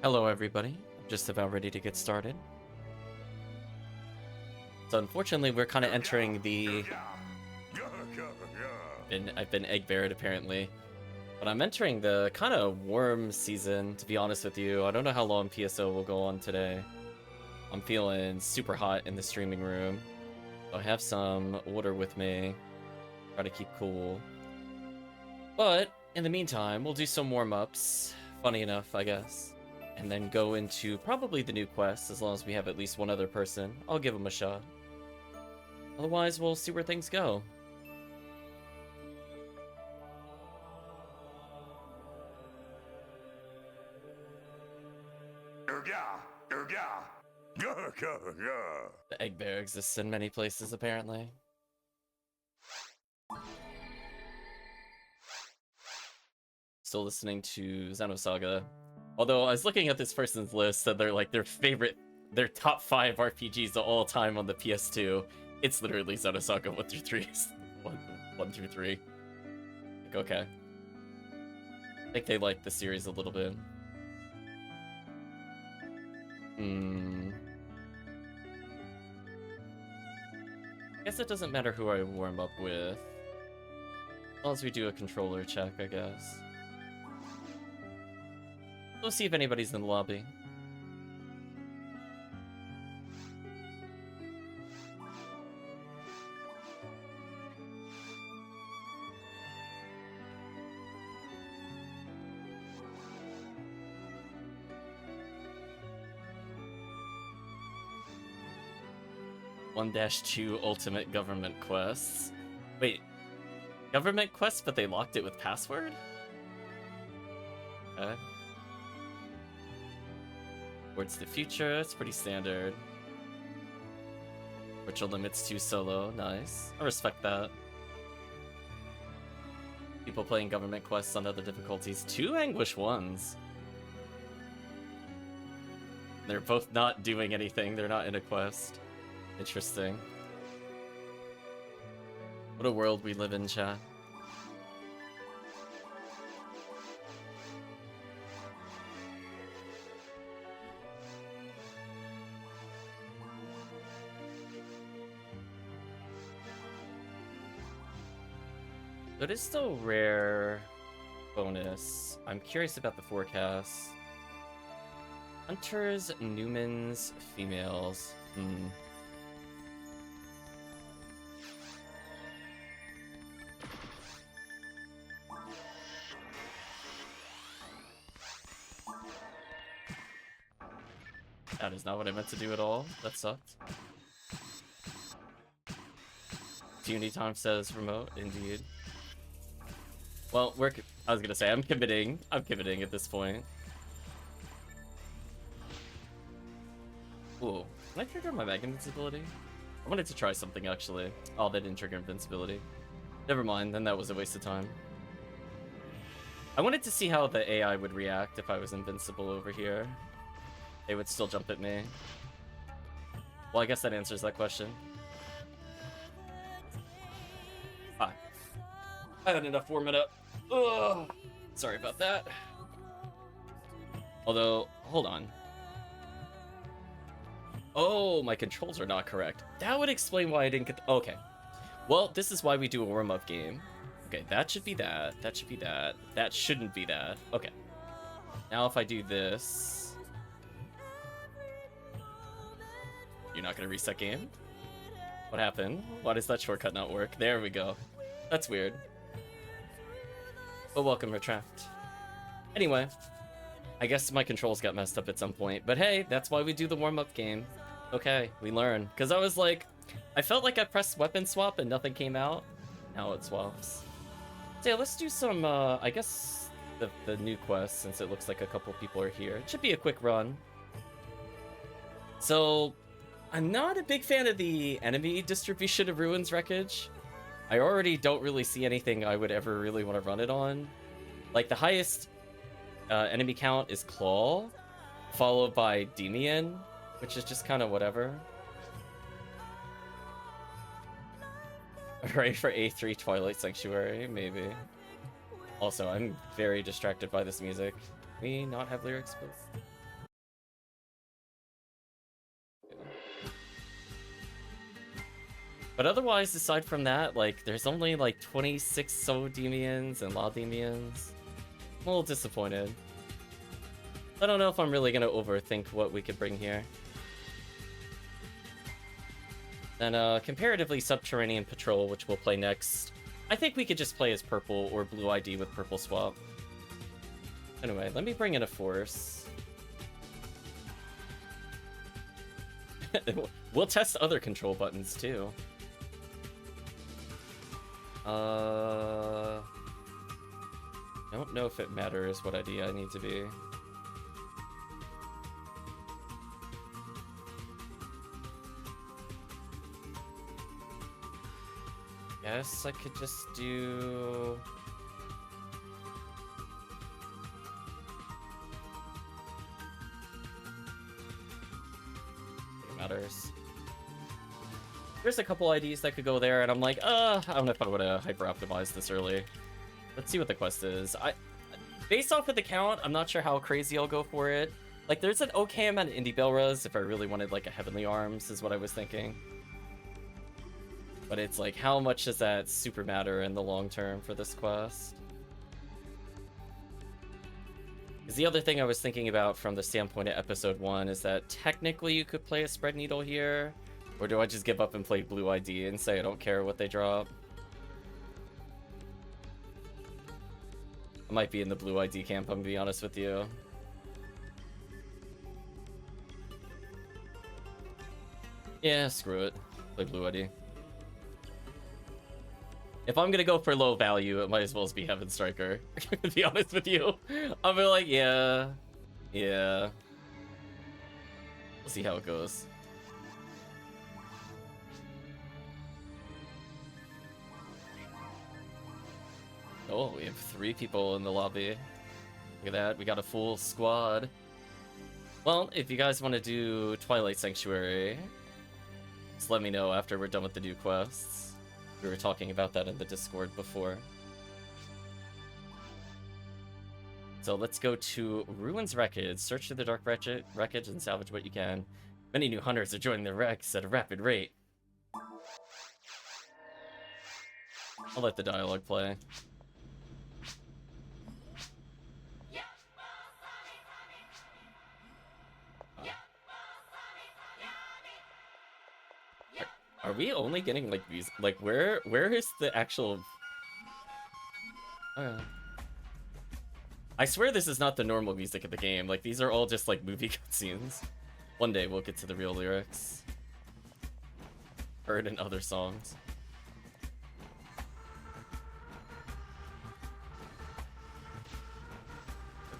Hello everybody, I'm just about ready to get started. So unfortunately we're kind of entering the... I've been egg barred apparently. But I'm entering the kind of warm season, to be honest with you. I don't know how long PSO will go on today. I'm feeling super hot in the streaming room. So I have some water with me. Try to keep cool. But in the meantime, we'll do some warm-ups. Funny enough, I guess. And then go into probably the new quest, as long as we have at least one other person. I'll give them a shot. Otherwise, we'll see where things go. The egg bear exists in many places, apparently. Still listening to Xenosaga. Although I was looking at this person's list and they're like their top 5 RPGs of all time on the PS2. It's literally Xenosaga 1 through 3. 1 through 3. Like, okay. I think they like the series a little bit. I guess it doesn't matter who I warm up with. As long as we do a controller check, I guess. Let's see if anybody's in the lobby. (1-2) Ultimate Government Quests. Wait, government quests, but they locked it with password? Okay. Towards the Future, it's pretty standard. Virtual Limits 2 solo, nice. I respect that. People playing government quests on other difficulties. 2 Anguish 1s. They're both not doing anything, they're not in a quest. Interesting. What a world we live in, chat. But it's still rare bonus. I'm curious about the forecast. Hunters, Newmans, females. That is not what I meant to do at all. That sucked. Unity Time says remote, indeed. Well, I was gonna say, I'm committing at this point. Ooh, can I trigger my Mag Invincibility? I wanted to try something, actually. Oh, that didn't trigger Invincibility. Never mind, then that was a waste of time. I wanted to see how the AI would react if I was invincible over here. They would still jump at me. Well, I guess that answers that question. Ah. I had enough warming up. Ugh. Sorry about that. Although, hold on. Oh, my controls are not correct. That would explain why I didn't get okay. Well, this is why we do a warm-up game. Okay, that should be that. That should be that. That shouldn't be that. Okay. Now if I do this... You're not gonna reset game? What happened? Why does that shortcut not work? There we go. That's weird. But welcome, Retract. Anyway, I guess my controls got messed up at some point, but hey, that's why we do the warm-up game. Okay, we learn. Because I was like, I felt like I pressed weapon swap and nothing came out. Now it swaps. So yeah, let's do some, I guess, the new quest, since it looks like a couple people are here. It should be a quick run. So, I'm not a big fan of the enemy distribution of Ruins Wreckage. I already don't really see anything I would ever really want to run it on. Like, the highest enemy count is Claw, followed by Demian, which is just kind of whatever. Right for A3 Twilight Sanctuary, maybe. Also, I'm very distracted by this music. Can we not have lyrics, please? But otherwise, aside from that, like, there's only like 26 Soul Demians and Law Demians. I'm a little disappointed. I don't know if I'm really gonna overthink what we could bring here. And comparatively, Subterranean Patrol, which we'll play next, I think we could just play as purple or blue ID with purple swap. Anyway, let me bring in a force. We'll test other control buttons too. I don't know if it matters what ID I need to be. Guess I could just do... It matters. There's a couple IDs that could go there, and I'm like, I don't know if I would have hyper-optimized this early. Let's see what the quest is. Based off of the count, I'm not sure how crazy I'll go for it. Like, there's an okay amount of indie Belras if I really wanted, like, a Heavenly Arms, is what I was thinking. But it's like, how much does that super matter in the long term for this quest? Because the other thing I was thinking about from the standpoint of episode 1 is that technically you could play a Spread Needle here, or do I just give up and play Blue ID and say I don't care what they drop? I might be in the Blue ID camp, I'm gonna be honest with you. Yeah, screw it. Play Blue ID. If I'm gonna go for low value, it might as well be Heaven Striker, to be honest with you. I'll be like, yeah. We'll see how it goes. Oh, we have 3 people in the lobby. Look at that, we got a full squad. Well, if you guys want to do Twilight Sanctuary, just let me know after we're done with the new quests. We were talking about that in the Discord before. So let's go to Ruins Wreckage. Search through the dark wreckage and salvage what you can. Many new hunters are joining the wrecks at a rapid rate. I'll let the dialogue play. Are we only getting like these? Like where is the actual? I swear this is not the normal music of the game. Like these are all just like movie cutscenes. One day we'll get to the real lyrics. Heard in other songs.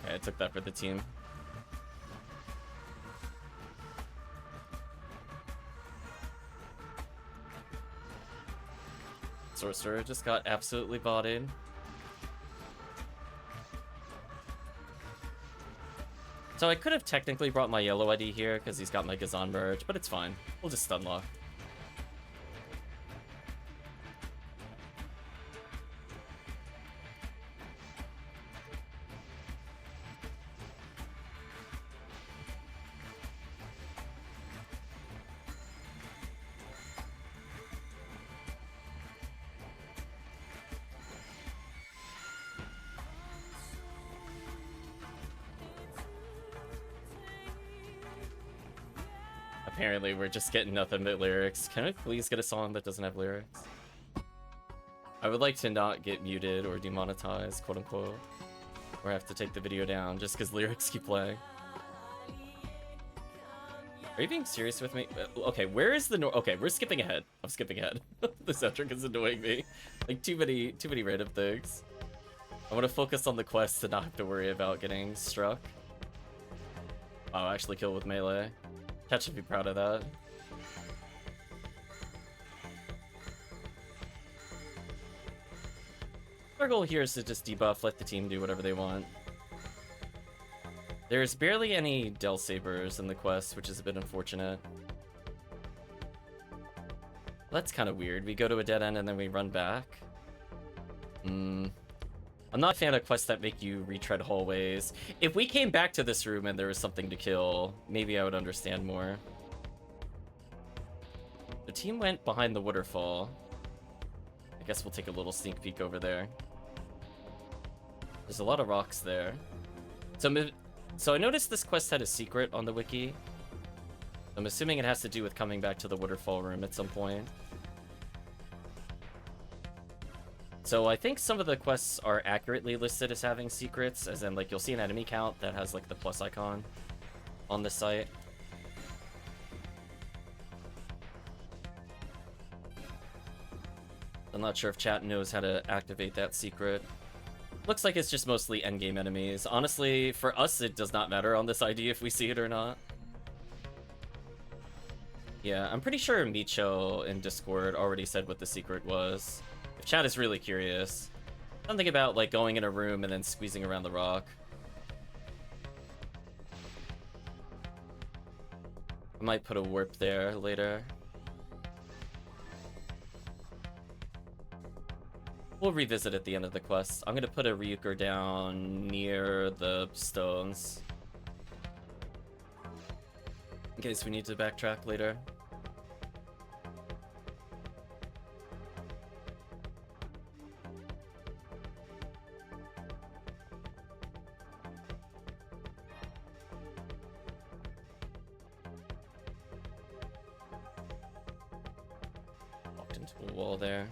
Okay, I took that for the team. Sorcerer just got absolutely botted. So I could have technically brought my yellow ID here because he's got my Gazan merge, but it's fine. We'll just stun lock. Apparently we're just getting nothing but lyrics. Can I please get a song that doesn't have lyrics? I would like to not get muted or demonetized, quote unquote. Or have to take the video down just because lyrics keep playing. Are you being serious with me? Okay, where is the okay, we're skipping ahead. I'm skipping ahead. The soundtrack is annoying me. Like too many random things. I want to focus on the quest to not have to worry about getting struck. Oh, actually kill with melee. Cat should be proud of that. Our goal here is to just debuff, let the team do whatever they want. There's barely any Del Sabers in the quest, which is a bit unfortunate. That's kind of weird. We go to a dead end and then we run back. I'm not a fan of quests that make you retread hallways. If we came back to this room and there was something to kill, maybe I would understand more. team went behind the waterfall. I guess we'll take a little sneak peek over there. There's a lot of rocks there. So I noticed this quest had a secret on the wiki. I'm assuming it has to do with coming back to the waterfall room at some point. So I think some of the quests are accurately listed as having secrets, as in, like, you'll see an enemy count that has, like, the plus icon on the site. I'm not sure if chat knows how to activate that secret. Looks like it's just mostly endgame enemies. Honestly, for us, it does not matter on this ID if we see it or not. Yeah, I'm pretty sure Micho in Discord already said what the secret was. If chat is really curious. Something about, like, going in a room and then squeezing around the rock. I might put a warp there later. We'll revisit at the end of the quest. I'm gonna put a Ryuker down near the stones, in case we need to backtrack later. Walked into a wall there.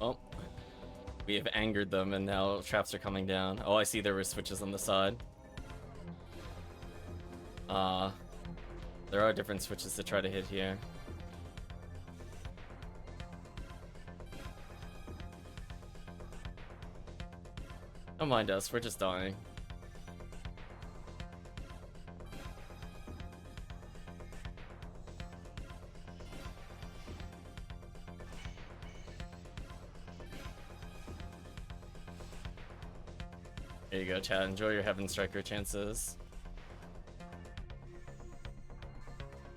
Oh, we have angered them and now traps are coming down. Oh, I see there were switches on the side. There are different switches to try to hit here. Don't mind us, we're just dying. There you go, chat. Enjoy your Heaven Striker chances.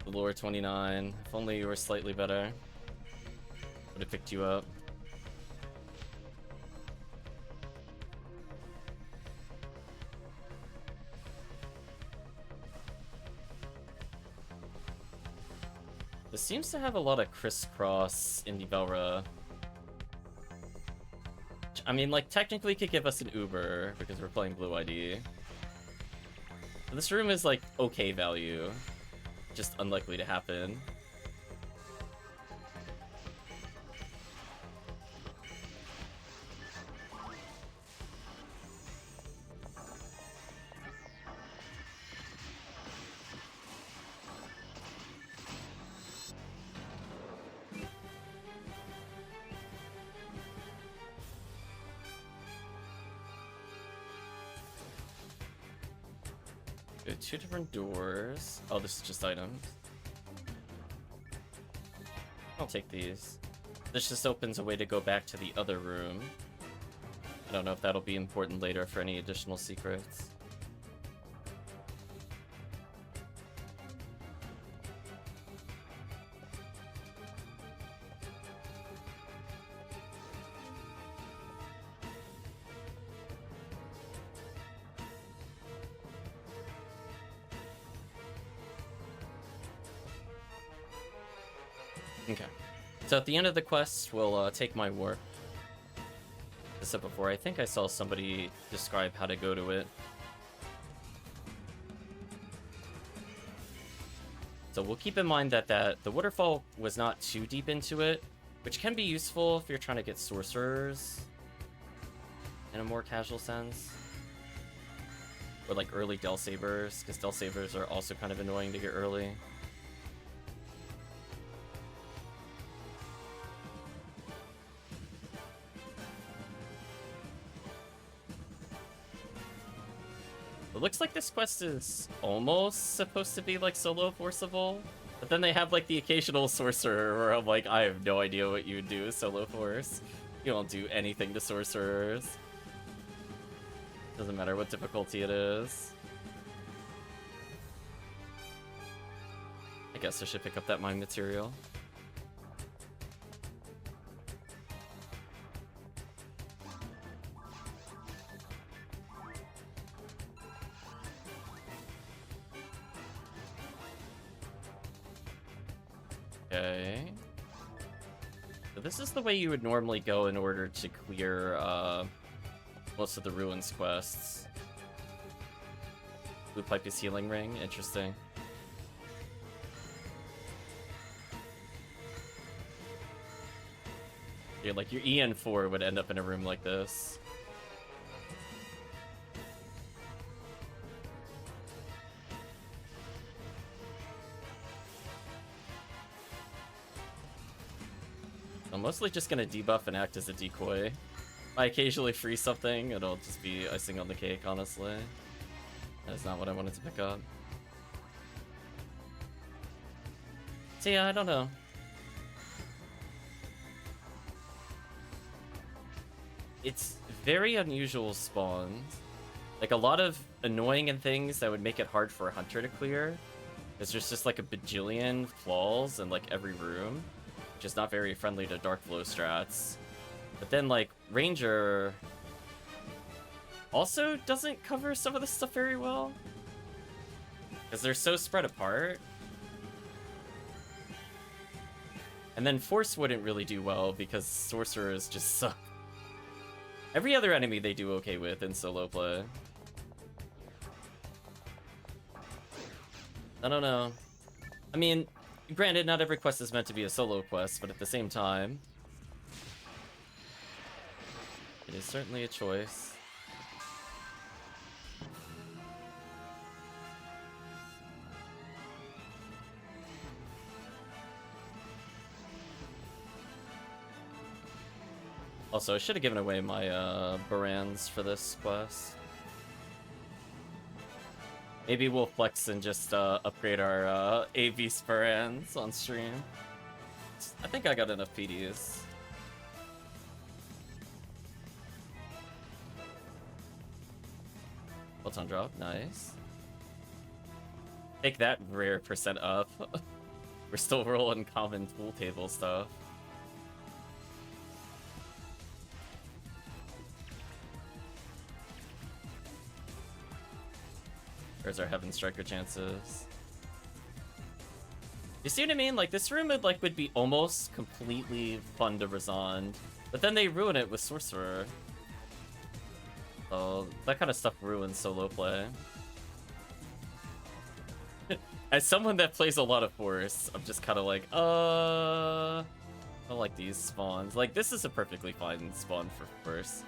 The lore 29. If only you were slightly better, would have picked you up. This seems to have a lot of crisscross in Velra. I mean, like, technically could give us an Uber because we're playing Blue ID. But this room is, like, okay value. Just unlikely to happen. Two different doors. Oh, this is just items. I'll take these. This just opens a way to go back to the other room. I don't know if that'll be important later for any additional secrets. Okay. So at the end of the quest, we'll take my warp. As I said before, I think I saw somebody describe how to go to it. So we'll keep in mind that the waterfall was not too deep into it, which can be useful if you're trying to get sorcerers in a more casual sense. Or like early Del Sabers, because Del Sabers are also kind of annoying to get early. It looks like this quest is almost supposed to be like solo forcible, but then they have like the occasional sorcerer where I'm like, I have no idea what you would do with solo force. You don't do anything to sorcerers. Doesn't matter what difficulty it is. I guess I should pick up that mine material. Okay. So this is the way you would normally go in order to clear most of the ruins quests. Blue pipe is healing ring. Interesting. Yeah, like your EN4 would end up in a room like this. I'm mostly just gonna debuff and act as a decoy. If I occasionally free something, it'll just be icing on the cake, honestly. That is not what I wanted to pick up. So yeah, I don't know. It's very unusual spawns. Like, a lot of annoying and things that would make it hard for a hunter to clear. There's just like a bajillion flaws in like every room, which is not very friendly to dark flow strats. But then like Ranger also doesn't cover some of this stuff very well, because they're so spread apart. And then Force wouldn't really do well because Sorcerers just suck. Every other enemy they do okay with in solo play. I don't know. I mean, granted, not every quest is meant to be a solo quest, but at the same time, it is certainly a choice. Also, I should have given away my Barans for this quest. Maybe we'll flex and just upgrade our AV Barans on stream. I think I got enough PDs. Photon drop, nice. Take that rare percent up. We're still rolling common pool table stuff. Where's our Heaven Striker chances? You see what I mean? Like, this room would be almost completely fun to Razond, but then they ruin it with Sorcerer. So that kind of stuff ruins solo play. As someone that plays a lot of Force, I'm just kind of like, I don't like these spawns. Like, this is a perfectly fine spawn for Force.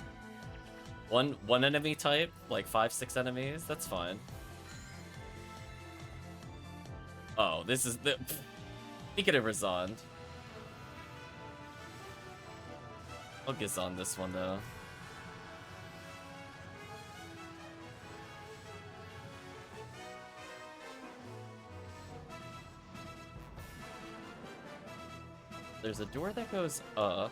One enemy type, like 5-6 enemies, that's fine. Oh, this is the... Speaking of Razond. I'll Gazon this one, though. There's a door that goes up.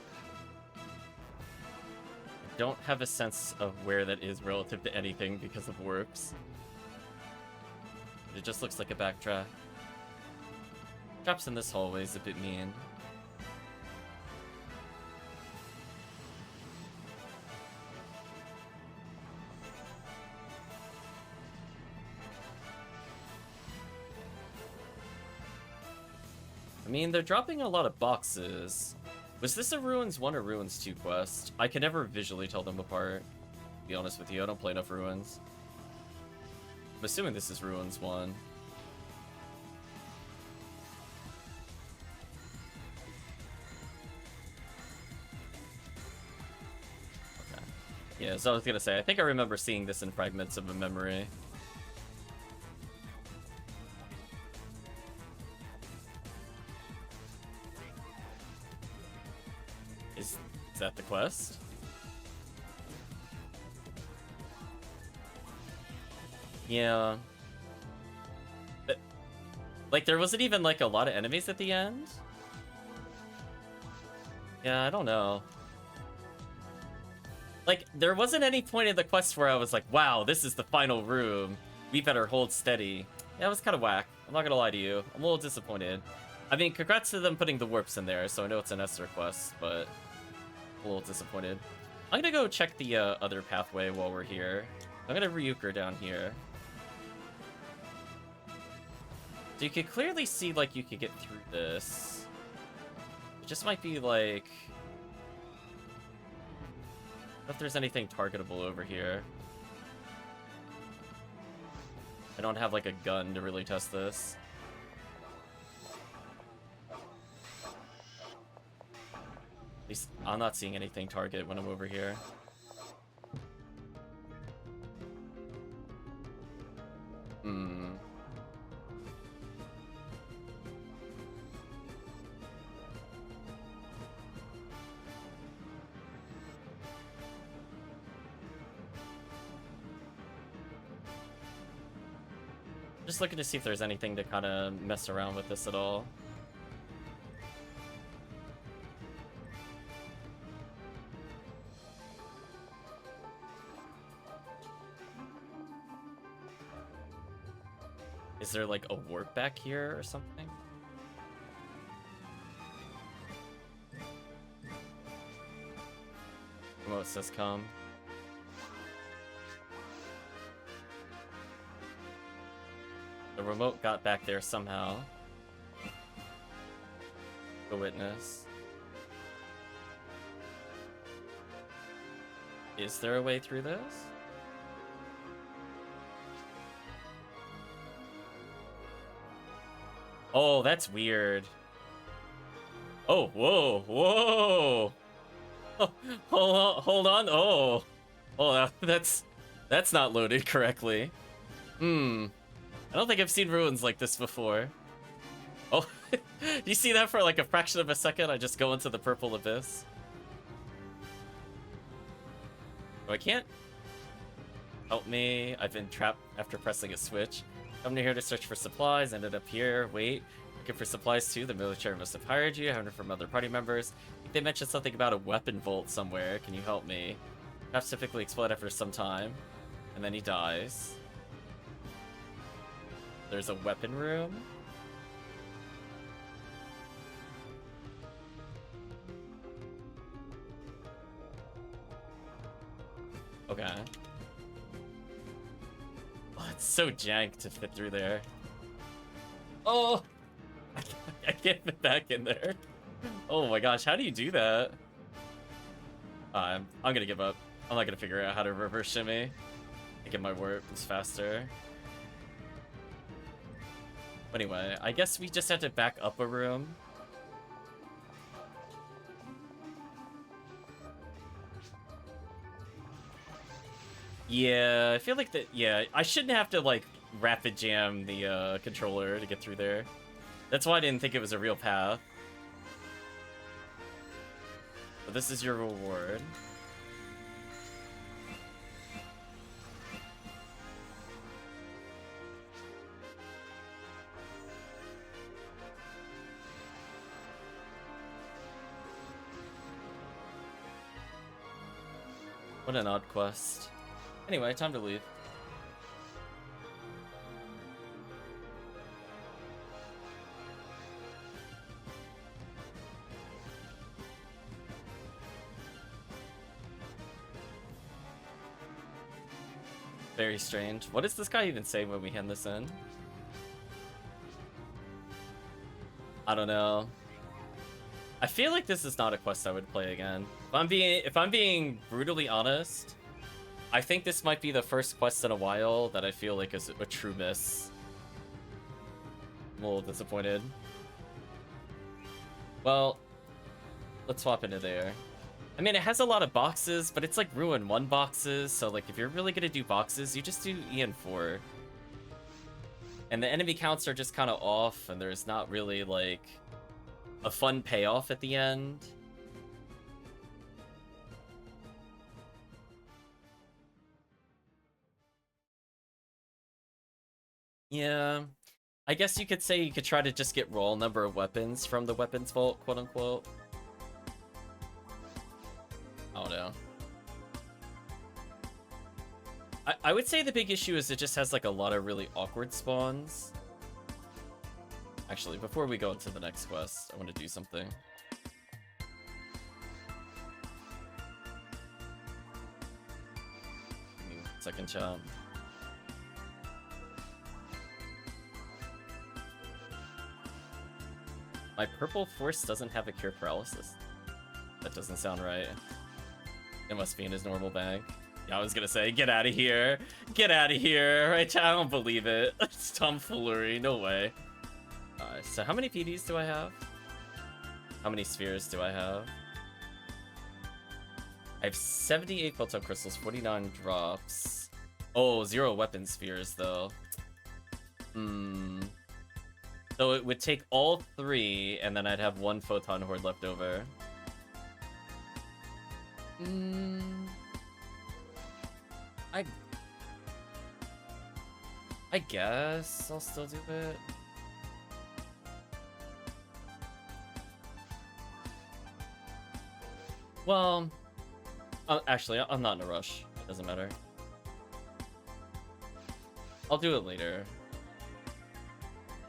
I don't have a sense of where that is relative to anything because of warps. It just looks like a backtrack. Traps in this hallway is a bit mean. I mean, they're dropping a lot of boxes. Was this a Ruins 1 or Ruins 2 quest? I can never visually tell them apart. To be honest with you, I don't play enough Ruins. I'm assuming this is Ruins 1. Yeah, so I was gonna say, I think I remember seeing this in fragments of a memory. Is that the quest? Yeah. But, like, there wasn't even, like, a lot of enemies at the end? Yeah, I don't know. Like, there wasn't any point in the quest where I was like, wow, this is the final room. We better hold steady. Yeah, it was kind of whack. I'm not gonna lie to you. I'm a little disappointed. I mean, congrats to them putting the warps in there, so I know it's an Esther quest, but a little disappointed. I'm gonna go check the other pathway while we're here. I'm gonna Ryuker down here. So you could clearly see, like, you could get through this. It just might be, like... I don't know if there's anything targetable over here. I don't have, like, a gun to really test this. At least I'm not seeing anything target when I'm over here. Just looking to see if there's anything to kind of mess around with this at all. Is there like a warp back here or something? Remote says come. The remote got back there somehow. The witness. Is there a way through this? Oh, that's weird. Oh, whoa, whoa. Oh, hold on. Oh, that's not loaded correctly. I don't think I've seen ruins like this before. Oh, you see that for like a fraction of a second? I just go into the purple abyss. Oh, I can't. Help me. I've been trapped after pressing a switch. Come to here to search for supplies. Ended up here. Wait. Looking for supplies too. The military must have hired you. I heard from other party members. I think they mentioned something about a weapon vault somewhere. Can you help me? Perhaps typically explode after some time. And then he dies. There's a weapon room. Okay. Oh, it's so jank to fit through there. Oh! I can't fit back in there. Oh my gosh, how do you do that? I'm gonna give up. I'm not gonna figure out how to reverse shimmy. I think it might work. It's faster. Anyway, I guess we just have to back up a room. Yeah, I feel like that. Yeah, I shouldn't have to like rapid jam the controller to get through there. That's why I didn't think it was a real path. But this is your reward. What an odd quest. Anyway, time to leave. Very strange. What does this guy even say when we hand this in? I don't know. I feel like this is not a quest I would play again. If I'm being brutally honest, I think this might be the first quest in a while that I feel like is a true miss. I'm a little disappointed. Well, let's swap into there. I mean, it has a lot of boxes, but it's like Ruin 1 boxes, so like if you're really gonna do boxes, you just do EN4. And the enemy counts are just kind of off, and there's not really like a fun payoff at the end. Yeah, I guess you could say you could try to just get raw number of weapons from the weapons vault, quote unquote. I don't know. I would say the big issue is it just has like a lot of really awkward spawns. Actually, before we go into the next quest, I want to do something. Give me 1 second, chat. My purple force doesn't have a cure paralysis. That doesn't sound right. It must be in his normal bag. Yeah, I was gonna say, get out of here. Get out of here. Right, chat? I don't believe it. It's tomfoolery. No way. So how many PDs do I have? How many spheres do I have? I have 78 photon crystals, 49 drops. Oh, 0 weapon spheres, though. So it would take all 3, and then I'd have 1 photon horde left over. I guess I'll still do it. Well, actually, I'm not in a rush. It doesn't matter. I'll do it later.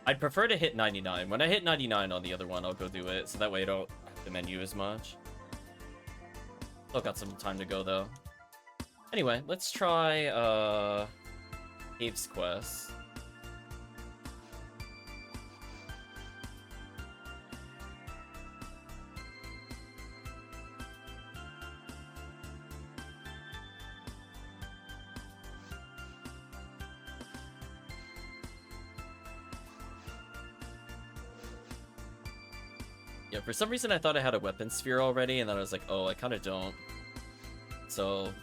I'd prefer to hit 99. When I hit 99 on the other one, I'll go do it, so that way I don't have to menu as much. Still got some time to go, though. Anyway, let's try, Caves Quest. Yeah, for some reason I thought I had a weapon sphere already, and then I was like, oh, I kind of don't. So,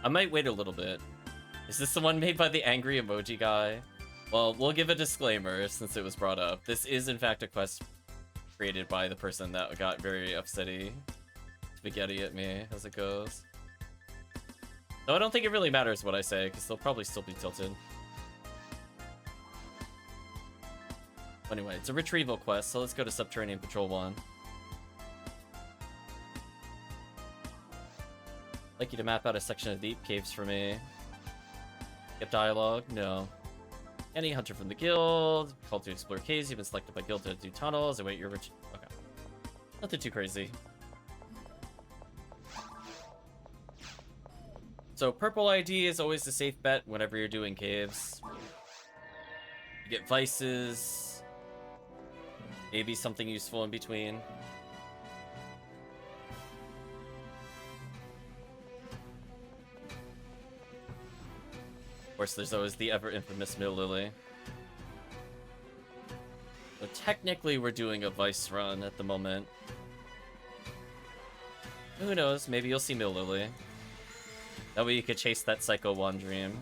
I might wait a little bit. Is this the one made by the angry emoji guy? Well, we'll give a disclaimer since it was brought up. This is, in fact, a quest created by the person that got very upsetty spaghetti at me as it goes. So I don't think it really matters what I say, because they'll probably still be tilted. Anyway, it's a retrieval quest, so let's go to Subterranean Patrol 1. I'd like you to map out a section of deep caves for me. Get dialogue? No. Any hunter from the guild. Called to explore caves. You've been selected by guild to do tunnels. Await your rich. Okay. Nothing too crazy. So, purple ID is always a safe bet whenever you're doing caves. You get vices. Maybe something useful in between. Of course, there's always the ever-infamous Mill Lily. So technically, we're doing a Vice run at the moment. Who knows? Maybe you'll see Mill Lily. That way you could chase that Psycho 1 dream.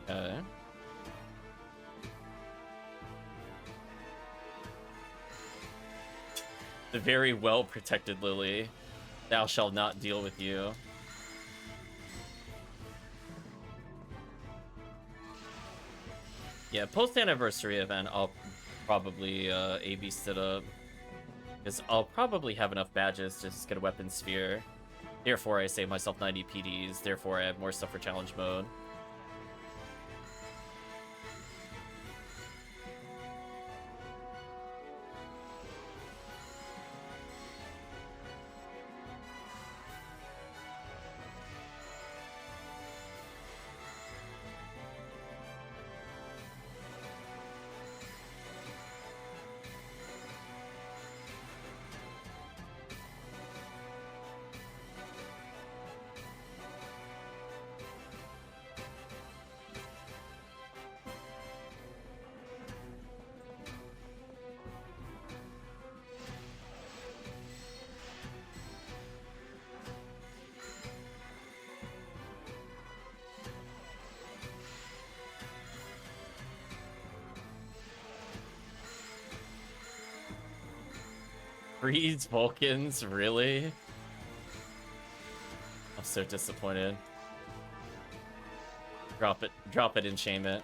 Okay. The very well-protected Lily. Thou shalt not deal with you. Yeah, post-anniversary event, I'll probably A-beast it up. Because I'll probably have enough badges to just get a weapon sphere. Therefore, I save myself 90 PDs. Therefore, I have more stuff for challenge mode. Breeds Vulcans, really? I'm so disappointed. Drop it and shame it.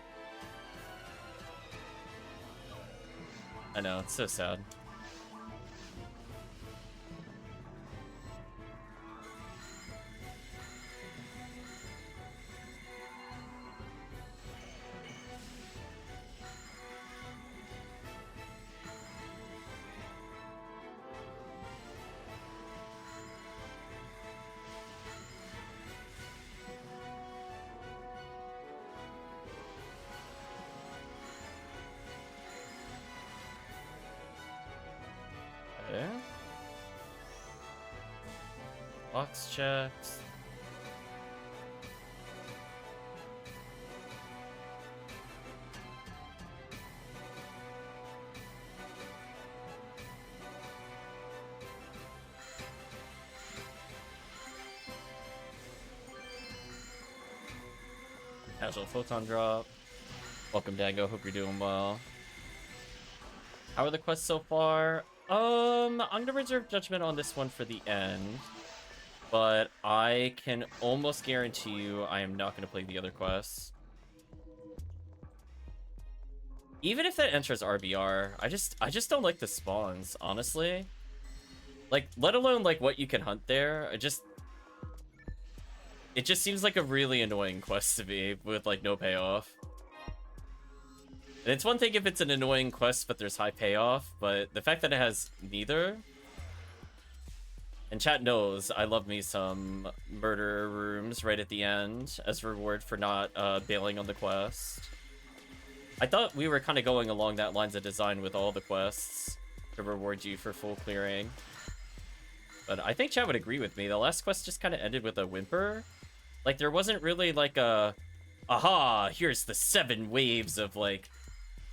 I know, it's so sad. Okay. Box checks. Casual photon drop. Welcome, Dango. Hope you're doing well. How are the quests so far? I'm gonna reserve judgment on this one for the end, but I can almost guarantee you I am not gonna play the other quests. Even if that enters RBR, I just don't like the spawns, honestly. Like, let alone like what you can hunt there. It just seems like a really annoying quest to me with like no payoff. And it's one thing if it's an annoying quest but there's high payoff, but the fact that it has neither. And chat knows I love me some murder rooms right at the end as reward for not bailing on the quest. I thought we were kind of going along that lines of design with all the quests to reward you for full clearing. But I think chat would agree with me. The last quest just kind of ended with a whimper. Like, there wasn't really like a, aha, here's the 7 waves of like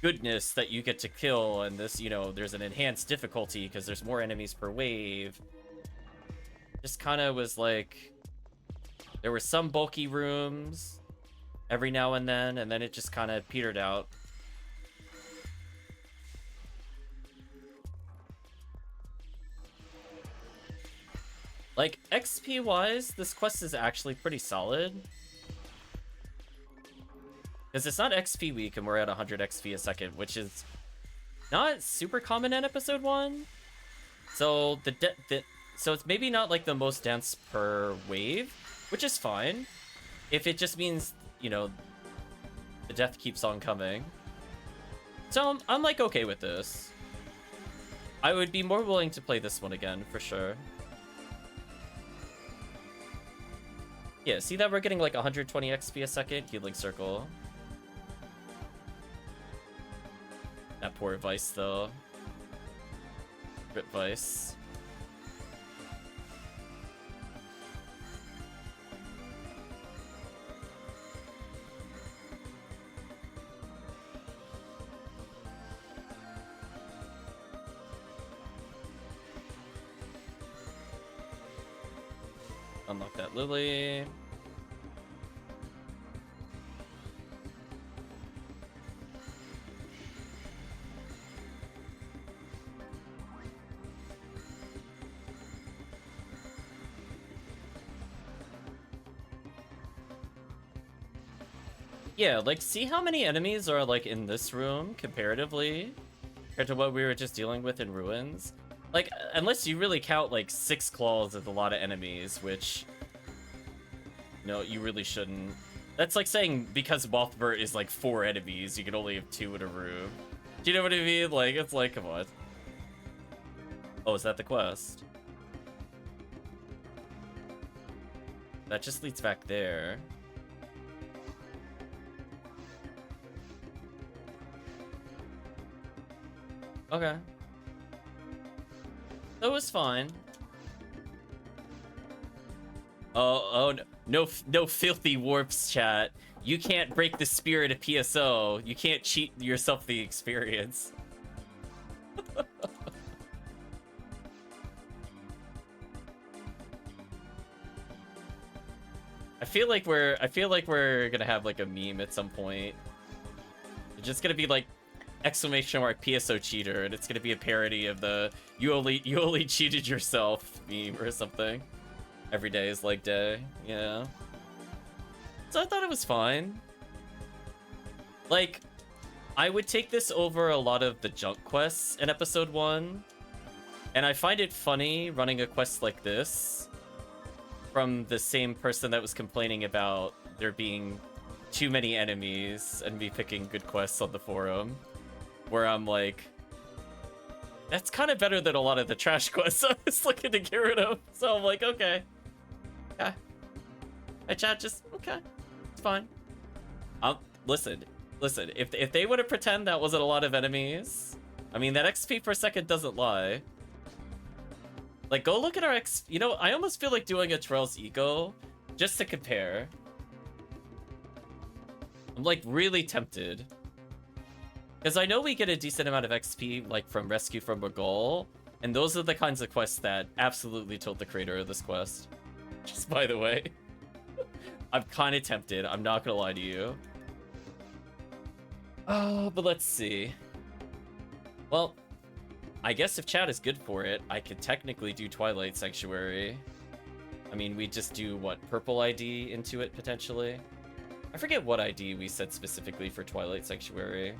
goodness that you get to kill, and this, you know, there's an enhanced difficulty because there's more enemies per wave. Just kind of was like, there were some bulky rooms every now and then it just kind of petered out. Like, XP wise, this quest is actually pretty solid. Because it's not XP week and we're at 100 XP a second, which is not super common in episode 1. So so it's maybe not like the most dense per wave, which is fine. If it just means, you know, the death keeps on coming. So I'm like okay with this. I would be more willing to play this one again, for sure. Yeah, see that we're getting like 120 XP a second? Healing circle. That poor Vice, though. Rip Vice. Unlock that Lily. Yeah, like, see how many enemies are, like, in this room, comparatively, compared to what we were just dealing with in Ruins? Like, unless you really count, like, 6 claws as a lot of enemies, which, no, you really shouldn't. That's like saying because Mothbird is, like, 4 enemies, you can only have 2 in a room. Do you know what I mean? Like, it's like, come on. Oh, is that the quest? That just leads back there. Okay. That was fine. Oh, no filthy warps, chat. You can't break the spirit of PSO. You can't cheat yourself the experience. I feel like we're gonna have like a meme at some point. It's just gonna be like exclamation mark PSO cheater, and it's gonna be a parody of the you only cheated yourself meme or something. Every day is like day, yeah. So I thought it was fine. Like, I would take this over a lot of the junk quests in episode 1, and I find it funny running a quest like this from the same person that was complaining about there being too many enemies and me picking good quests on the forum. Where I'm like, that's kind of better than a lot of the trash quests I was looking to get rid of. So I'm like, okay. Yeah. Hey, chat, just, okay. It's fine. Listen. If they would have pretend that wasn't a lot of enemies, I mean, that XP per second doesn't lie. Like, go look at our You know, I almost feel like doing a Trails Eco just to compare. I'm, like, really tempted. Because I know we get a decent amount of XP, like, from Rescue from Bagul, and those are the kinds of quests that absolutely tilt the creator of this quest. Just by the way. I'm kind of tempted, I'm not gonna lie to you. But let's see. Well, I guess if chat is good for it, I could technically do Twilight Sanctuary. I mean, we just do, what, purple ID into it, potentially? I forget what ID we set specifically for Twilight Sanctuary.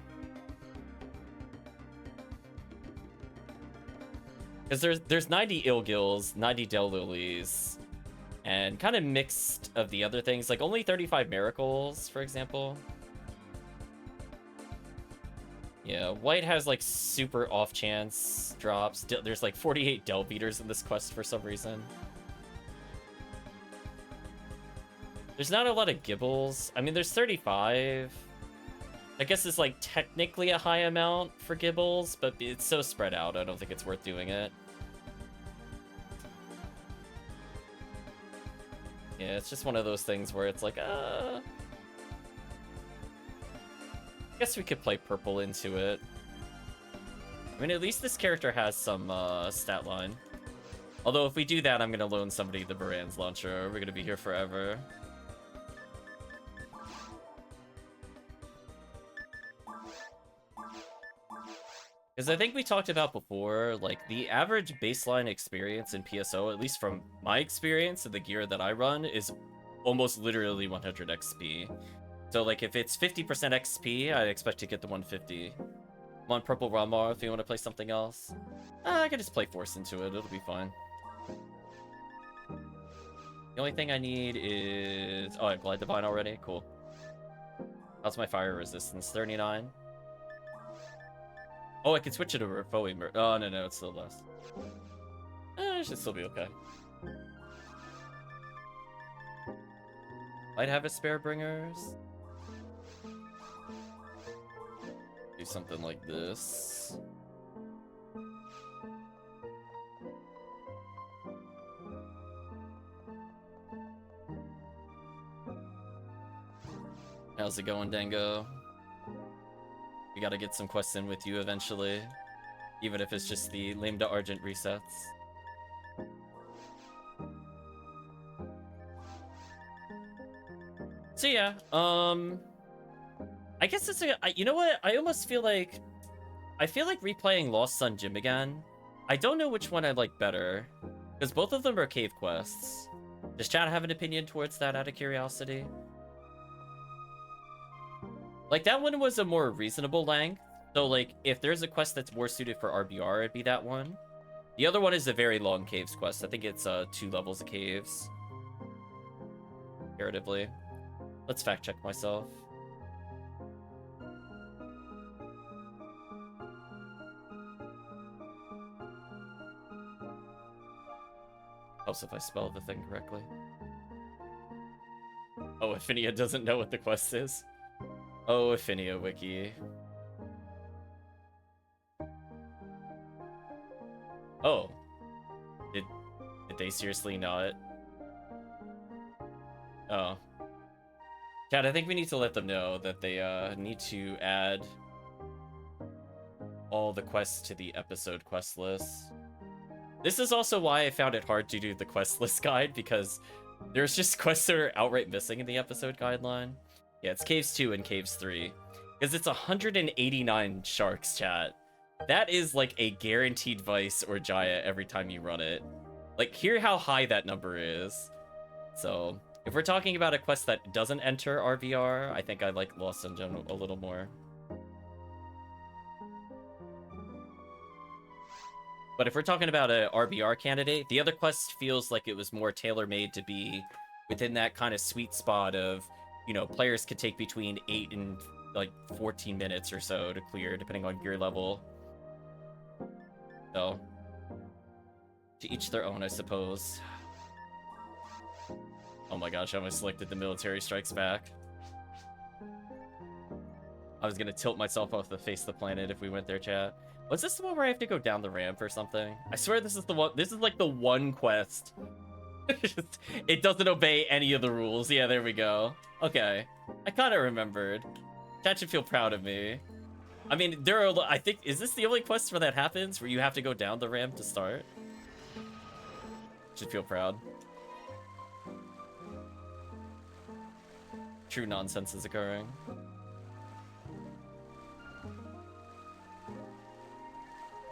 Because there's 90 Ilgils, 90 Del Lilies, and kind of mixed of the other things, like only 35 Miracles, for example. Yeah, white has like super off chance drops. There's like 48 Del Beaters in this quest for some reason. There's not a lot of Gibbles. I mean, there's 35. I guess it's like technically a high amount for Gibbles, but it's so spread out, I don't think it's worth doing it. Yeah, it's just one of those things where it's like, I guess we could play purple into it. I mean, at least this character has some stat line. Although if we do that, I'm gonna loan somebody the Baran's launcher. We're gonna be here forever. Because I think we talked about before, like, the average baseline experience in PSO, at least from my experience and the gear that I run, is almost literally 100 XP. So, like, if it's 50% XP, I expect to get the 150. I'm on Purple Ramar if you want to play something else. I can just play Force into it, it'll be fine. The only thing I need is... Oh, I Glide Divine already? Cool. How's my fire resistance? 39? Oh, I can switch it to Refoe. Oh, no, it's still less. It should still be okay. Might have a spare bringers. Do something like this. How's it going, Dango? We gotta get some quests in with you eventually. Even if it's just the Lame to Argent resets. So yeah, I guess it's a... You know what? I almost feel like... I feel like replaying Lost Sun Gym again. I don't know which one I like better. Because both of them are cave quests. Does chat have an opinion towards that out of curiosity? Like, that one was a more reasonable length. So, like, if there's a quest that's more suited for RBR, it'd be that one. The other one is a very long caves quest. I think it's 2 levels of caves. Comparatively. Let's fact check myself. Helps if I spell the thing correctly. Oh, Ephinea doesn't know what the quest is. Oh, Ephinea wiki. Oh. Did they seriously not? Oh. Chat, I think we need to let them know that they need to add all the quests to the episode quest list. This is also why I found it hard to do the quest list guide, because there's just quests that are outright missing in the episode guideline. Yeah, it's Caves 2 and Caves 3. Because it's 189 sharks, chat. That is like a guaranteed Vice or Jaya every time you run it. Like, hear how high that number is. So, if we're talking about a quest that doesn't enter RVR, I think I like Lost Sun Gym a little more. But if we're talking about a RBR candidate, the other quest feels like it was more tailor-made to be within that kind of sweet spot of, you know, players could take between 8 and like 14 minutes or so to clear, depending on gear level. So, to each their own, I suppose. Oh my gosh, I almost selected the Military Strikes Back. I was gonna tilt myself off the face of the planet if we went there, chat. Was this the one where I have to go down the ramp or something? I swear this is the one. This is like the one quest. It doesn't obey any of the rules. Yeah, there we go. Okay. I kind of remembered. That should feel proud of me. I mean, there are, I think, is this the only quest where that happens? Where you have to go down the ramp to start? Should feel proud. True nonsense is occurring.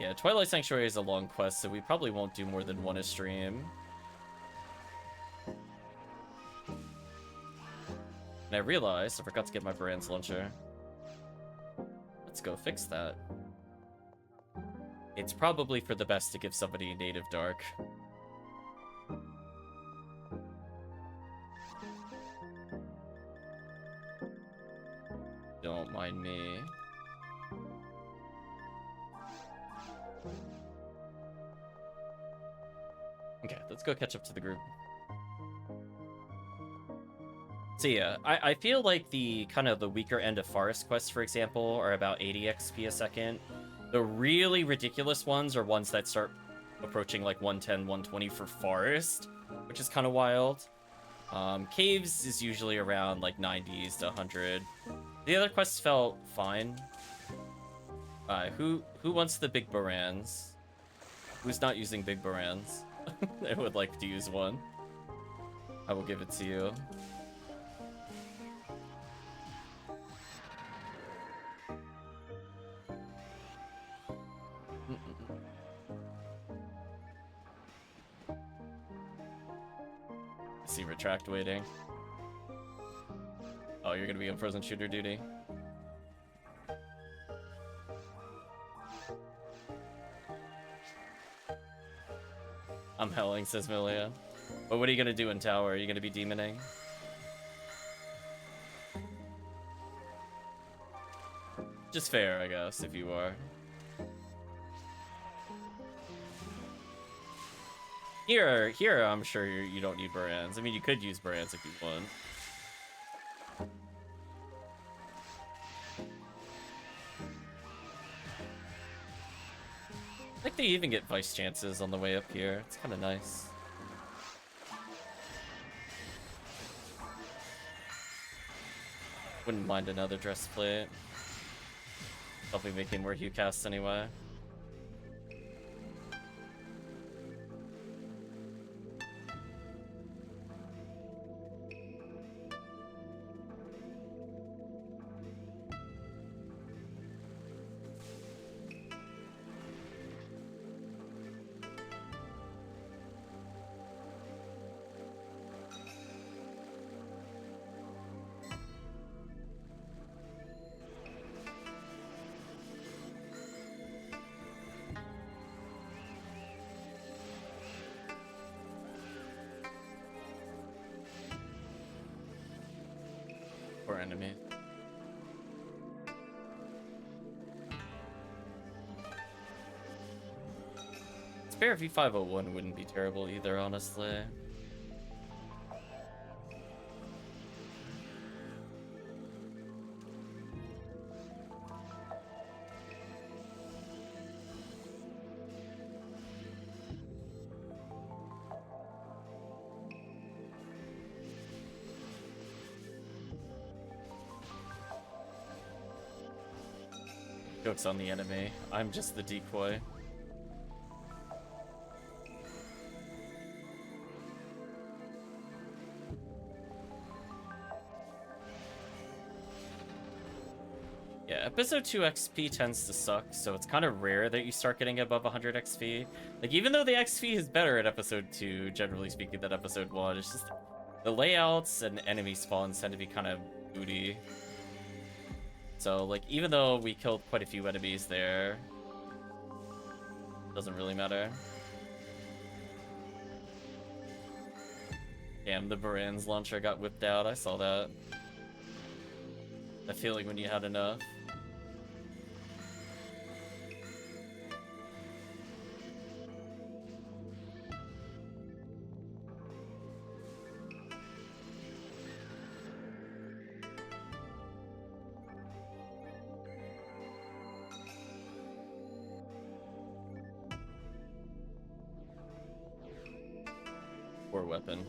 Yeah, Twilight Sanctuary is a long quest, so we probably won't do more than one a stream. And I realized I forgot to get my Brand's launcher. Let's go fix that. It's probably for the best to give somebody native dark. Don't mind me. Okay, let's go catch up to the group. So yeah, I feel like the kind of the weaker end of forest quests, for example, are about 80 XP a second. The really ridiculous ones are ones that start approaching like 110, 120 for forest, which is kind of wild. Caves is usually around like 90s to 100. The other quests felt fine. Who wants the big Barans? Who's not using big Barans? I would like to use one. I will give it to you. See retract waiting. Oh, you're gonna be on frozen shooter duty. I'm helling, says Milia. But what are you gonna do in tower? Are you gonna be demoning? Just fair, I guess, if you are. Here, I'm sure you don't need Barans. I mean, you could use Barans if you want. I think they even get vice chances on the way up here. It's kind of nice. Wouldn't mind another dress plate. Probably making more hue casts anyway. Enemy. Spare V501 wouldn't be terrible either, honestly. Joke's on the enemy. I'm just the decoy. Yeah, episode 2 XP tends to suck, so it's kind of rare that you start getting above 100 XP. Like, even though the XP is better at episode 2, generally speaking, than episode 1, it's just the layouts and enemy spawns tend to be kind of booty. So, like, even though we killed quite a few enemies there, doesn't really matter. Damn, the Baran's launcher got whipped out. I saw that. That feeling when you had enough. Poor weapon.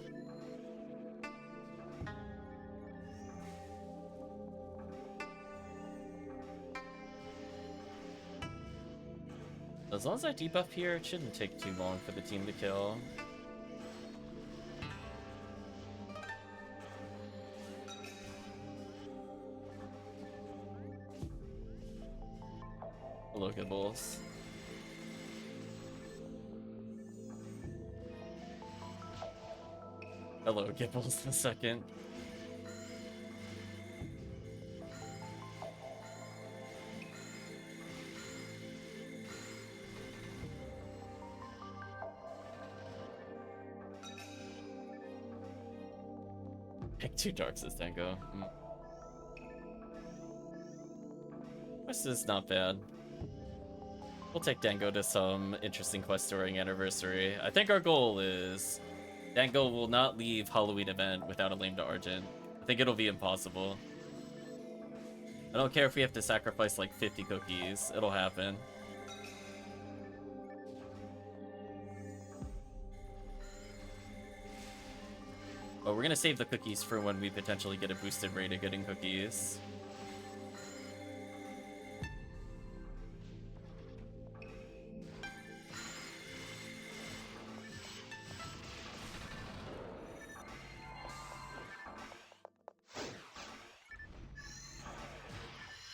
As long as I debuff here, it shouldn't take too long for the team to kill. Hello, Gibbles. Hello, Gibbles the second. Pick 2 darks, says Dango. This is not bad. We'll take Dango to some interesting quest during Anniversary. I think our goal is Dango will not leave Halloween event without a lame to Argent. I think it'll be impossible. I don't care if we have to sacrifice like 50 cookies. It'll happen. But we're gonna save the cookies for when we potentially get a boosted rate of getting cookies.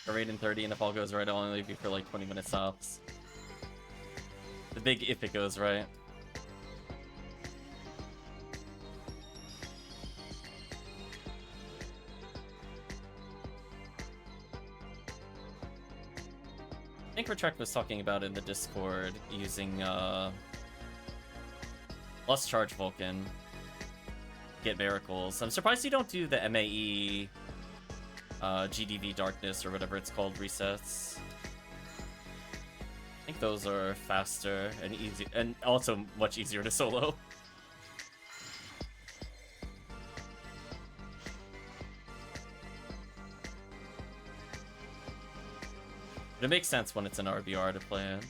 A rate in 30, and if all goes right, I'll only be for like 20-minute stops. The big if it goes right. I think Retract was talking about in the Discord using Lost Charge Vulcan to get miracles. I'm surprised you don't do the MAE GDV Darkness or whatever it's called resets. I think those are faster and easy, and also much easier to solo. But it makes sense when it's an RBR to play in. I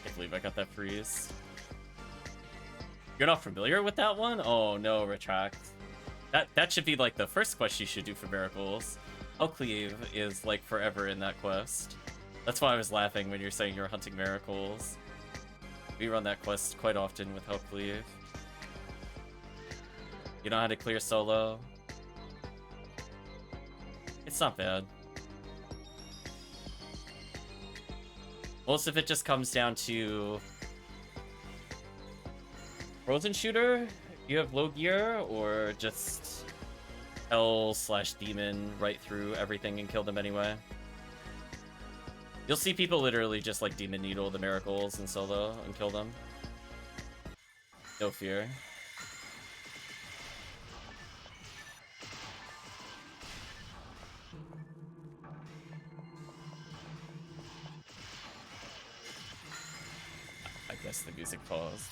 can't believe I got that freeze. You're not familiar with that one? Oh no, Retract. That should be like the first quest you should do for miracles. HellCleave is like forever in that quest. That's why I was laughing when you're saying you're hunting miracles. We run that quest quite often with HellCleave. You know how to clear solo? It's not bad. Most of it just comes down to Frozen Shooter, you have low gear, or just Hell/Demon right through everything and kill them anyway. You'll see people literally just like Demon Needle the miracles in solo and kill them. No fear. I guess the music paused.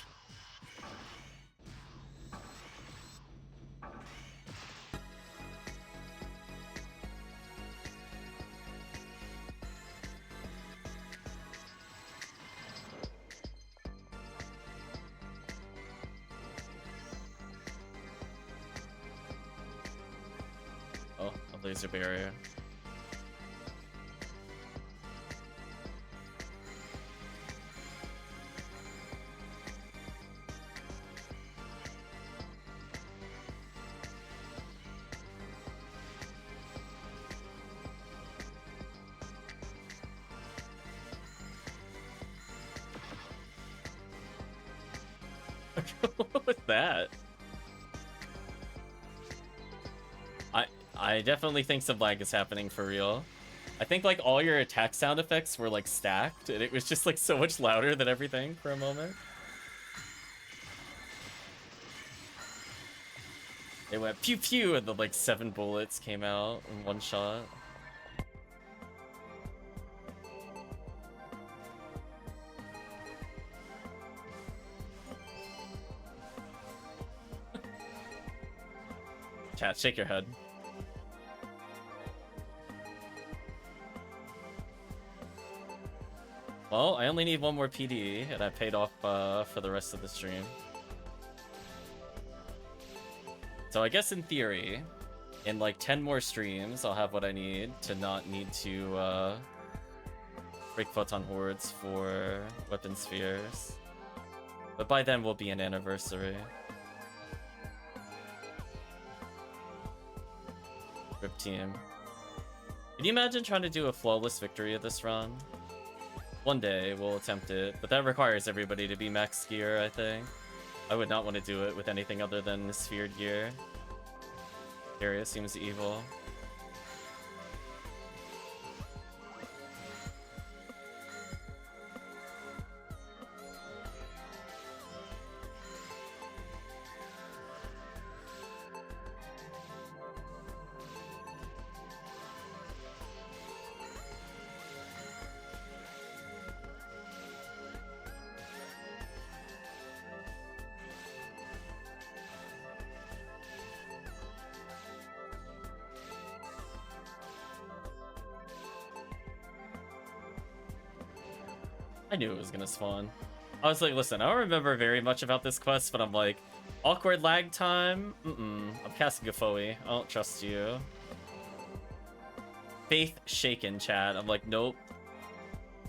Oh, a laser barrier. What was that? I definitely think some lag is happening for real. I think like all your attack sound effects were like stacked and it was just like so much louder than everything for a moment. They went pew pew and the like 7 bullets came out in one shot. Chat, shake your head. Well, I only need one more PD, and I paid off for the rest of the stream. So I guess in theory, in like 10 more streams, I'll have what I need to not need to break photon hordes for weapon spheres. But by then will be an anniversary. Rip team. Can you imagine trying to do a flawless victory of this run? One day we'll attempt it, but that requires everybody to be max gear, I think. I would not want to do it with anything other than sphere gear. Area seems evil. I knew it was gonna spawn. I was like, listen, I don't remember very much about this quest, but I'm like, awkward lag time? I'm casting a Foe. I don't trust you. Faith shaken, chat. I'm like, nope.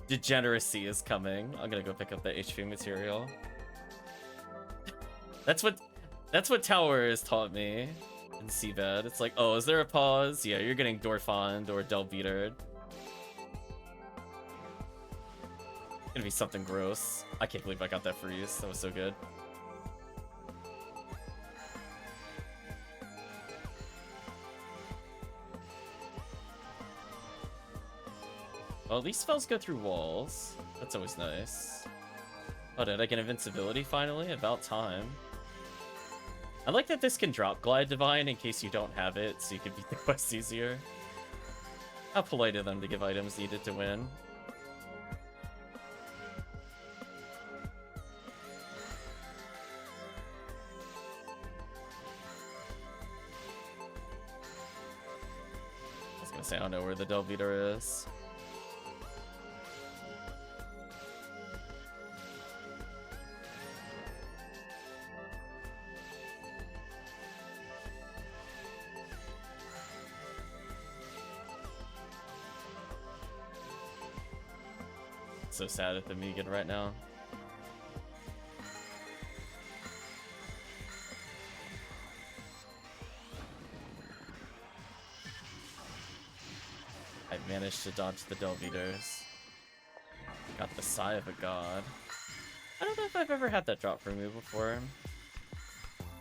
Degeneracy is coming. I'm gonna go pick up the HP material. That's what Tower has taught me in Seabed. It's like, oh, is there a pause? Yeah, you're getting Dorfond or Delbeatered. Gonna be something gross. I can't believe I got that freeze. That was so good. Well, at least spells go through walls. That's always nice. Oh, did I get invincibility finally? About time. I like that this can drop Glide Divine in case you don't have it, so you can beat the quest easier. How polite of them to give items needed to win. I don't know where the Delbeater is. So sad at the Megan right now. I managed to dodge the Delbeaters. Got the Sigh of a God. I don't know if I've ever had that drop for me before.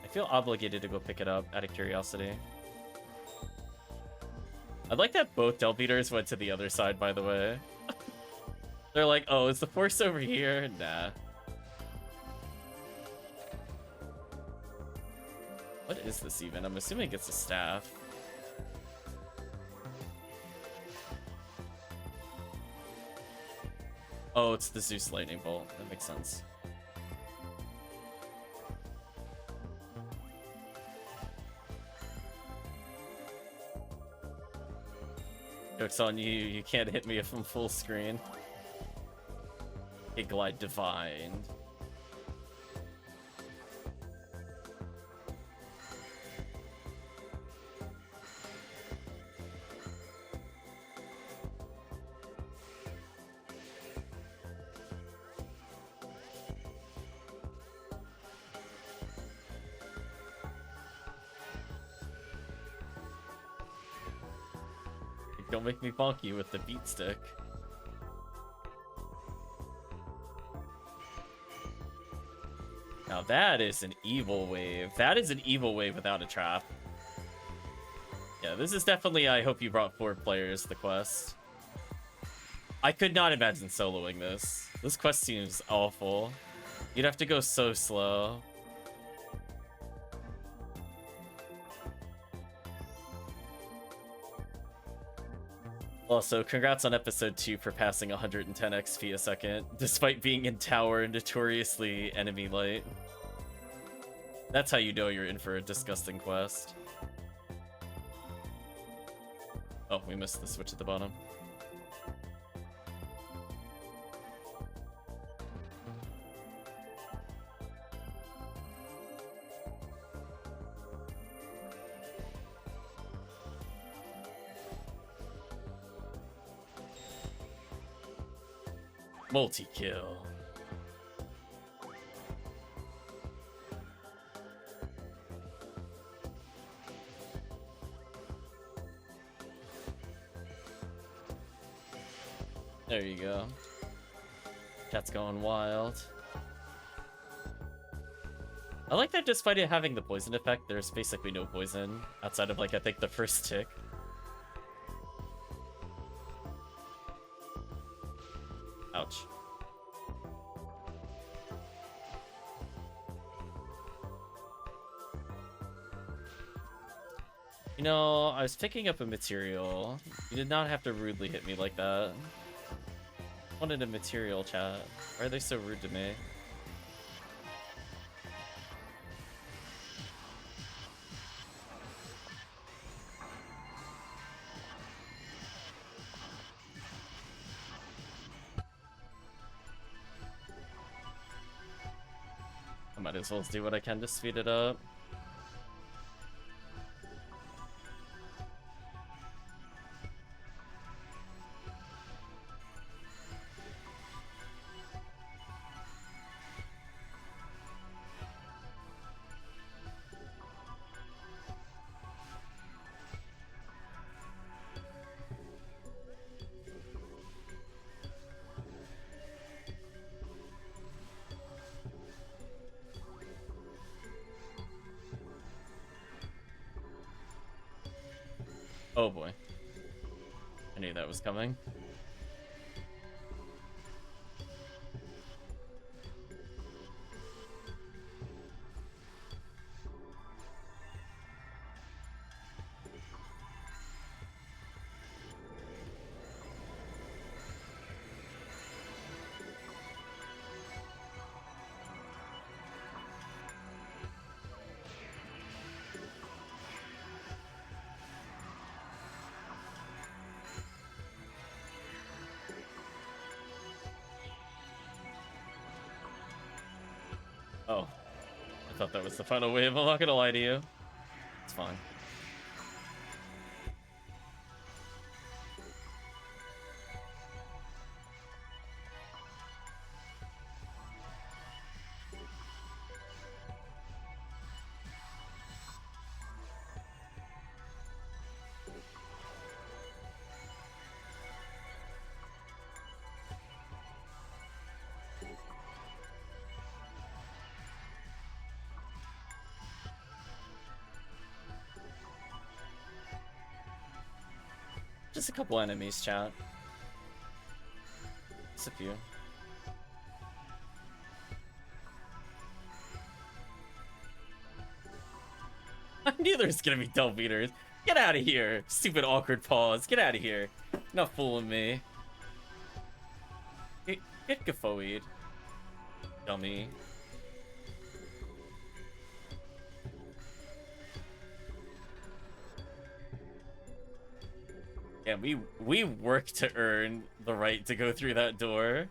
I feel obligated to go pick it up out of curiosity. I like that both Delbeaters went to the other side, by the way. They're like, oh, is the force over here? Nah. What is this even? I'm assuming it's a staff. Oh, it's the Zeus Lightning Bolt. That makes sense. Joke's on you, you can't hit me if I'm full screen. A Glide Divine. Don't make me bonk you with the beat stick. Now that is an evil wave. That is an evil wave without a trap. Yeah, this is definitely, I hope you brought 4 players the quest. I could not imagine soloing this. This quest seems awful. You'd have to go so slow. Also, congrats on episode 2 for passing 110 XP a second, despite being in tower and notoriously enemy light. That's how you know you're in for a disgusting quest. Oh, we missed the switch at the bottom. Multi-kill. There you go. Cat's going wild. I like that despite it having the poison effect, there's basically no poison outside of, like, I think the first tick. Ouch. You know, I was picking up a material. You did not have to rudely hit me like that. I wanted a material, chat. Why are they so rude to me? I might as well do what I can to speed it up. Oh boy. I knew that was coming. Oh, I thought that was the final wave. I'm not gonna lie to you. It's fine. Just a couple enemies, chat. Just a few. I knew there was gonna be Delve Beaters. Get out of here, stupid awkward pause. Get out of here. You're not fooling me. Get Gaffoed, dummy. Yeah, we work to earn the right to go through that door.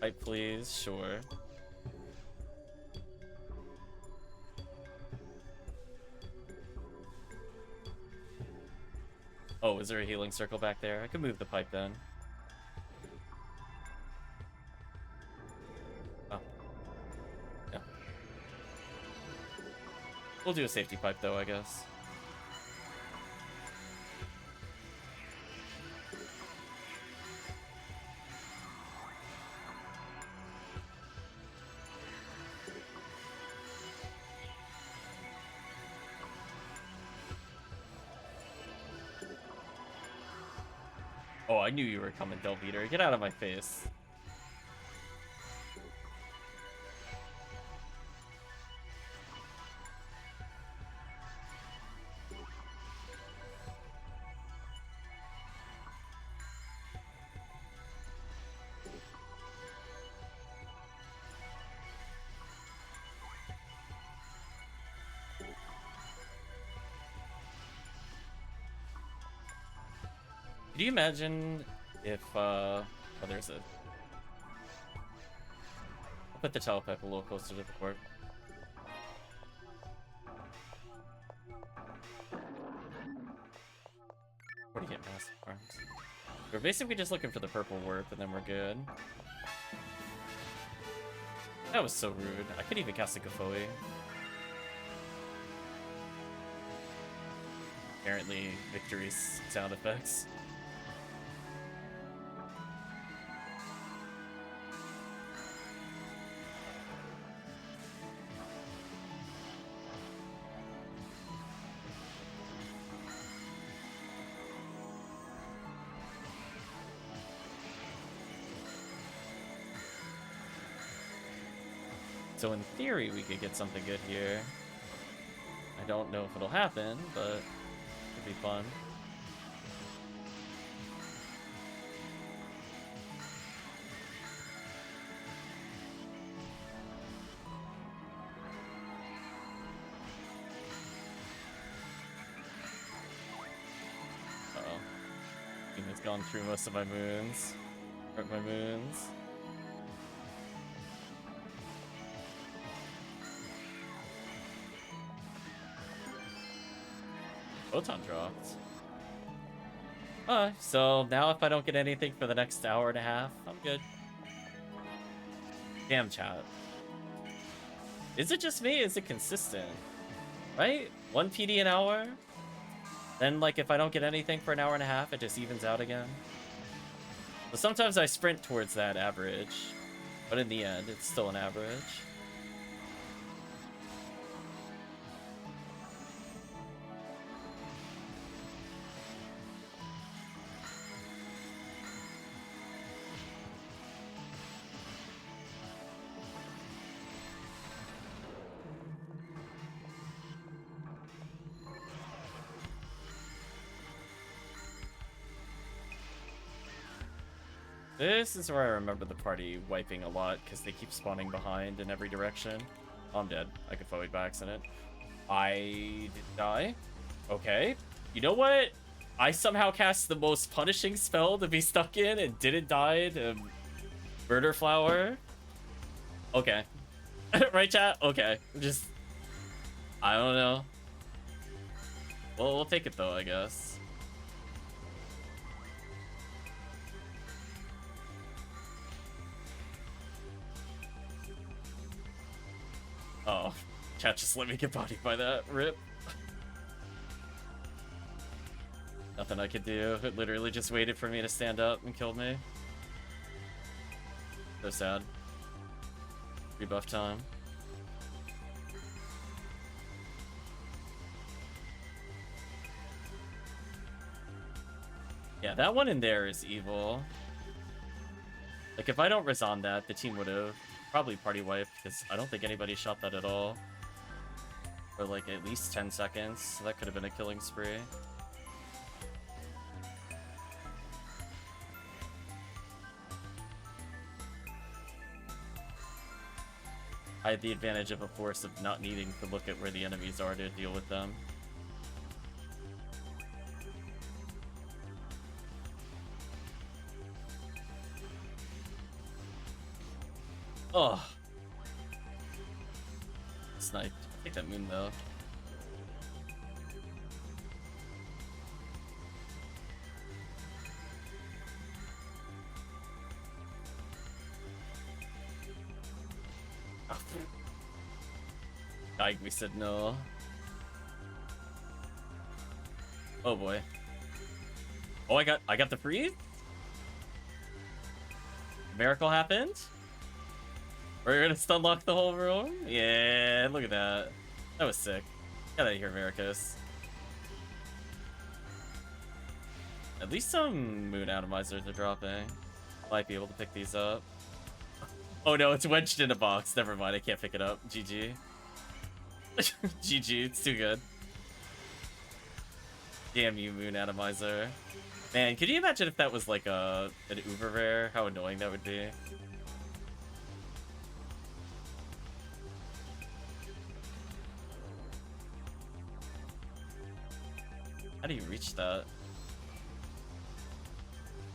Right, please, sure. Oh, is there a healing circle back there? I could move the pipe then. Oh. Yeah. We'll do a safety pipe though, I guess. Oh, I knew you were coming, Delve Eater. Get out of my face. Could you imagine if, oh, there's a... I'll put the telepipe a little closer to the port. 40 hit massive farms. We're basically just looking for the purple warp, and then we're good. That was so rude. I could even cast a Gafoi. Apparently, victory's sound effects. So in theory, we could get something good here. I don't know if it'll happen, but it'd be fun. Uh-oh. It's gone through most of my moons. Or my moons. Photon dropped. So now if I don't get anything for the next hour and a half, I'm good. Damn, chat. Is it just me? Is it consistent? Right? 1 PD an hour? Then, like, if I don't get anything for an hour and a half, it just evens out again. So sometimes I sprint towards that average, but in the end, it's still an average. This is where I remember the party wiping a lot, because they keep spawning behind in every direction. Oh, I'm dead. I could forward by accident. I did die. Okay. You know what? I somehow cast the most punishing spell to be stuck in and didn't die to Murder Flower. Okay. Right, chat? Okay. Just... I don't know. Well, we'll take it, though, I guess. Oh, chat just let me get bodied by that. Rip. Nothing I could do. It literally just waited for me to stand up and killed me. So sad. Rebuff time. Yeah, that one in there is evil. Like, if I don't reson that, the team would have probably party wiped, because I don't think anybody shot that at all. For like at least 10 seconds, so that could have been a killing spree. I had the advantage of a force of not needing to look at where the enemies are to deal with them. Oh. Sniped. Take that moon though. We said no. Oh boy. Oh, I got the freeze? Miracle happened? We're gonna stun lock the whole room? Yeah, look at that. That was sick. Get out of here, Marcos. At least some moon atomizers are dropping. Might be able to pick these up. Oh no, it's wedged in a box. Never mind, I can't pick it up. GG. GG, it's too good. Damn you, moon atomizer. Man, could you imagine if that was like an uber rare? How annoying that would be. How do you reach that?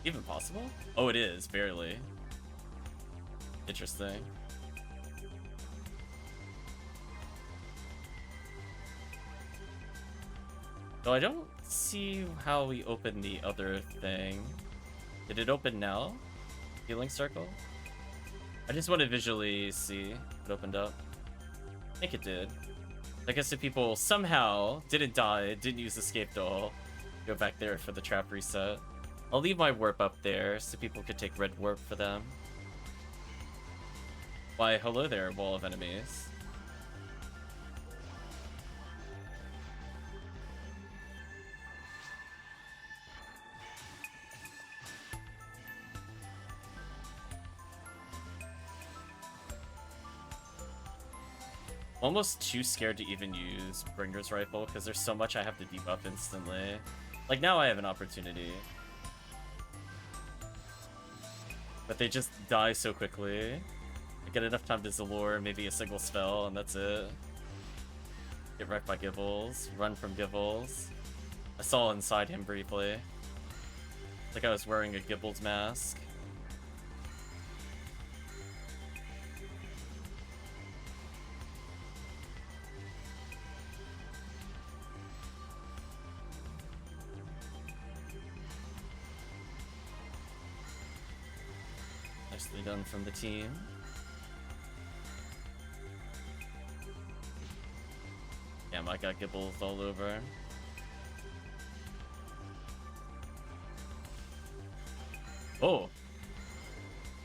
Even possible? Oh, it is, barely. Interesting. So I don't see how we open the other thing. Did it open now? Healing circle? I just want to visually see if it opened up. I think it did. I guess if people somehow didn't die, didn't use escape doll, go back there for the trap reset. I'll leave my warp up there so people could take red warp for them. Why, hello there, wall of enemies. Almost too scared to even use Bringer's Rifle because there's so much I have to debuff instantly. Like, now I have an opportunity. But they just die so quickly. I get enough time to Zalor, maybe a single spell, and that's it. Get wrecked by Gibbles. Run from Gibbles. I saw inside him briefly. Like I was wearing a Gibbles mask. Nicely done from the team. Damn, I got Gibbles all over. Oh!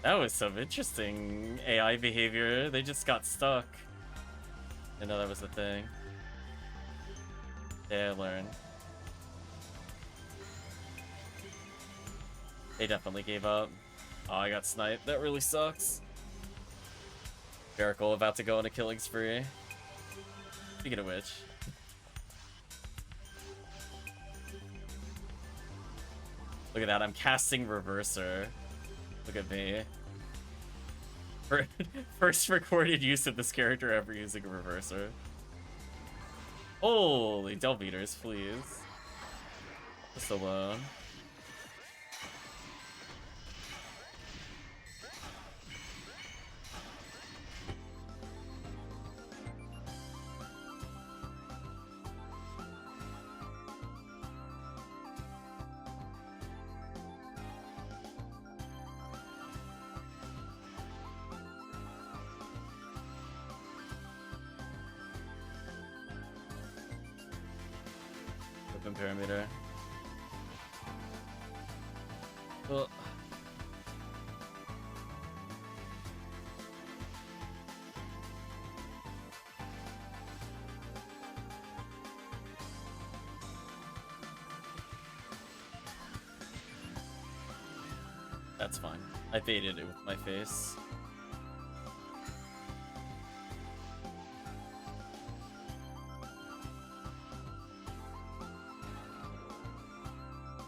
That was some interesting AI behavior. They just got stuck. I know that was the thing. Yeah, I learned. They definitely gave up. Oh, I got sniped. That really sucks. Miracle about to go on a killing spree. Speaking of which. Look at that, I'm casting Reverser. Look at me. First recorded use of this character ever using a Reverser. Holy Del Beaters, please. Just alone. Parameter. Well, that's fine. I baited it with my face.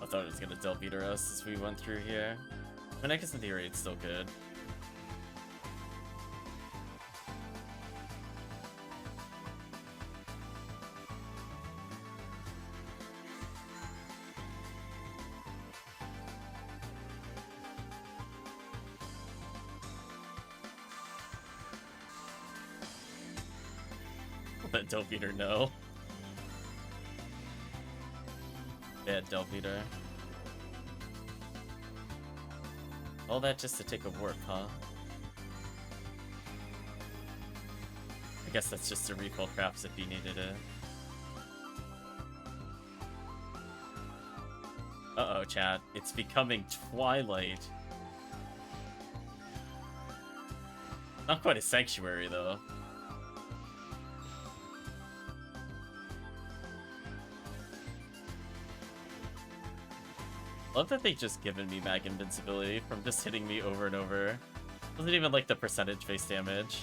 I thought it was gonna Del Beater us as we went through here. I mean, I guess in theory it's still good. Let Del Beater know. Bad Del Beater. All that just to take a warp, huh? I guess that's just to recall traps if you needed it. Uh-oh, chat. It's becoming twilight. Not quite a sanctuary, though. Love that they just given me mag invincibility from just hitting me over and over. Wasn't even like the percentage face damage.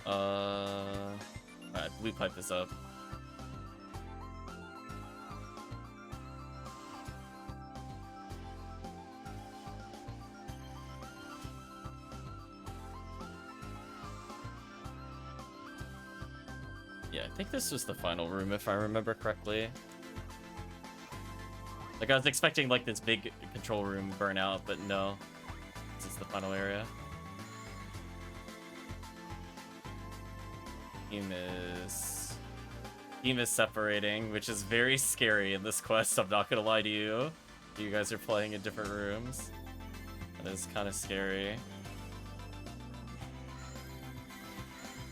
Alright, blue pipe this up. Yeah, I think this was the final room, if I remember correctly. Like, I was expecting, like, this big control room burnout, but no. This is the final area. Team is separating, which is very scary in this quest. I'm not gonna lie to you. You guys are playing in different rooms. That is kind of scary.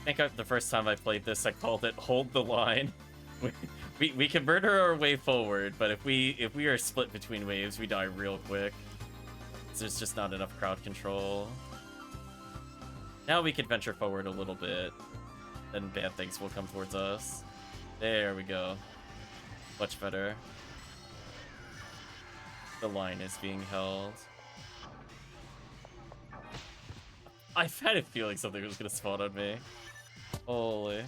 I think the first time I played this, I called it "Hold the Line." We can murder our way forward, but if we are split between waves, we die real quick. There's just not enough crowd control. Now we can venture forward a little bit, then bad things will come towards us. There we go. Much better. The line is being held. I've had a feeling something was gonna spawn on me. Holy.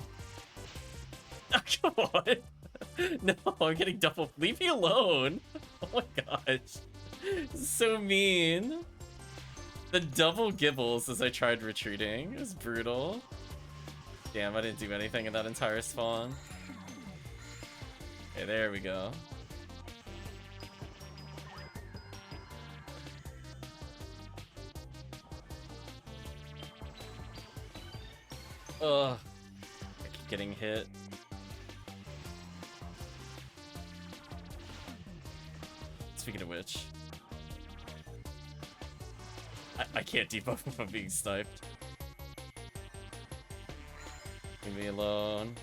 Oh, come on! No, I'm getting double. Leave me alone! Oh my gosh. This is so mean. The double gibbles as I tried retreating is brutal. Damn, I didn't do anything in that entire spawn. Okay, there we go. Ugh. I keep getting hit. Speaking of which, I can't debuff if I'm being sniped. Leave me alone.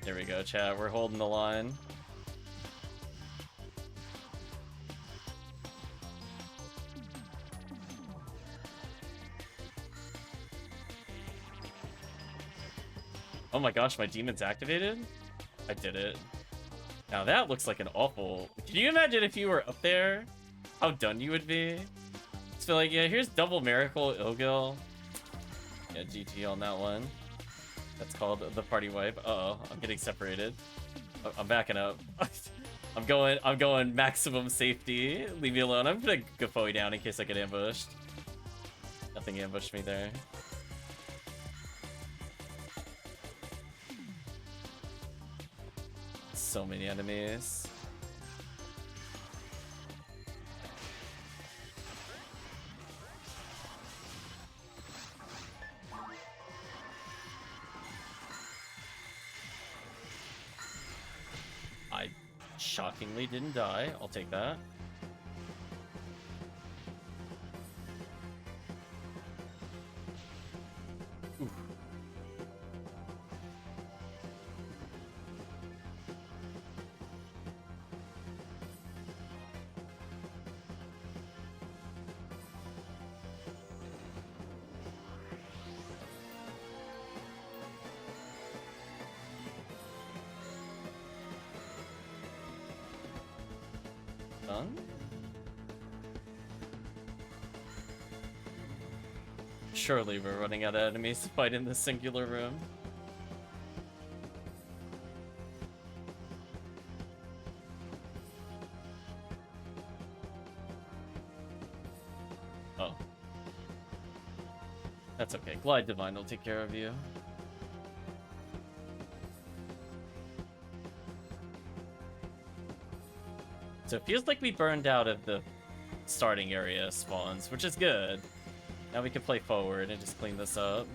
There we go, chat. We're holding the line. Oh my gosh, my demon's activated? I did it. Now that looks like an awful... Can you imagine if you were up there? How done you would be? Just feel like, yeah, here's double Miracle Ilgil. Yeah, GG on that one. That's called the party wipe. Uh-oh, I'm getting separated. I'm backing up. I'm going maximum safety. Leave me alone. I'm gonna Gafoe down in case I get ambushed. Nothing ambushed me there. So many enemies. I shockingly didn't die. I'll take that. Oof. Done? Surely we're running out of enemies to fight in this singular room. Oh. That's okay. Glide Divine will take care of you. So it feels like we burned out of the starting area spawns, which is good. Now we can play forward and just clean this up.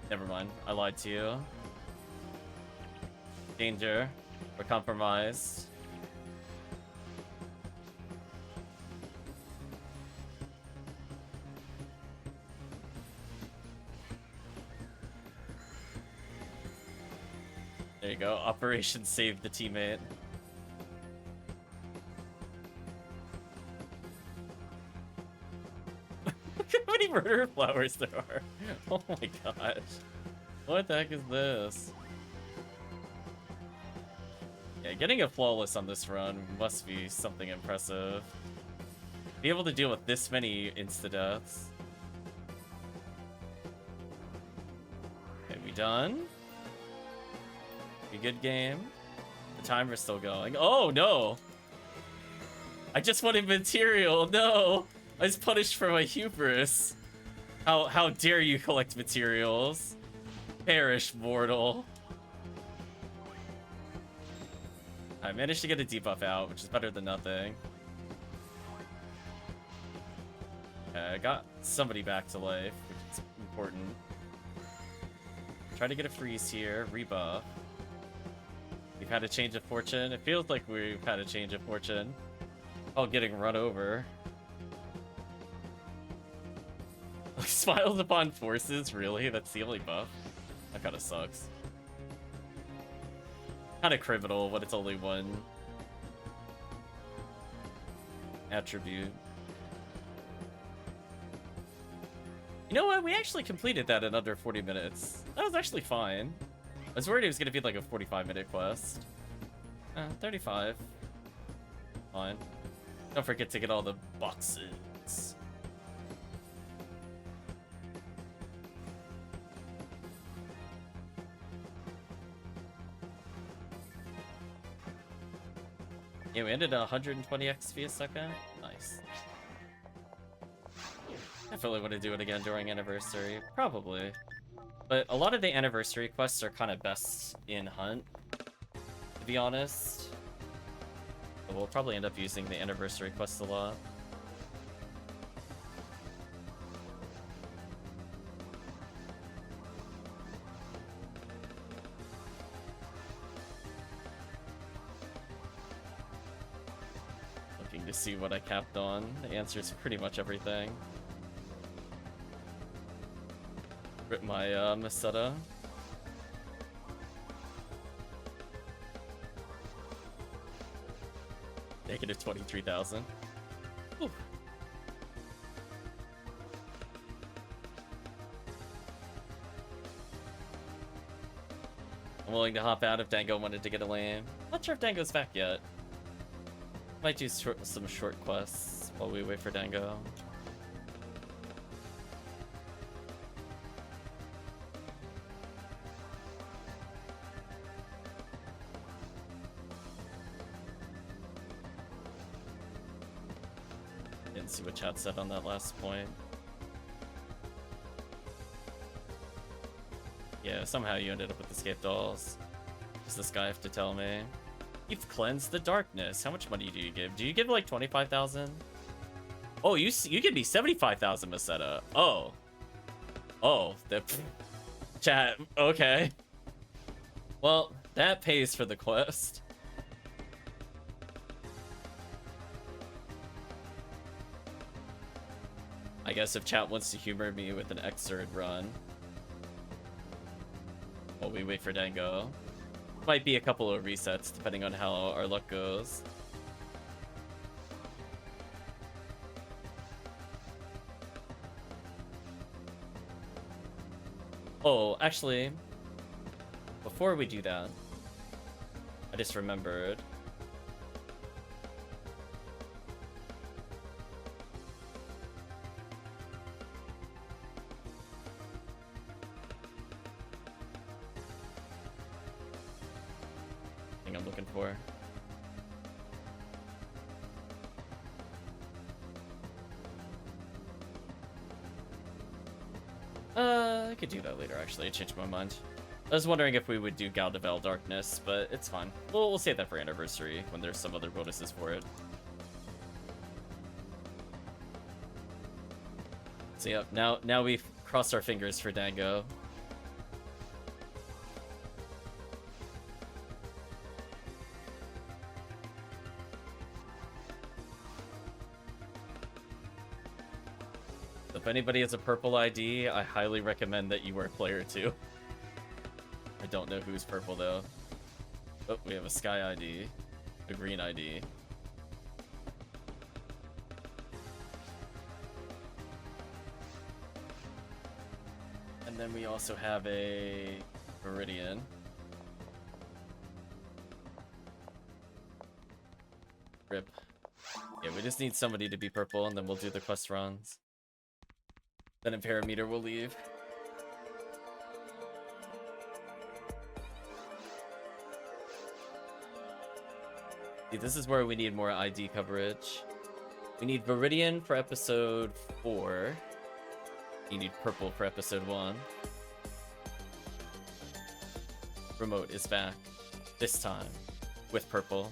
Never mind, I lied to you. Danger. We're compromised. There you go. Operation Save the Teammate. Look how many murder flowers there are. Oh my gosh. What the heck is this? Yeah, getting a flawless on this run must be something impressive. Be able to deal with this many insta-deaths. Okay, we done? A good game. The timer's still going. Oh no! I just wanted material. No! I was punished for my hubris. How dare you collect materials? Perish, mortal. I managed to get a debuff out, which is better than nothing. I got somebody back to life, which is important. Try to get a freeze here, rebuff. We've had a change of fortune. It feels like we've had a change of fortune. Oh, getting run over. Smiles upon forces, really? That's the only buff? That kinda sucks. Kinda criminal, but it's only one attribute. You know what? We actually completed that in under 40 minutes. That was actually fine. I was worried it was gonna be like a 45-minute quest. 35. Fine. Don't forget to get all the boxes. Yeah, we ended at 120 XP a second. Nice. Definitely want to do it again during Anniversary. Probably. But a lot of the Anniversary quests are kind of best in Hunt, to be honest. But we'll probably end up using the Anniversary quests a lot. Looking to see what I capped on. The answer is pretty much everything. Rip my Masetta. Negative 23,000. I'm willing to hop out if Dango wanted to get a lane. Not sure if Dango's back yet. Might do some short quests while we wait for Dango. Didn't see what chat said on that last point. Yeah, somehow you ended up with escape dolls. Does this guy have to tell me? You've cleansed the darkness. How much money do you give? Do you give like 25,000? Oh, you give me 75,000, Masetta. Oh. Oh, the chat. Okay. Well, that pays for the quest. I guess if chat wants to humor me with an Xrd run while we wait for Dango. Might be a couple of resets depending on how our luck goes. Oh, actually, before we do that, I just remembered. I'm looking for. I could do that later, actually. I changed my mind. I was wondering if we would do Galdevel Darkness, but it's fine. We'll save that for Anniversary when there's some other bonuses for it. So yeah, now we've crossed our fingers for Dango. If anybody has a purple ID, I highly recommend that you wear player 2. I don't know who's purple though. Oh, we have a sky ID, a green ID. And then we also have a Meridian. Rip. Yeah, we just need somebody to be purple and then we'll do the quest runs. Then AntaresConvoy will leave. See, this is where we need more ID coverage. We need Viridian for episode 4. You need purple for episode 1. Remote is back. This time. with purple.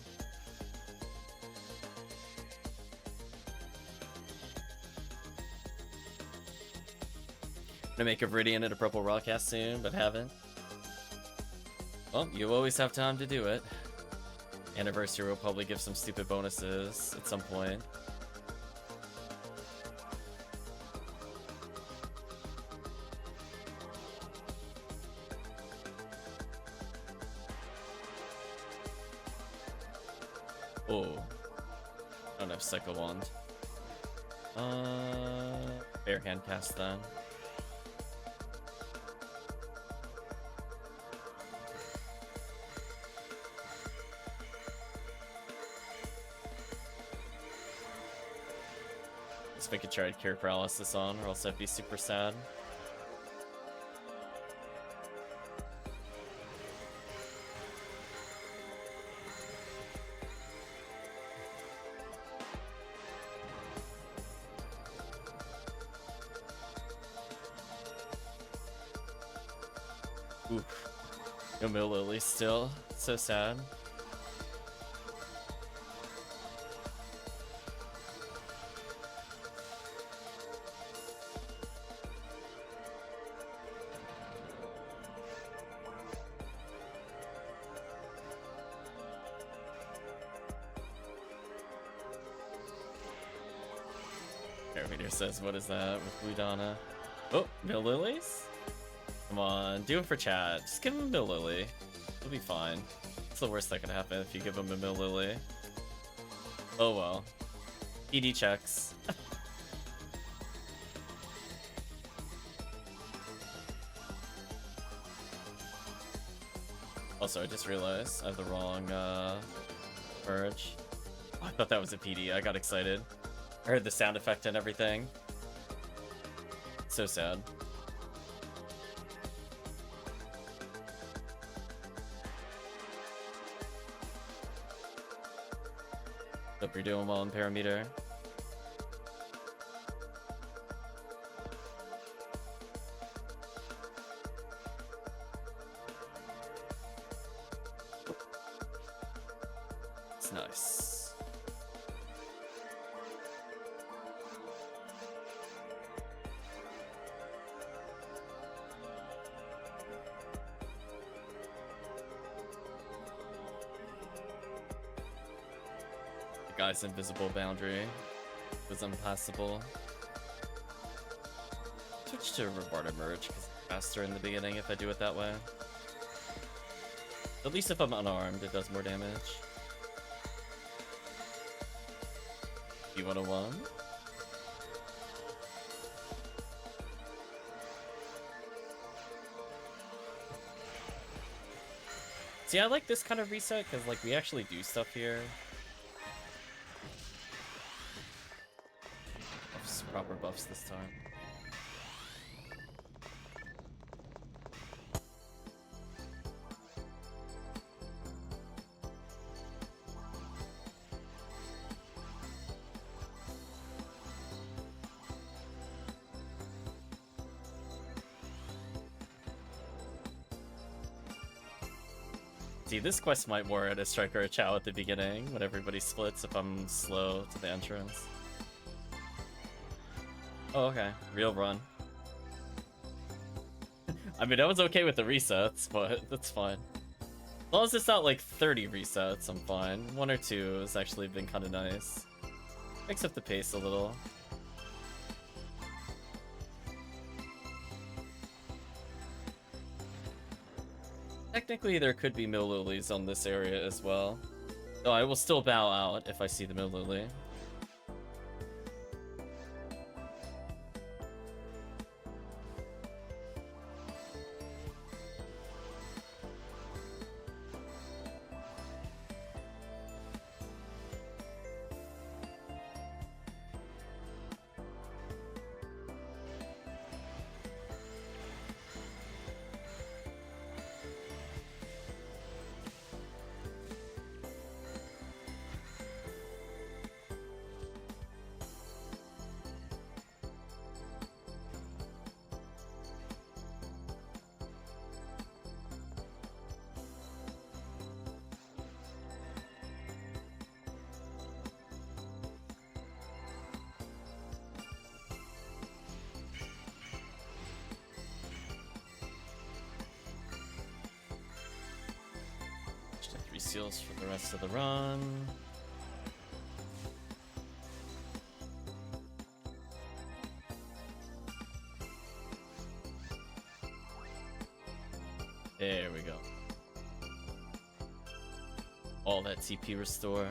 Gonna make a Viridian and a purple Rawcast soon, but haven't. Well, you always have time to do it. Anniversary will probably give some stupid bonuses at some point. Oh. I don't have Psycho Wand. Bare hand cast then. If I could try to cure paralysis on, or else I'd be super sad. Oof. No Mill Lily still. So sad. ErtAmperometer says, what is that with Blue Donna? Oh, Mill Lilies? Come on, do it for chat. Just give him a Mill Lily. It'll be fine. It's the worst that could happen if you give him a Mill Lily. Oh well. PD checks. Also, I just realized I have the wrong merge. Oh, I thought that was a PD. I got excited. I heard the sound effect and everything. So sad. Hope you're doing well in Parameter. It's nice. Guy's invisible boundary was impassable. Switch to Rebarded Merge because it's faster in the beginning if I do it that way. At least if I'm unarmed, it does more damage. P101. See, I like this kind of reset because, like, we actually do stuff here. Proper buffs this time. See, this quest might warrant a strike or a chow at the beginning when everybody splits if I'm slow to the entrance. Oh, okay. Real run. I mean, I was okay with the resets, but that's fine. As long as it's not like 30 resets, I'm fine. 1 or 2 has actually been kind of nice. Mix up the pace a little. Technically, there could be Mill Lilies on this area as well. Though I will still bow out if I see the Mill Lily. seals for the rest of the run. There we go. All that TP restore.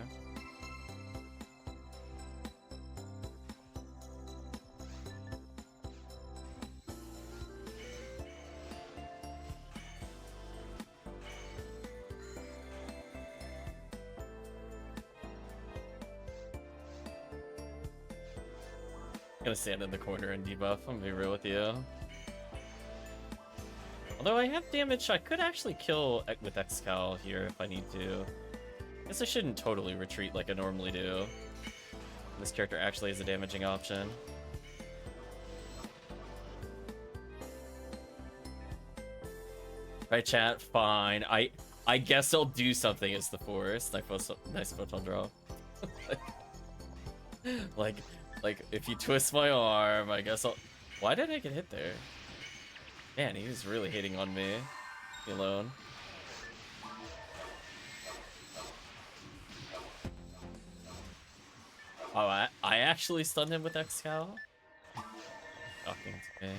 Gonna stand in the corner and debuff, I'm gonna be real with you. Although I have damage, I could actually kill with Excal here if I need to. Guess I shouldn't totally retreat like I normally do. This character actually has a damaging option. Right, chat? Fine. I guess I'll do something as the forest. Nice photon drop. Like, if you twist my arm, I guess I'll... Why did I get hit there? Man, he was really hitting on me. Leave me alone. Oh, I actually stunned him with Excal? Shocking to me.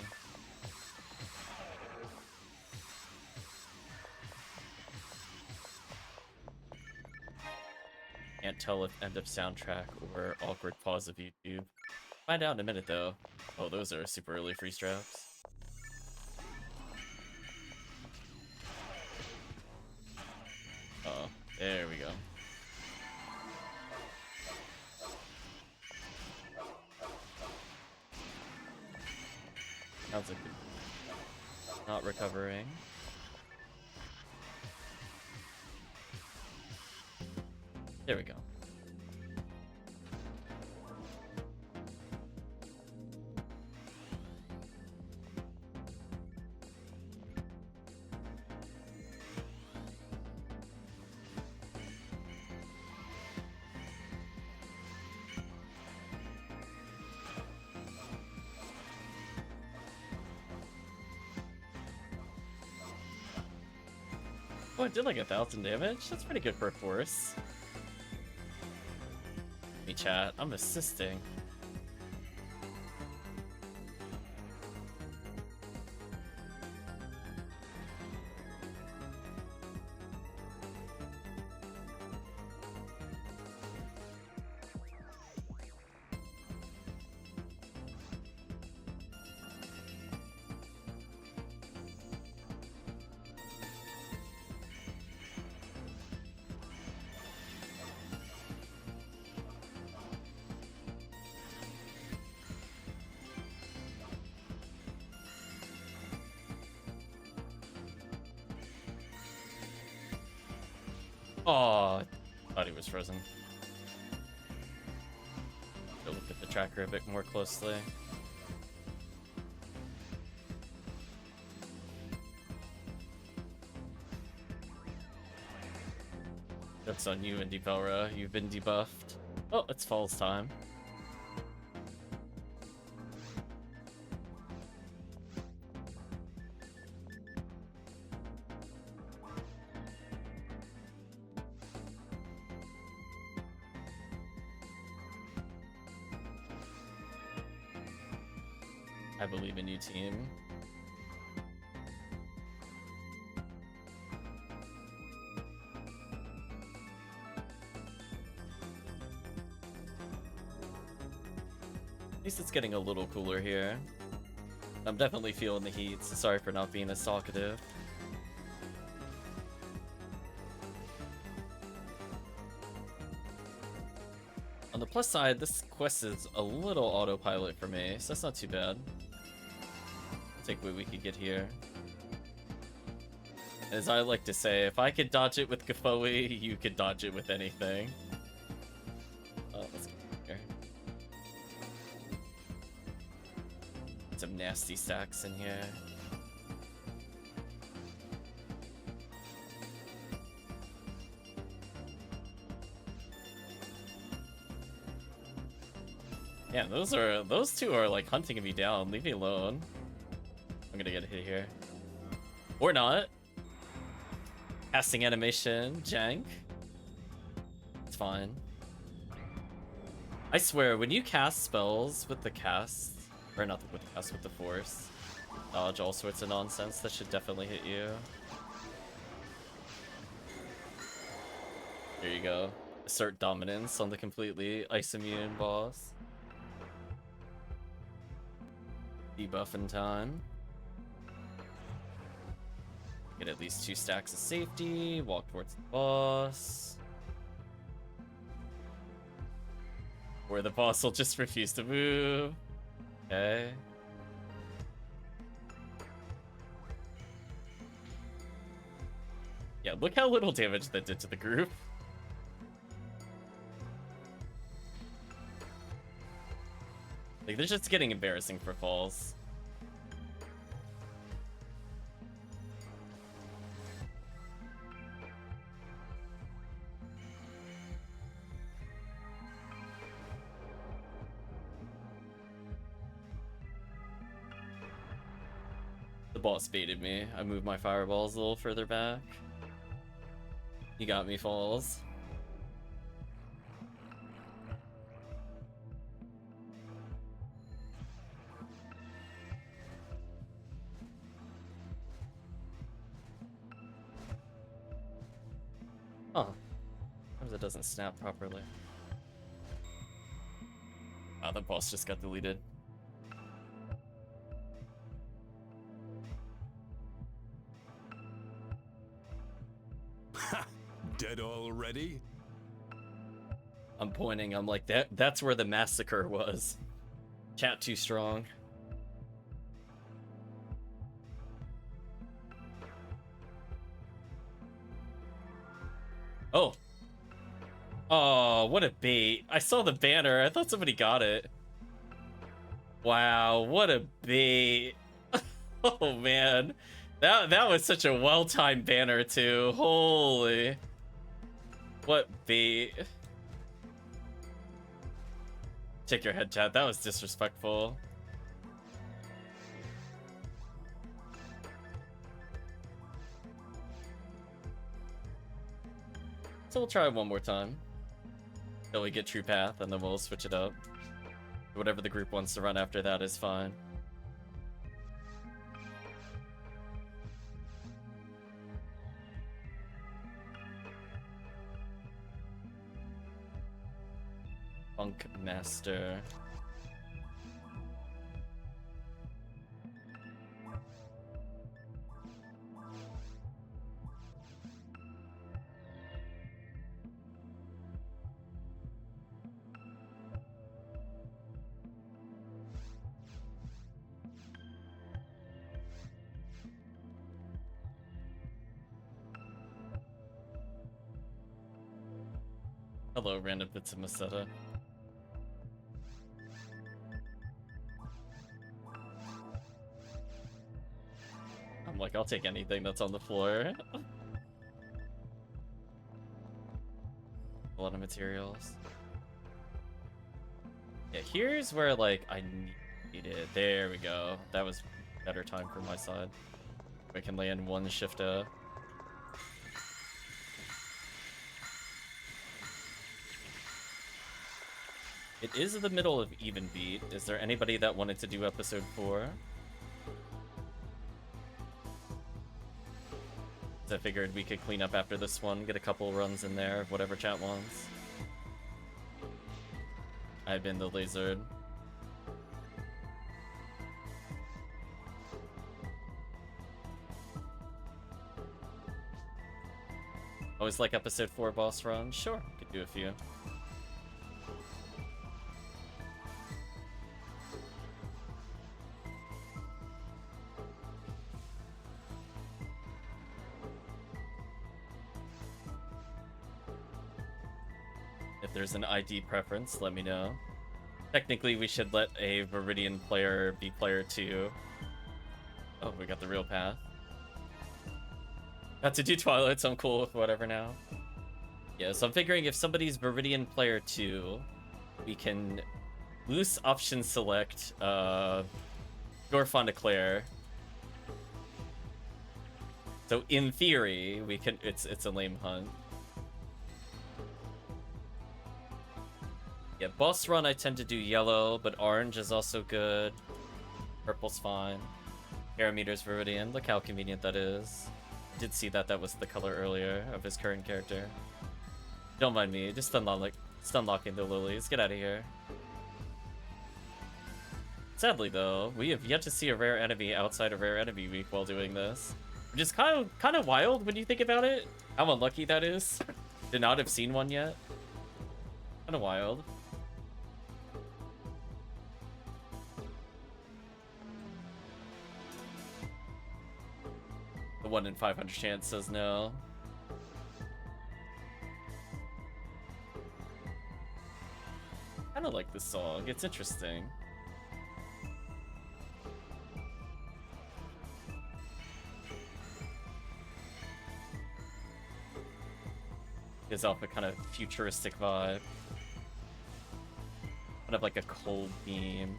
Can't tell if end of soundtrack or awkward pause of YouTube. Find out in a minute though. Oh, those are super early freeze traps. Oh, there we go. Sounds like not recovering. There we go. Oh, it did like 1,000 damage? That's pretty good for a force. Hey chat, I'm assisting. Oh, I thought he was frozen. Go look at the tracker a bit more closely. That's on you, Indy Velra. You've been debuffed. Oh, it's falls time. I believe in you, team. At least it's getting a little cooler here. I'm definitely feeling the heat, so sorry for not being as talkative. On the plus side, this quest is a little autopilot for me, so that's not too bad. Take what we could get here. As I like to say, if I could dodge it with Gafoe, you could dodge it with anything. Let's get here. Some nasty stacks in here. Yeah, those two are like hunting me down. Leave me alone. I'm gonna get a hit here. Or not. Casting animation, jank. fine. I swear, when you cast spells with the cast, or not with the cast, with the force, dodge all sorts of nonsense, that should definitely hit you. There you go. Assert dominance on the completely ice immune boss. Debuff in time. Get at least 2 stacks of safety, walk towards the boss. Where the boss will just refuse to move. Okay. Yeah, look how little damage that did to the group. Like, they're just getting embarrassing for falls. The boss baited me. I moved my fireballs a little further back. You got me, Falls. Oh. Sometimes it doesn't snap properly. Ah, the boss just got deleted. Dead already? I'm pointing, I'm like, that's where the massacre was. Chat too strong. Oh. Oh, what a bait. I saw the banner. I thought somebody got it. Wow, what a bait. Oh, man. That was such a well-timed banner, too. Holy. What bait. Check your head, chat. That was disrespectful. So we'll try it one more time. Till we get true path, and then we'll switch it up. Whatever the group wants to run after that is fine. Funk Master. Hello, random bits of Masetta. I'm like, I'll take anything that's on the floor. A lot of materials. Yeah, here's where, like, I need it. There we go. That was better time for my side. We can lay in one shift up. It is the middle of Even Beat. Is there anybody that wanted to do episode 4? I figured we could clean up after this one, get a couple runs in there, whatever chat wants. I've been the lasered. Always like episode 4 boss run? Sure, could do a few. If there's an ID preference, let me know. Technically, we should let a Viridian player be player 2. Oh, we got the real path. Got to do Twilight, so I'm cool with whatever now. Yeah, so I'm figuring if somebody's Viridian player 2, we can loose option select Dorfon Declare. So in theory, we can it's a lame hunt. Yeah, boss run I tend to do yellow, but orange is also good. Purple's fine. Parameter's Viridian. Look how convenient that is. Did see that was the color earlier of his current character. Don't mind me, just stunlocking the lilies. Get out of here. Sadly though, we have yet to see a rare enemy outside of Rare Enemy Week while doing this. Which is kind of wild when you think about it. How unlucky that is. Did not have seen one yet. Kind of wild. The 1 in 500 chance says no. I don't like this song. It's interesting. Gives off a kind of futuristic vibe. Kind of like a cold beam.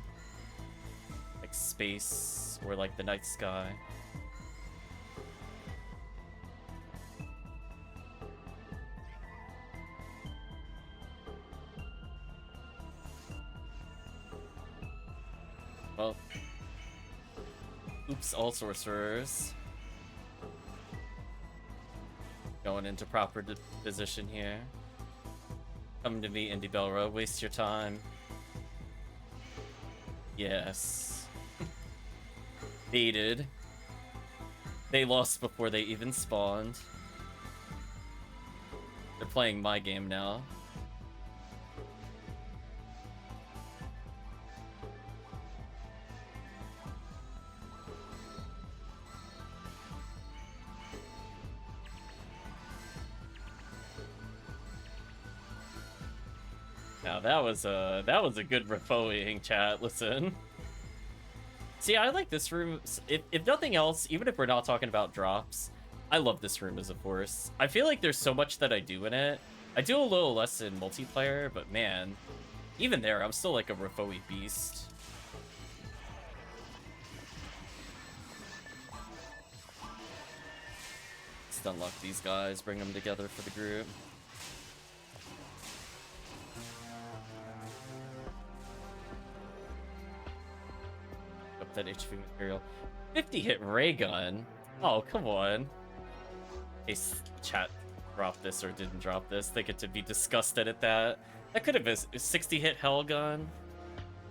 Like space or like the night sky. Well, oops, all sorcerers. Going into proper position here. Come to me, Indie Belra. Waste your time. Yes. Baited. They lost before they even spawned. They're playing my game now. Now that was a good refoing chat. Listen. See, I like this room. If nothing else, even if we're not talking about drops, I love this room as a force. I feel like there's so much that I do in it. I do a little less in multiplayer, but man, even there, I'm still like a refoey beast. Let's unlock these guys, bring them together for the group. That HP material. 50 hit ray gun. Oh, come on. Hey, chat dropped this or didn't drop this. They get to be disgusted at that. That could have been a 60 hit hell gun.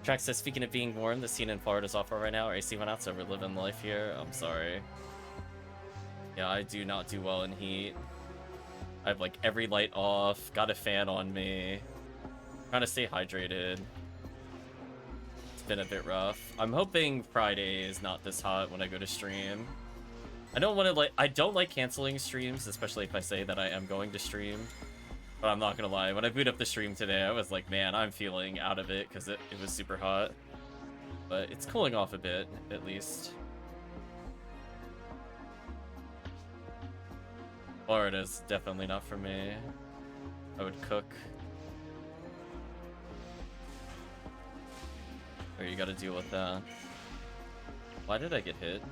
Track says, speaking of being warm, the scene in Florida is awful right now. AC went out, so we're living life here. I'm sorry. Yeah, I do not do well in heat. I have like every light off, got a fan on me. Trying to stay hydrated. Been a bit rough. I'm hoping Friday is not this hot when I go to stream. I don't like canceling streams, especially if I say that I am going to stream. But I'm not gonna lie, when I boot up the stream today, I was like, man, I'm feeling out of it because it was super hot. But it's cooling off a bit, at least. Florida's definitely not for me. I would cook. Or you gotta deal with that. Why did I get hit?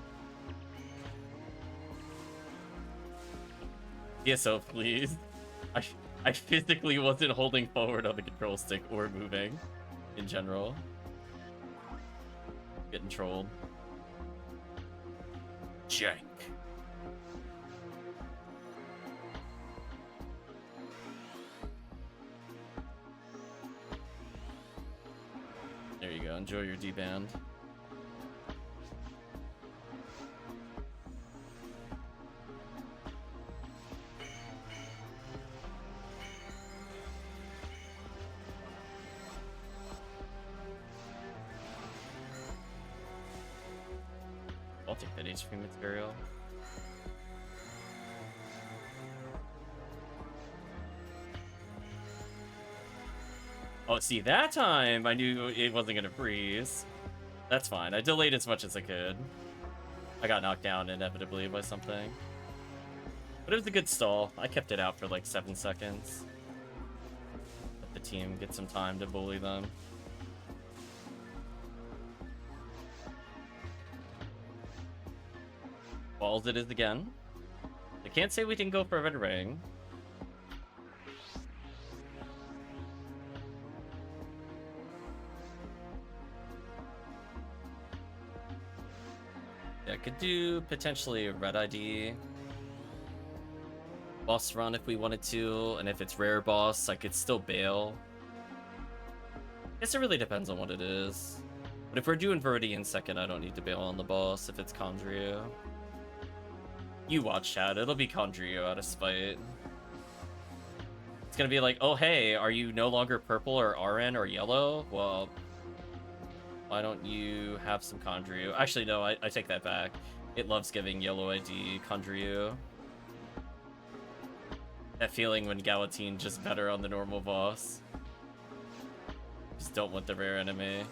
PSO, please. I physically wasn't holding forward on the control stick or moving in general. Getting trolled. Jank. There you go. Enjoy your D-band. I'll take that HP material. Oh, see, that time I knew it wasn't gonna freeze. That's fine. I delayed as much as I could. I got knocked down inevitably by something. But it was a good stall. I kept it out for like 7 seconds. Let the team get some time to bully them. Balls it is again. I can't say we didn't go for a red ring. could do potentially red ID. Boss run if we wanted to, and if it's rare boss, I could still bail. I guess it really depends on what it is. But if we're doing Verdi second, I don't need to bail on the boss if it's Condrio. You watch, chat. It'll be Condrio out of spite. It's gonna be like, oh hey, are you no longer purple or RN or yellow? Well, why don't you have some Condrio? Actually, no, I take that back. It loves giving yellow ID Condrio. That feeling when Galatine just better on the normal boss. Just don't want the rare enemy.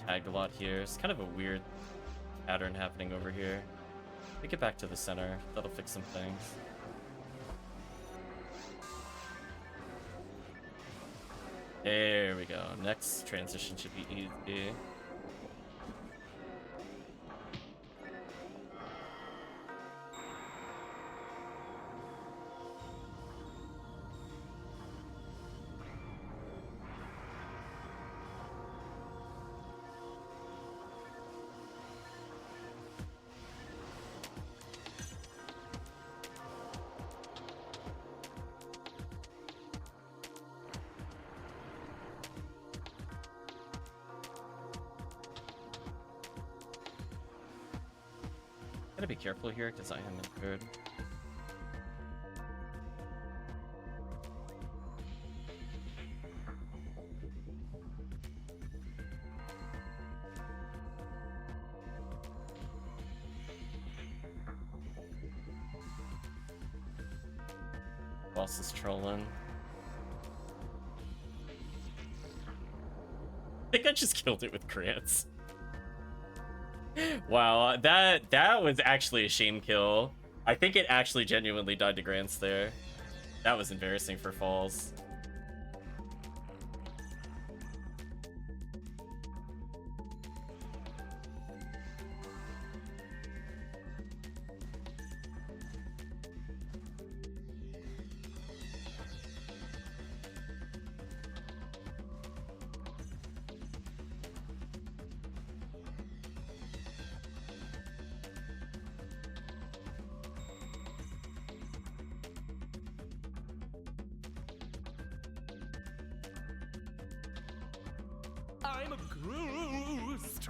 Tagged a lot here. It's kind of a weird pattern happening over here. We get back to the center. That'll fix some things. There we go. Next transition should be easy. Gotta be careful here because I am injured. Boss is trolling. I think I just killed it with grants. Wow, that was actually a shame kill. I think it actually genuinely died to grants there. That was embarrassing for Falls. I'm a ghost.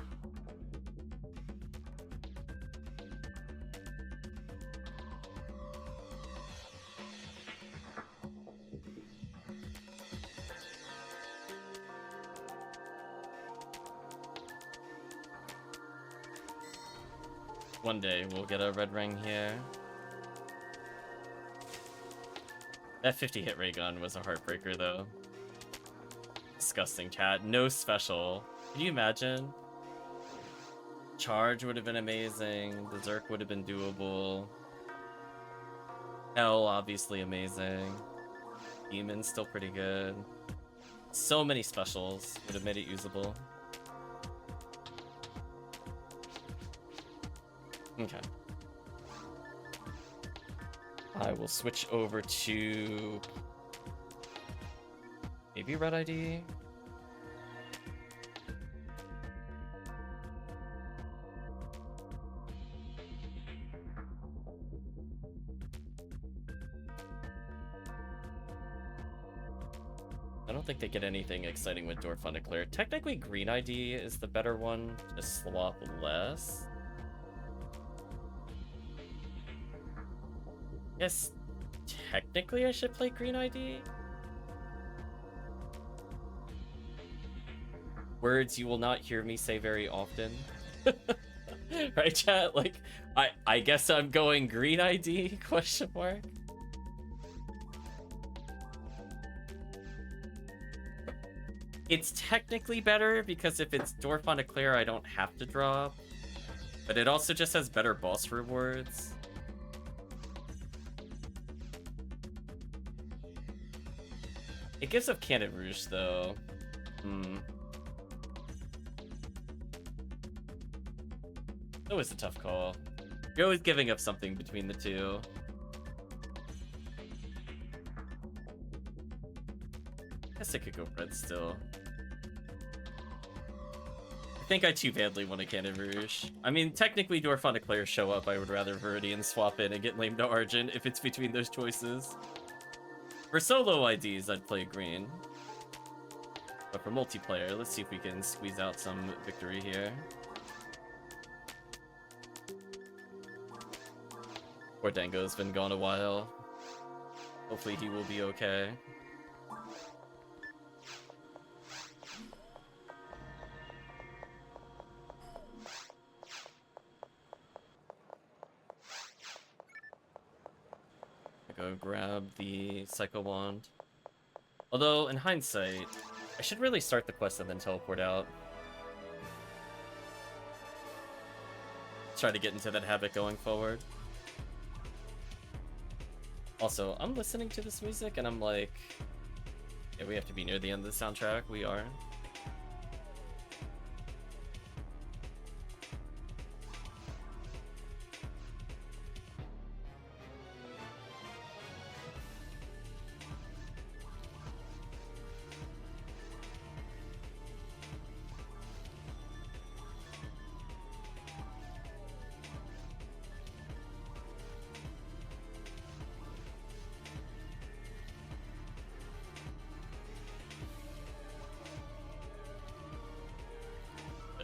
One day we'll get a red ring here. That 50 hit ray gun was a heartbreaker though. Disgusting, chat. No special. Can you imagine? Charge would have been amazing. The Zerk would have been doable. Hell, obviously amazing. Demon's still pretty good. So many specials would have made it usable. Okay. I will switch over to maybe red ID. I don't think they get anything exciting with Dwarf Undeclared. Technically, green ID is the better one to swap less. Yes, technically I should play green ID. Words you will not hear me say very often. Right, chat? Like, I guess I'm going green ID, question mark. It's technically better because if it's Dwarf Undeclared, I don't have to drop. But it also just has better boss rewards. It gives up Cannon Rouge, though. Always a tough call. You're always giving up something between the two. Guess I could go red still. think I too badly want a Cannon Rouge. I mean, technically, Dwarfonic players show up. I would rather Viridian swap in and get lame to Argent if it's between those choices. For solo IDs, I'd play green. But for multiplayer, let's see if we can squeeze out some victory here. Poor Dango's been gone a while. Hopefully he will be okay. Go grab the Psycho Wand. Although, in hindsight, I should really start the quest and then teleport out. Try to get into that habit going forward. Also, I'm listening to this music and I'm like, yeah, we have to be near the end of the soundtrack. We are.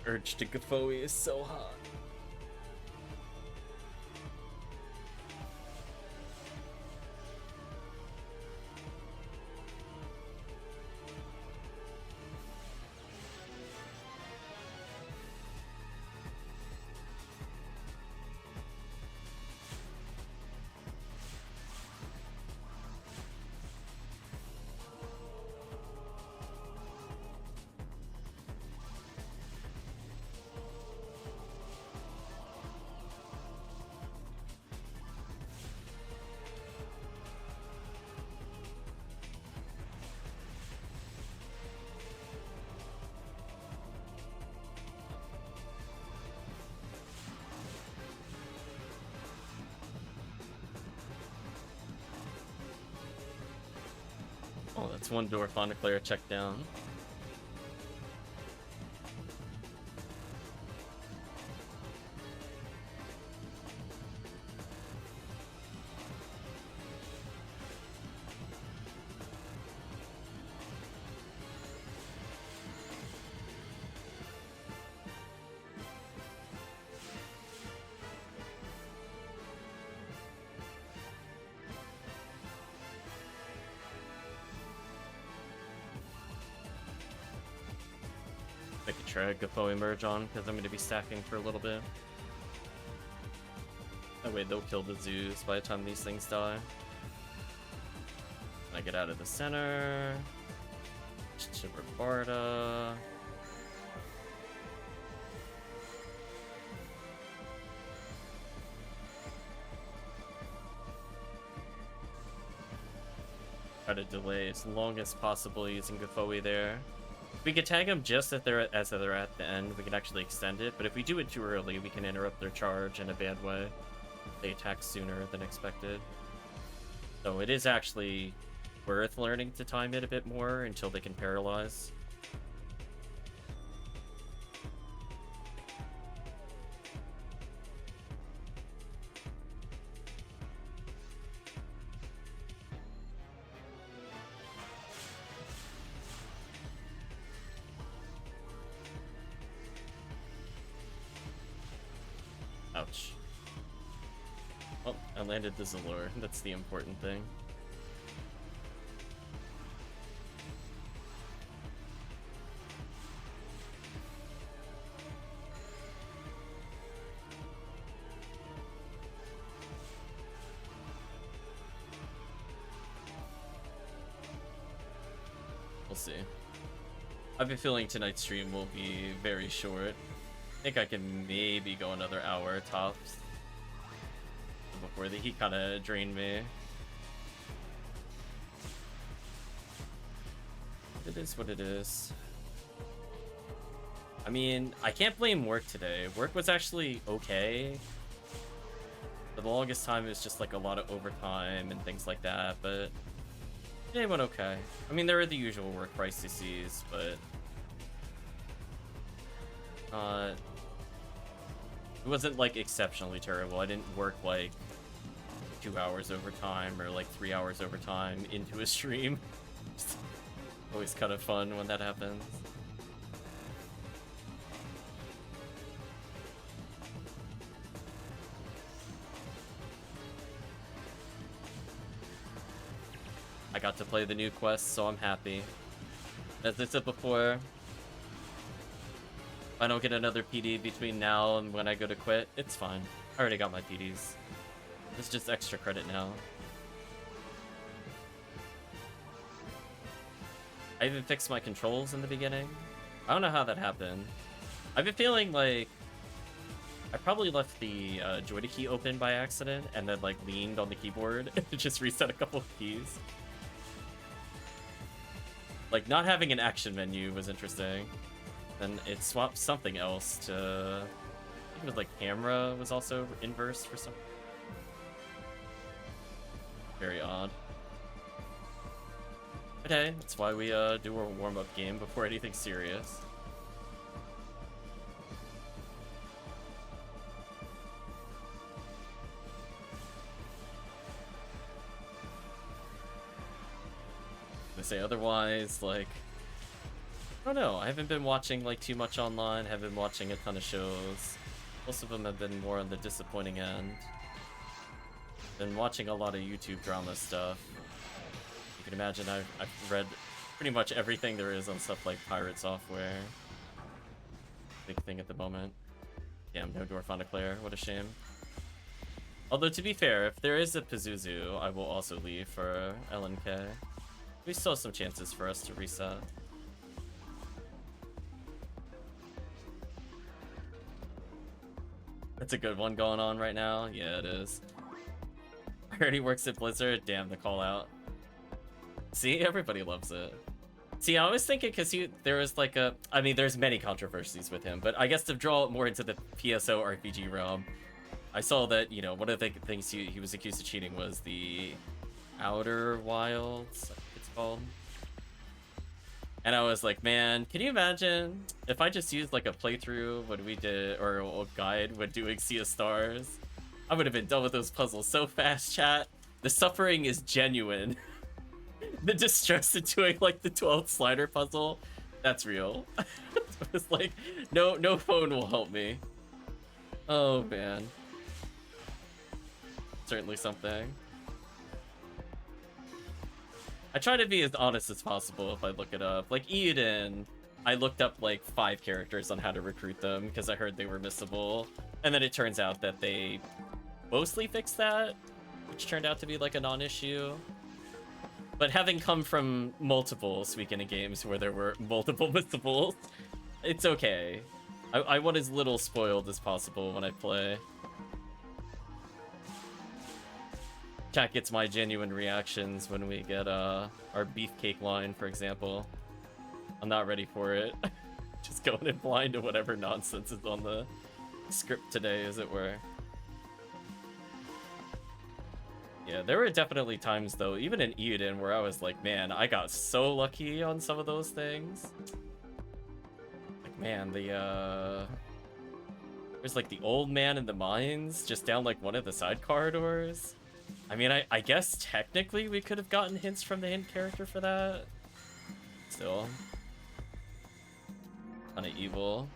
Urge to Gaffoe is so hot. Oh, that's one Dwarfonic player checked down. I could try a Gaffoe merge on, because I'm going to be stacking for a little bit. That way they'll kill the Zeus by the time these things die. I get out of the center. Chipper Barda. Try to delay as long as possible using Gaffoe there. If we could tag them just as they're at the end, we can actually extend it, but if we do it too early, we can interrupt their charge in a bad way. They attack sooner than expected. So it is actually worth learning to time it a bit more until they can paralyze. Ouch. Oh, I landed the Zalor. That's the important thing. We'll see. I have a feeling tonight's stream will be very short. I think I can maybe go another hour tops before the heat kind of drained me. It is what it is. I mean, I can't blame work today. Work was actually okay. For the longest time, it was just like a lot of overtime and things like that, but it went okay. I mean, there are the usual work crises, but It wasn't like exceptionally terrible. I didn't work like 2 hours overtime or like 3 hours overtime into a stream. Always kind of fun when that happens. I got to play the new quest, so I'm happy. As I said before, if I don't get another PD between now and when I go to quit, it's fine. I already got my PDs. It's just extra credit now. I even fixed my controls in the beginning. I don't know how that happened. I've been feeling like I probably left the joystick key open by accident and then like leaned on the keyboard to just reset a couple of keys. Like, not having an action menu was interesting. Then it swapped something else to... I think it was like camera was also inversed for some... Very odd. But hey, that's why we do a warm-up game before anything serious. Say otherwise, like, I don't know, I haven't been watching like too much online, haven't been watching a ton of shows. Most of them have been more on the disappointing end. Been watching a lot of YouTube drama stuff. You can imagine I've read pretty much everything there is on stuff like pirate software. Big thing at the moment. Damn, no Dwarf on Eclair, what a shame. Although to be fair, if there is a Pazuzu, I will also leave for LNK. We still have some chances for us to reset. That's a good one going on right now. Yeah, it is. I heard he works at Blizzard. Damn, the call out. See, everybody loves it. See, I was thinking because there was like a... I mean, there's many controversies with him, but I guess to draw it more into the PSO RPG realm, I saw that, you know, one of the things he was accused of cheating was the Outer Wilds, it's called. And I was like, man, can you imagine if I just used like a playthrough when we did, or a guide when doing Sea of Stars? I would have been done with those puzzles so fast, chat. The suffering is genuine. The distress of doing like the 12th slider puzzle, that's real. It's like, no phone will help me. Oh man. Certainly something. I try to be as honest as possible if I look it up. Like Eden, I looked up like 5 characters on how to recruit them because I heard they were missable. And then it turns out that they mostly fixed that, which turned out to be like a non-issue. But having come from multiple Suikoden games where there were multiple missables, it's okay. I want as little spoiled as possible when I play. Chat gets my genuine reactions when we get our beefcake line, for example. I'm not ready for it. Just going in blind to whatever nonsense is on the script today, as it were. Yeah, there were definitely times, though, even in Eden, where I was like, man, I got so lucky on some of those things. Like, man, there's like the old man in the mines just down like one of the side corridors. I mean, I guess technically we could have gotten hints from the hint character for that. Still. Kinda evil.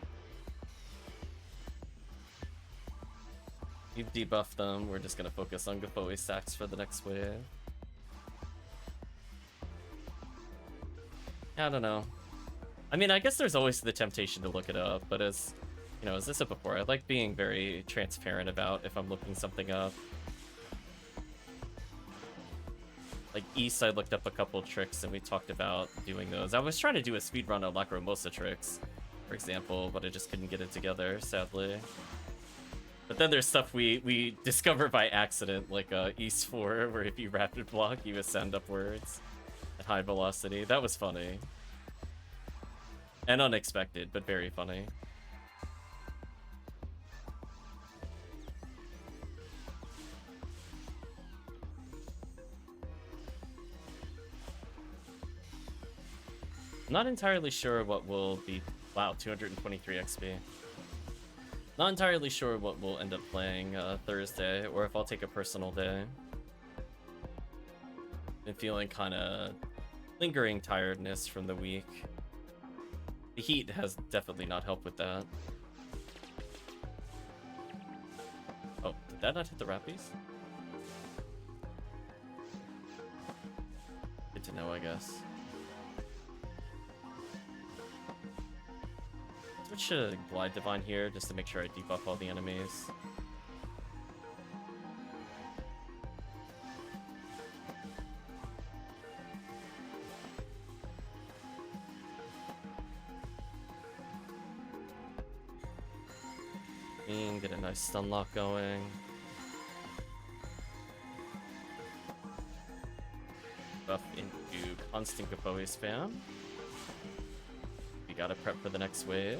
We've debuffed them. We're just gonna focus on Gafoe stacks for the next wave. I don't know. I mean, I guess there's always the temptation to look it up, but as, you know, as I said before, I like being very transparent about if I'm looking something up. Like East, I looked up a couple tricks and we talked about doing those. I was trying to do a speedrun of Lacrimosa tricks, for example, but I just couldn't get it together, sadly. But then there's stuff we discover by accident, like East 4, where if you rapid block, you ascend upwards at high velocity. That was funny. And unexpected, but very funny. I'm not entirely sure what will be... Wow, 223 XP. Not entirely sure what we'll end up playing Thursday, or if I'll take a personal day. Been feeling kind of lingering tiredness from the week. The heat has definitely not helped with that. Oh, did that not hit the Rappies? Good to know, I guess. Switch to Glide Divine here just to make sure I debuff all the enemies. Get a nice stun lock going. Buff into constant Gapoe spam. We gotta prep for the next wave.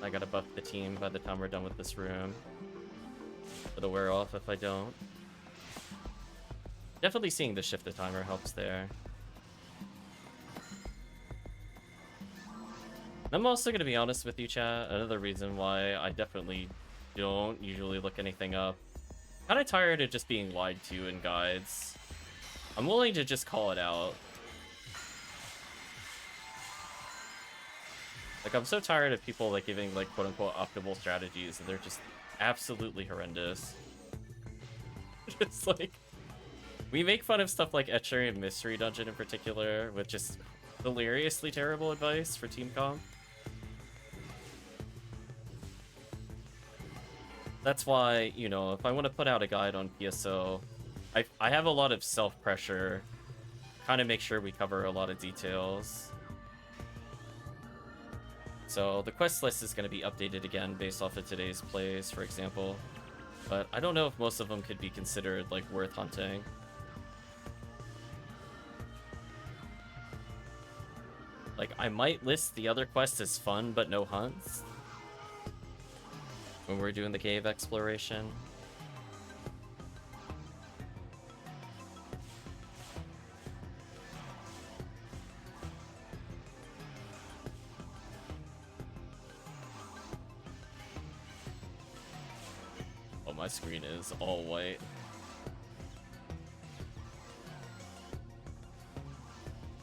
I gotta buff the team by the time we're done with this room. It'll wear off if I don't. Definitely seeing the shift the timer helps there. I'm also going to be honest with you, chat. Another reason why I definitely don't usually look anything up. Kind of tired of just being lied to in guides. I'm willing to just call it out. Like, I'm so tired of people, like, giving, like, quote-unquote optimal strategies, and they're just absolutely horrendous. It's like, we make fun of stuff like Etchery Mystery Dungeon in particular, with just hilariously terrible advice for team comp. That's why, you know, if I want to put out a guide on PSO, I have a lot of self-pressure, kind of make sure we cover a lot of details. So the quest list is going to be updated again based off of today's plays, for example. But I don't know if most of them could be considered, like, worth hunting. Like, I might list the other quests as fun, but no hunts when we're doing the cave exploration. Oh, my screen is all white.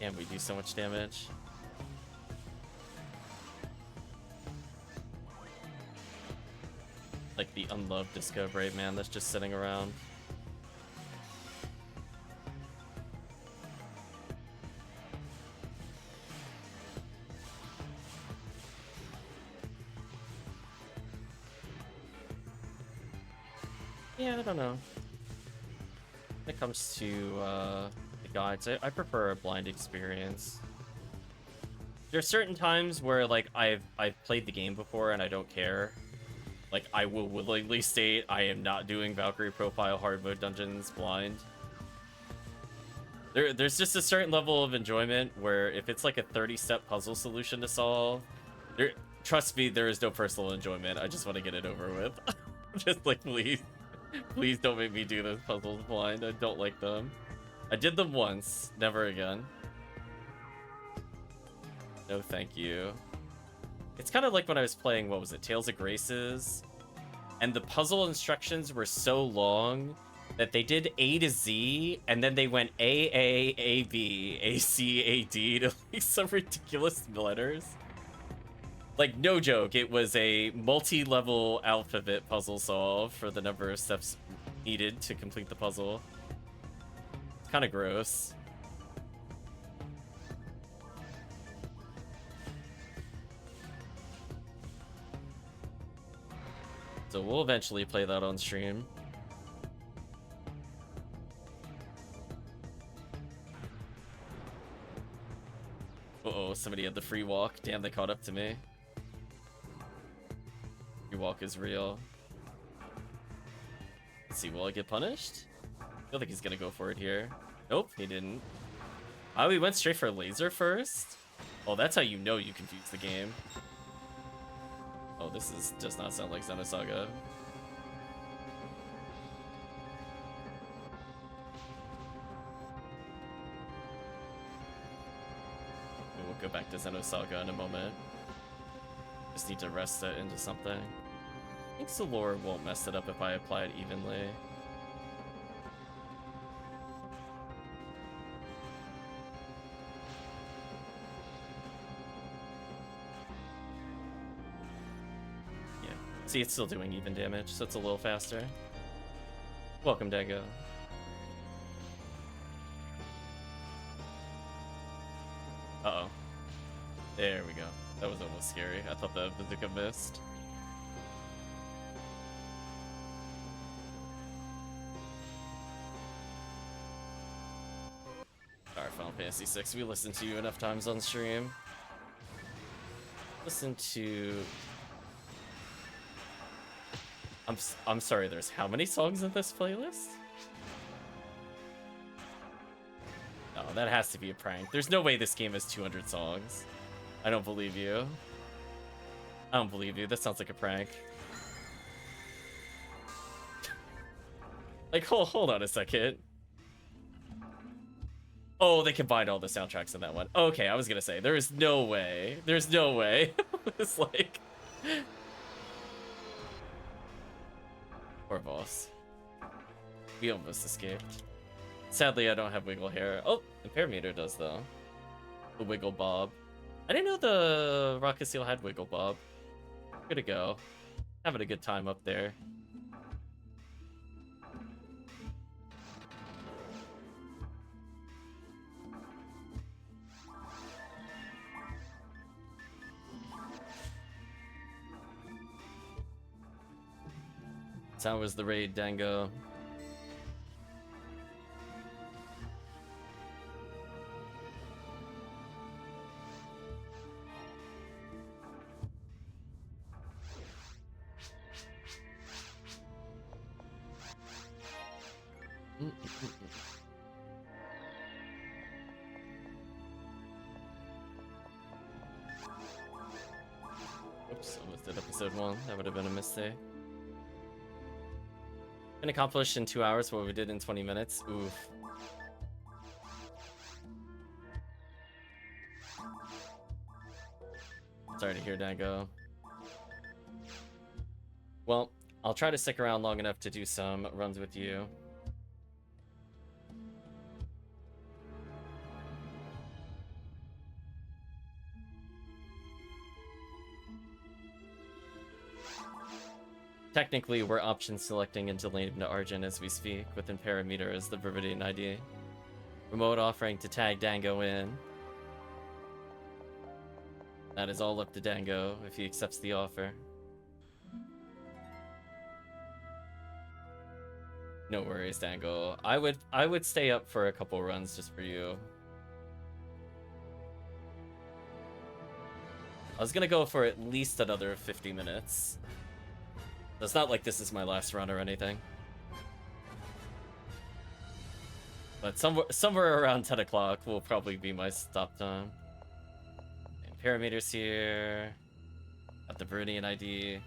Damn, we do so much damage. Like the unloved Disco Brave Man that's just sitting around. Yeah, I don't know. When it comes to the guides, I prefer a blind experience. There are certain times where, like, I've played the game before and I don't care. Like, I will willingly state I am not doing Valkyrie profile hard mode dungeons blind. There's just a certain level of enjoyment where if it's like a 30-step puzzle solution to solve, trust me, there is no personal enjoyment. I just want to get it over with. Just like, please don't make me do those puzzles blind. I don't like them. I did them once, never again. No, thank you. It's kind of like when I was playing, what was it, Tales of Graces? And the puzzle instructions were so long that they did A to Z, and then they went A, B, A, C, A, D to like some ridiculous letters. Like, no joke, it was a multi-level alphabet puzzle solve for the number of steps needed to complete the puzzle. It's kind of gross. So we'll eventually play that on stream. Uh-oh, somebody had the free walk. Damn, they caught up to me. Free walk is real. Let's see, will I get punished? I feel like he's gonna go for it here. Nope, he didn't. Oh, he went straight for laser first? Oh, that's how you know you confuse the game. Oh, does not sound like Xenosaga. We'll go back to Xenosaga in a moment. Just need to rest it into something. think Solor won't mess it up if I apply it evenly. Yeah. See, it's still doing even damage, so it's a little faster. Welcome, Dango. Uh-oh. There we go. That was almost scary. I thought the bazooka missed. Alright, Final Fantasy VI. We listened to you enough times on stream. Listen to... I'm sorry, there's how many songs in this playlist? No, that has to be a prank. There's no way this game has 200 songs. I don't believe you. I don't believe you. That sounds like a prank. Like, hold on a second. Oh, they combined all the soundtracks in that one. Okay, I was gonna say, there is no way. There's no way. It's like... Poor boss. We almost escaped. Sadly, I don't have wiggle hair. Oh, AntaresConvoy does, though. The wiggle bob. I didn't know the Rocket Seal had wiggle bob. Good to go. Having a good time up there. So how was the raid, Dango? Oops, almost did episode 1. That would have been a mistake. Been accomplished in 2 hours what we did in 20 minutes. Oof. Sorry to hear, Dango. Well, I'll try to stick around long enough to do some runs with you. Technically, we're option selecting into lane into Argent as we speak, with AntaresConvoy as the Viridian ID. Remote offering to tag Dango in. That is all up to Dango if he accepts the offer. No worries, Dango. I would stay up for a couple runs just for you. I was gonna go for at least another 50 minutes. It's not like this is my last run or anything. But somewhere around 10 o'clock will probably be my stop time. AntaresConvoy's here. Got the Viridian ID.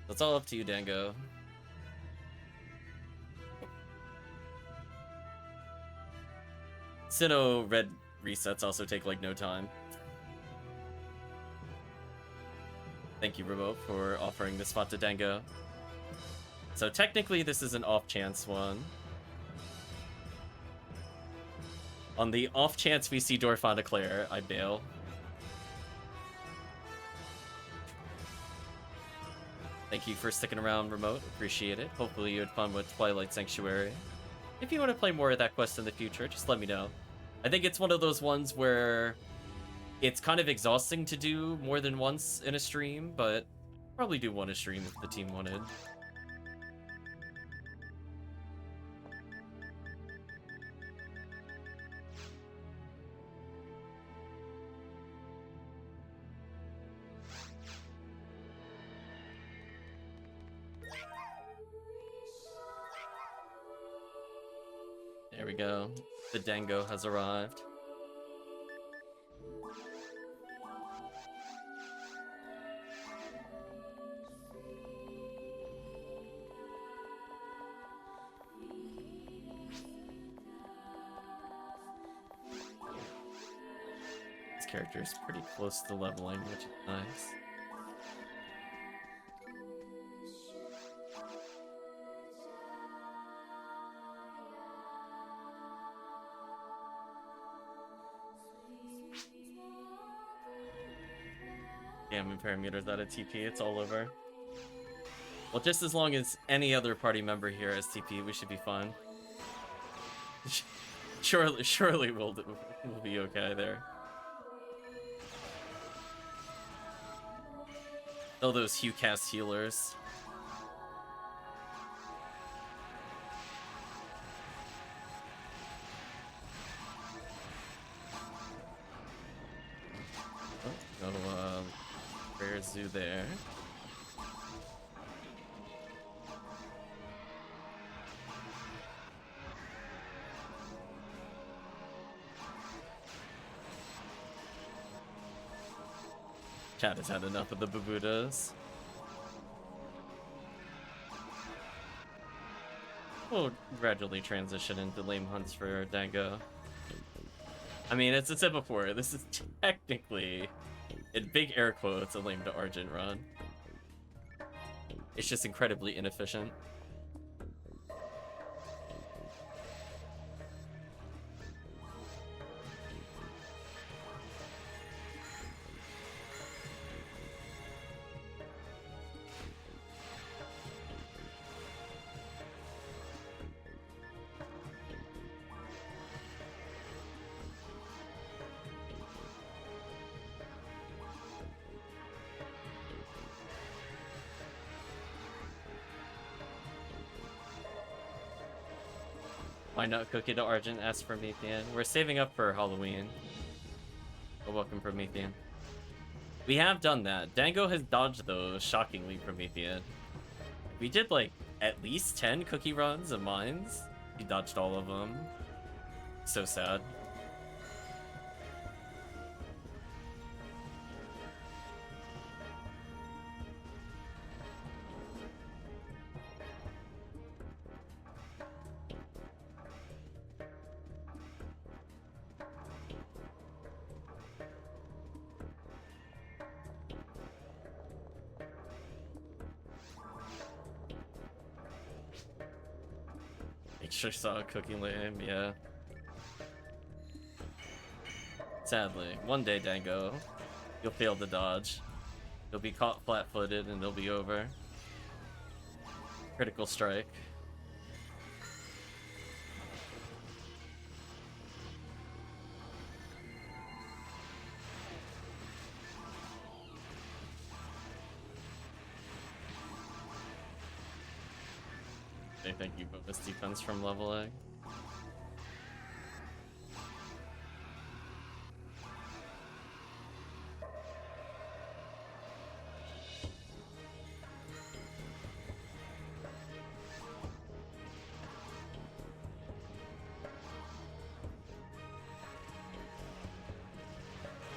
That's all up to you, Dango. Sinnoh red resets also take like no time. Thank you, Remote, for offering this spot to Dango. So technically this is an off chance one. On the off chance we see Dorfon declare, I bail. Thank you for sticking around, Remote. Appreciate it. Hopefully you had fun with Twilight Sanctuary. If you want to play more of that quest in the future, just let me know. I think it's one of those ones where it's kind of exhausting to do more than once in a stream, but probably do one a stream if the team wanted. There we go. The Dango has arrived. This character is pretty close to leveling, which is nice. Damn, Parameter's out of TP, it's all over. Well, just as long as any other party member here has TP, we should be fine. Surely we'll be okay there. Oh, those Hugh cast healers. Oh, rare zoo there. Chat has had enough of the Babudas. We'll gradually transition into lame hunts for Dango. I mean, as I said before, this is technically, in big air quotes, a lame to Argent run. It's just incredibly inefficient. Why not cook it to Argent? Ask Promethean. We're saving up for Halloween. Well, welcome, Promethean. We have done that. Dango has dodged those, shockingly, Promethean. We did, like, at least 10 cookie runs of mines. He dodged all of them. So sad. Sure saw a cooking lame, yeah. Sadly, one day, Dango, you'll fail to dodge. You'll be caught flat-footed and it'll be over. Critical strike. Thank you, bonus defense from leveling.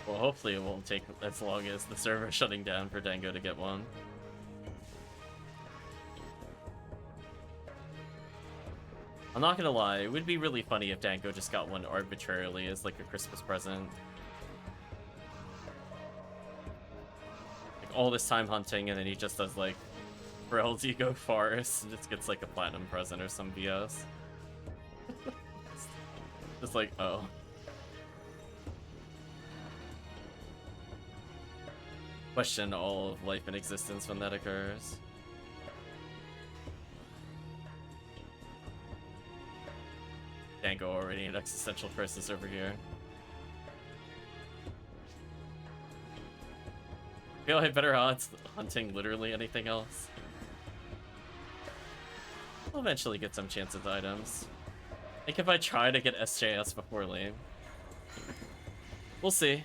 Well, hopefully it won't take as long as the server shutting down for Dango to get one. I'm not gonna lie, it would be really funny if Dango just got one arbitrarily as like a Christmas present. Like all this time hunting and then he just does like Rel's Ego Forest and just gets like a platinum present or some BS. Just like, oh. Question all of life and existence when that occurs. Dango already an existential crisis over here. Feel like better odds hunting literally anything else. I'll eventually get some chances items. I think if I try to get SJS before lane. We'll see.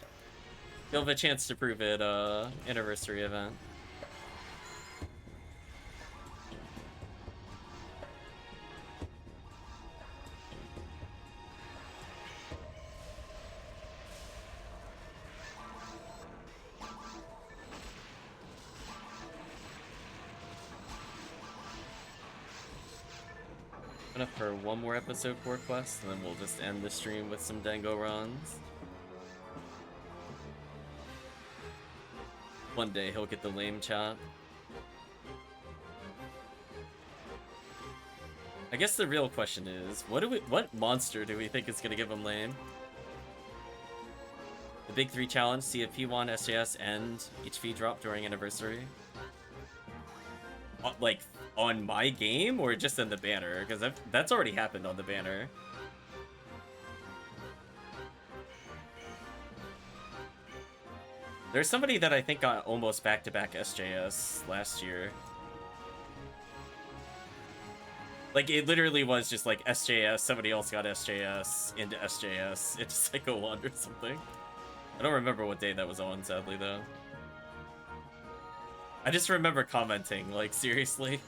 You'll have a chance to prove it, anniversary event. Enough for one more episode 4 quest, and then we'll just end the stream with some Dango runs. One day he'll get the lame chat. I guess the real question is, what monster do we think is gonna give him lame? Big 3 challenge, see if P1, SJS, and HV drop during anniversary. Like, on my game, or just in the banner? Because that's already happened on the banner. There's somebody that I think got almost back-to-back SJS last year. Like, it literally was just like SJS, somebody else got SJS, into SJS, into Psycho Wand or something. I don't remember what day that was on, sadly, though. I just remember commenting, like, seriously?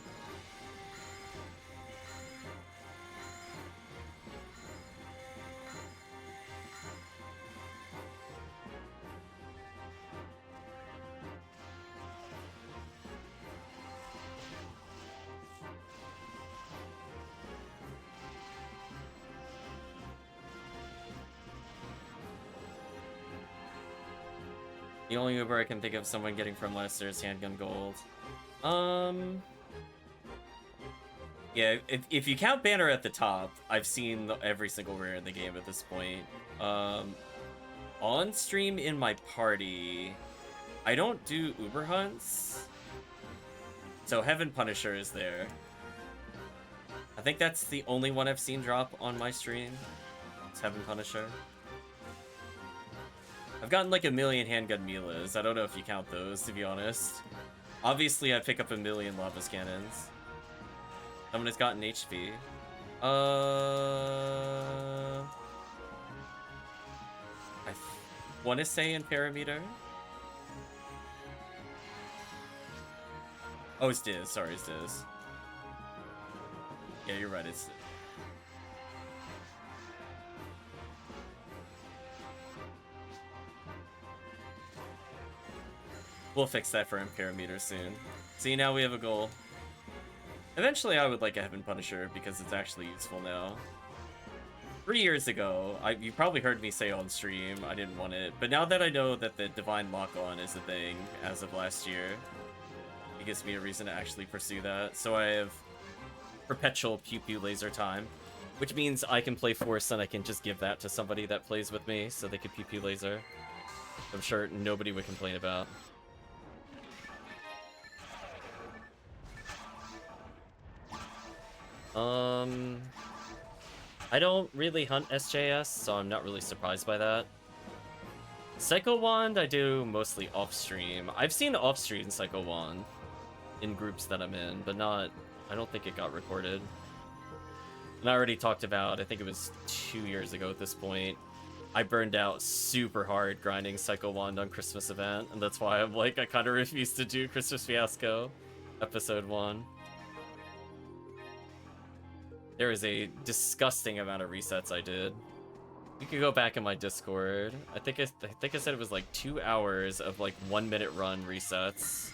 The only Uber I can think of someone getting from last year's handgun gold. Yeah, if you count banner at the top, I've seen every single rare in the game at this point. On stream in my party, I don't do Uber hunts. So Heaven Punisher is there. I think that's the only one I've seen drop on my stream. It's Heaven Punisher. I've gotten like 1 million handgun Milas. I don't know if you count those, to be honest. Obviously, I pick up 1 million Lavas Cannons. Someone has gotten HP. I want to say AntaresConvoy. Oh, it's Diz. Sorry, it's Diz. Yeah, you're right. It's... We'll fix that for AntaresConvoy soon. See, now we have a goal. Eventually, I would like a Heaven Punisher because it's actually useful now. 3 years ago, you probably heard me say on stream I didn't want it, but now that I know that the Divine Lock-On is a thing as of last year, it gives me a reason to actually pursue that. So I have perpetual Pew Pew laser time, which means I can play Force and I can just give that to somebody that plays with me so they can Pew Pew laser. I'm sure nobody would complain about. I don't really hunt SJS, so I'm not really surprised by that. Psycho Wand I do mostly off-stream. I've seen off-stream Psycho Wand in groups that I'm in, but not... I don't think it got recorded. And I already talked about, I think it was 2 years ago at this point, I burned out super hard grinding Psycho Wand on Christmas event, and that's why I'm like, I kind of refuse to do Christmas Fiasco Episode 1. There is a disgusting amount of resets I did. You could go back in my Discord. I think I said it was like 2 hours of like 1 minute run resets.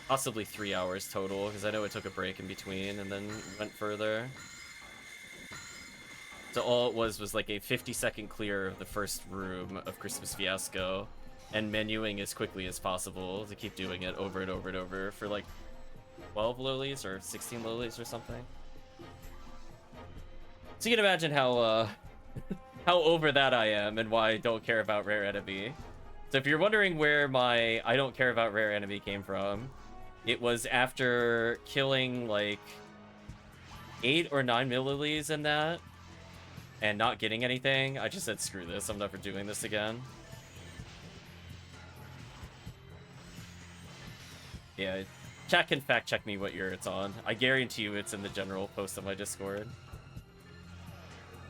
Possibly 3 hours total, because I know it took a break in between and then went further. So all it was like a 50-second clear of the first room of Christmas Fiasco, and menuing as quickly as possible to keep doing it over and over and over for like 12 lilies or 16 lilies or something. So you can imagine how how over that I am and why I don't care about rare enemy. So if you're wondering where my I don't care about rare enemy came from, it was after killing like 8 or 9 milliliters in that and not getting anything. I just said screw this, I'm never doing this again. Yeah, chat can fact check me what year it's on. I guarantee you it's in the general post of my Discord.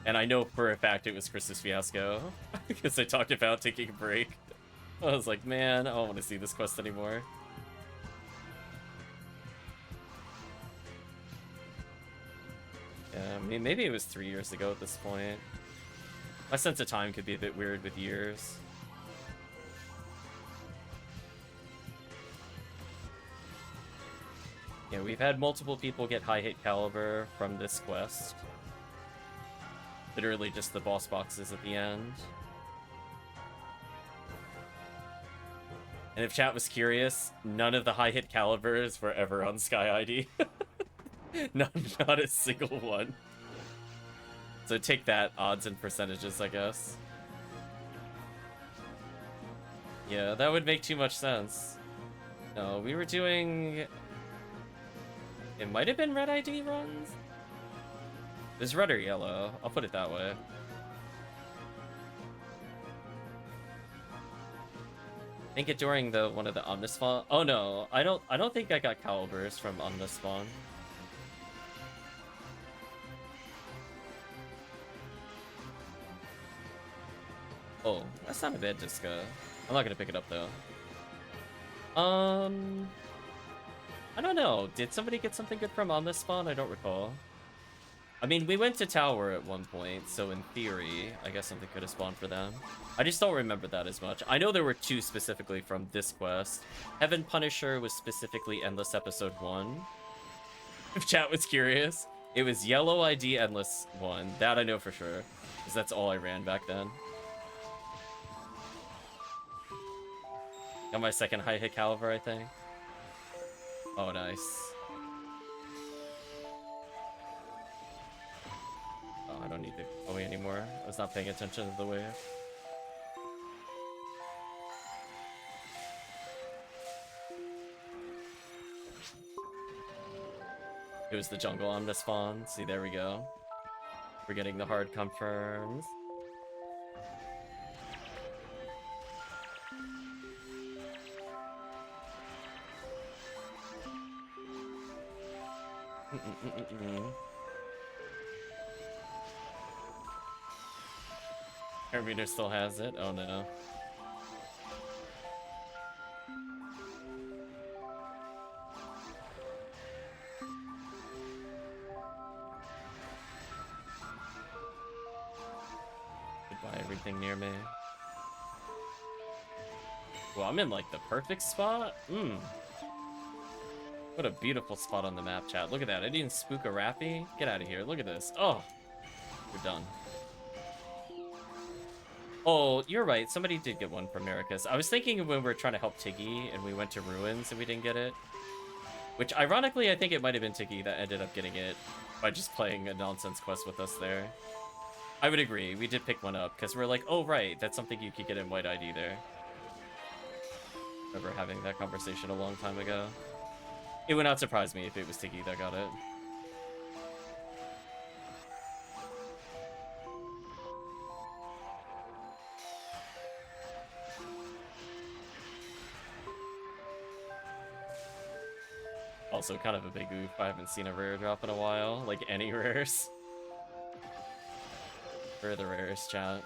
And I know for a fact it was Christmas Fiasco, because I talked about taking a break. I was like, man, I don't want to see this quest anymore. Yeah, I mean, maybe it was 3 years ago at this point. My sense of time could be a bit weird with years. Yeah, we've had multiple people get high hit caliber from this quest. Literally just the boss boxes at the end. And if chat was curious, none of the high hit calibers were ever on Sky ID. not a single one. So take that, odds and percentages, I guess. Yeah, that would make too much sense. No, we were doing... It might have been red ID runs? It was red or yellow. I'll put it that way. I think it during the one of the Omnispawn. Oh no, I don't think I got calibers from Omnispawn. Oh, that's not a bad disco. I'm not gonna pick it up though. I don't know. Did somebody get something good from Omnispawn? I don't recall. I mean, we went to Tower at one point, so in theory, I guess something could have spawned for them. I just don't remember that as much. I know there were two specifically from this quest. Heaven Punisher was specifically Endless Episode 1. If chat was curious. It was Yellow ID Endless 1. That I know for sure, because that's all I ran back then. Got my second high hit caliber, I think. Oh, nice. Oh, I don't need the OE anymore. I was not paying attention to the wave. It was the jungle Omnispawn. See, there we go. We're getting the hard confirms. ErtAmperometer still has it. Oh no. Goodbye, everything near me. Well, I'm in like the perfect spot. What a beautiful spot on the map, chat. Look at that. I didn't spook a Rappy. Get out of here. Look at this. Oh, we're done. Oh, you're right. Somebody did get one from Americas. I was thinking when we were trying to help Tiggy and we went to Ruins and we didn't get it. Which, ironically, I think it might have been Tiggy that ended up getting it by just playing a nonsense quest with us there. I would agree. We did pick one up because we're like, oh, right. That's something you could get in White ID there. Remember having that conversation a long time ago. It would not surprise me if it was Tiggy that got it. Also kind of a big oof. I haven't seen a rare drop in a while. Like any rares. Where are the rares, chat?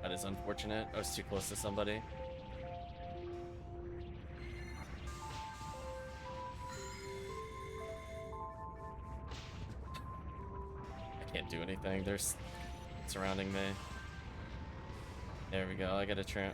That is unfortunate. I was too close to somebody. I can't do anything. They're surrounding me. There we go. I got a turn.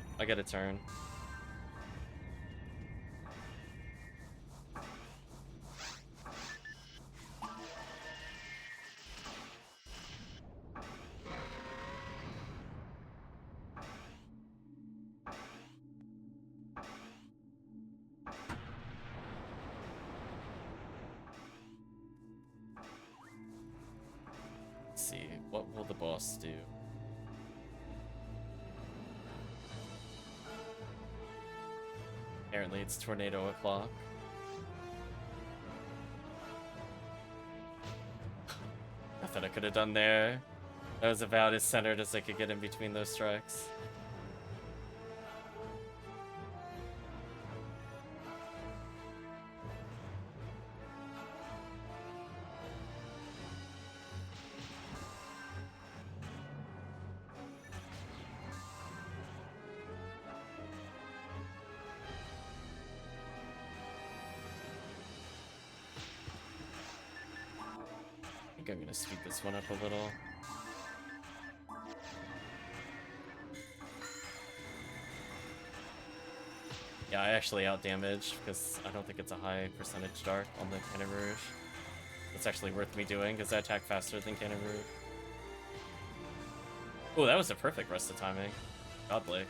Let's see. What will the boss do? Apparently it's tornado o'clock. Nothing I could have done there. That was about as centered as I could get in between those strikes. I'm gonna speed this one up a little. Yeah, I actually outdamaged because I don't think it's a high percentage dark on the Cannon Rouge. It's actually worth me doing because I attack faster than Cannon Rouge. Oh, that was a perfect rest of timing. Godly.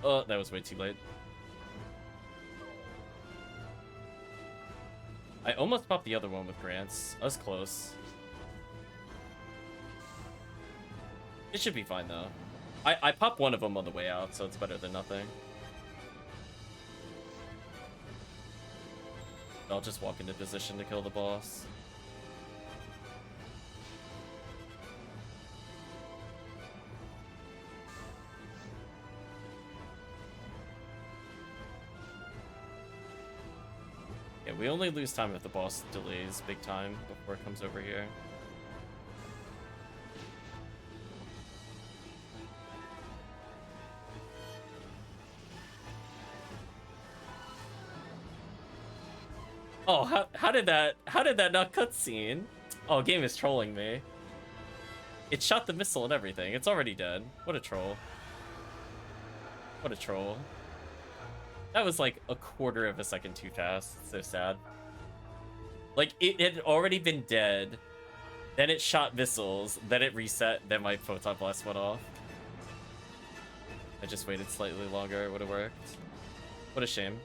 Oh, that was way too late. I almost popped the other one with Grants. I was close. It should be fine, though. I popped one of them on the way out, so it's better than nothing. I'll just walk into position to kill the boss. Yeah, we only lose time if the boss delays big time before it comes over here. Oh, how did that not cutscene? Oh, game is trolling me. It shot the missile and everything. It's already dead. What a troll. What a troll. That was like a quarter of a second too fast. It's so sad. Like, it had already been dead. Then it shot missiles. Then it reset. Then my photon blast went off. I just waited slightly longer. It would have worked. What a shame.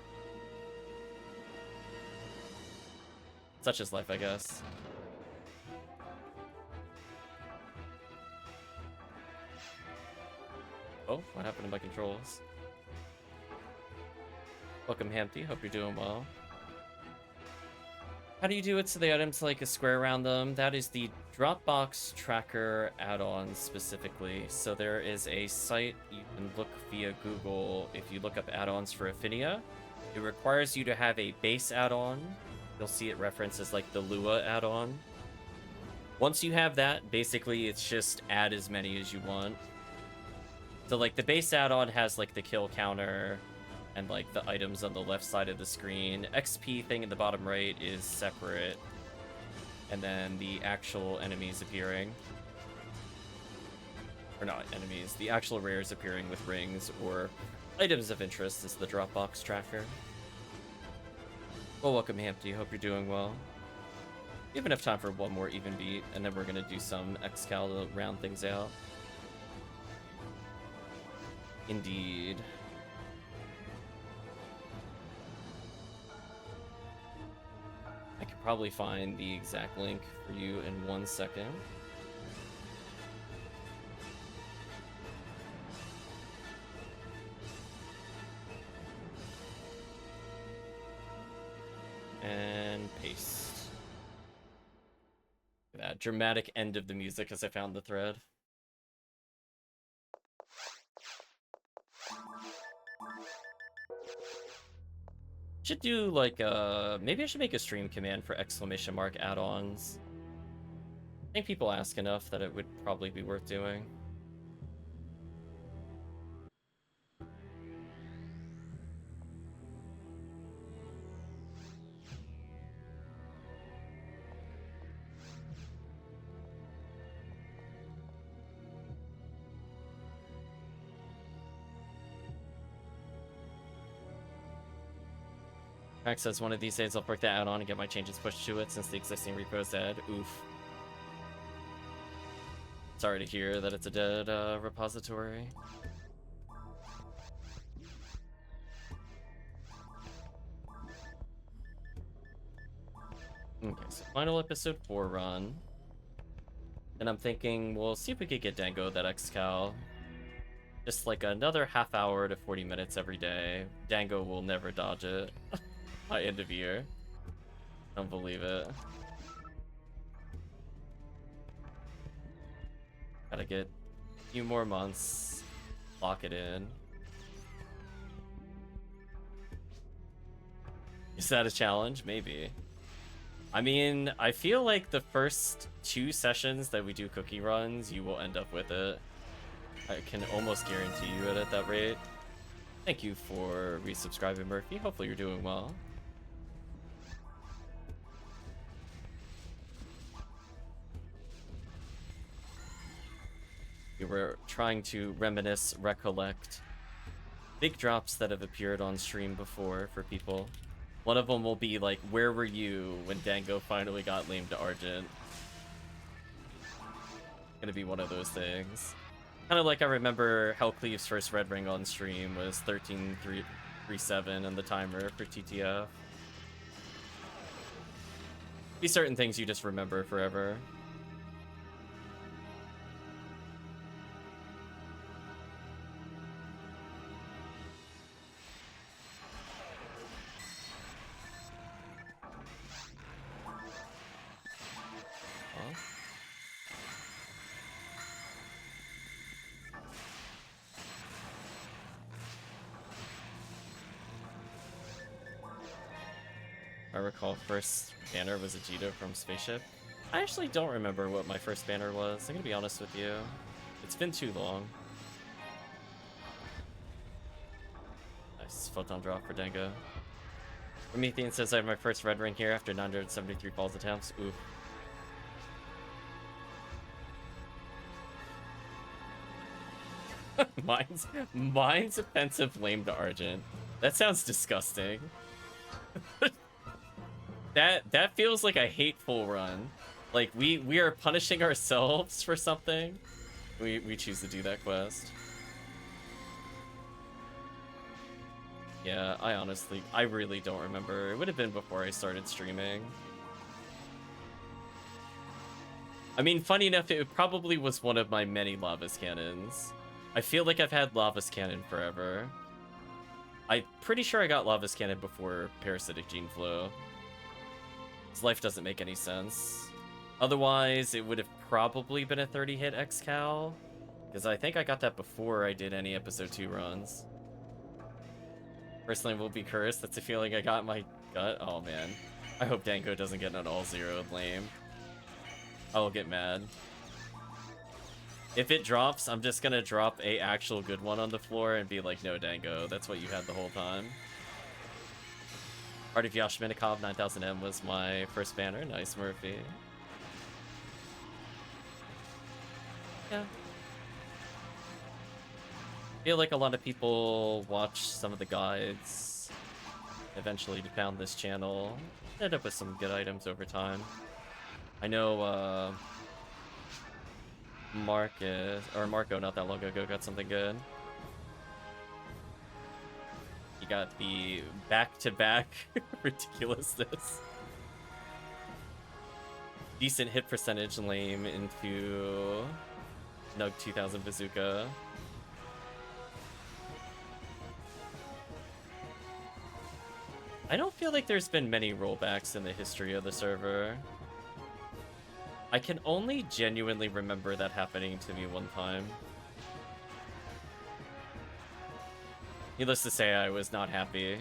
Such is life, I guess. Oh, what happened to my controls? Welcome, Hampty. Hope you're doing well. How do you do it so the items like a square around them? That is the Dropbox Tracker add-on specifically. So there is a site you can look via Google if you look up add-ons for Ephinea. It requires you to have a base add-on. You'll see it referenced as like the Lua add-on. Once you have that, basically it's just add as many as you want. So like the base add-on has like the kill counter and like the items on the left side of the screen. XP thing in the bottom right is separate. And then the actual enemies appearing. Or not enemies, the actual rares appearing with rings or items of interest is the Dropbox Tracker. Well, welcome, Hampty. Hope you're doing well. We have enough time for one more even beat, and then we're going to do some Excal to round things out. Indeed. I could probably find the exact link for you in 1 second. And paste. That dramatic end of the music as I found the thread. Should do like maybe I should make a stream command for exclamation mark add-ons. I think people ask enough that it would probably be worth doing. Max says one of these days I'll work that add-on and get my changes pushed to it since the existing repo is dead. Oof. Sorry to hear that it's a dead repository. Okay, so final episode 4 run. And I'm thinking, we'll see if we could get Dango that Excal. Just like another half hour to 40 minutes every day. Dango will never dodge it. By end of year. Don't believe it. Gotta get a few more months. Lock it in. Is that a challenge? Maybe. I mean, I feel like the first 2 sessions that we do cookie runs, you will end up with it. I can almost guarantee you it at that rate. Thank you for resubscribing, Murphy. Hopefully you're doing well. We were trying to recollect big drops that have appeared on stream before for people. One of them will be like, where were you when Dango finally got lamed to Argent? Gonna be one of those things. Kind of like I remember HellCleave's first red ring on stream was 13.337 and the timer for TTF. Be certain things you just remember forever. I recall first banner was a Jito from Spaceship. I actually don't remember what my first banner was. I'm gonna be honest with you. It's been too long. Nice photon drop for Dango. Promethean says I have my first red ring here after 973 falls attempts. Ooh. mine's offensive lame to Argent. That sounds disgusting. That feels like a hateful run. Like we are punishing ourselves for something. We choose to do that quest. Yeah, I really don't remember. It would have been before I started streaming. I mean, funny enough, it probably was one of my many Lavas Cannons. I feel like I've had Lavas Cannon forever. I'm pretty sure I got Lavas Cannon before Parasitic Gene Flow. His life doesn't make any sense. Otherwise, it would have probably been a 30-hit Excal, because I think I got that before I did any episode 2 runs. Personally, will be cursed. That's a feeling I got in my gut. Oh man, I hope Dango doesn't get an all-0 lame. I will get mad. If it drops, I'm just gonna drop a actual good one on the floor and be like, no, Dango, that's what you had the whole time. Part of Yashminikov 9000M was my first banner. Nice, Murphy. Yeah. I feel like a lot of people watch some of the guides eventually found this channel. Ended up with some good items over time. I know Marco not that long ago got something good. He got the back-to-back ridiculousness. Decent hit percentage lame into Nug 2000 Bazooka. I don't feel like there's been many rollbacks in the history of the server. I can only genuinely remember that happening to me one time. Needless to say, I was not happy.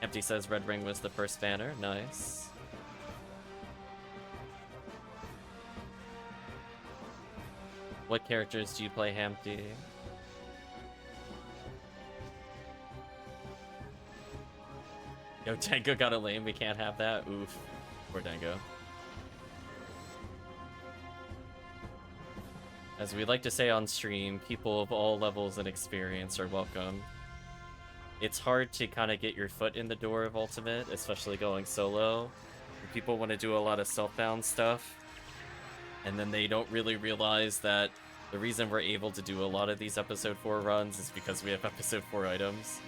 Empty says Red Ring was the first banner. Nice. What characters do you play, Hampty? Yo, Dango got a lame. We can't have that. Oof. Poor Dango. As we like to say on stream, people of all levels and experience are welcome. It's hard to kind of get your foot in the door of Ultimate, especially going solo. People want to do a lot of self-bound stuff, and then they don't really realize that the reason we're able to do a lot of these episode 4 runs is because we have episode 4 items.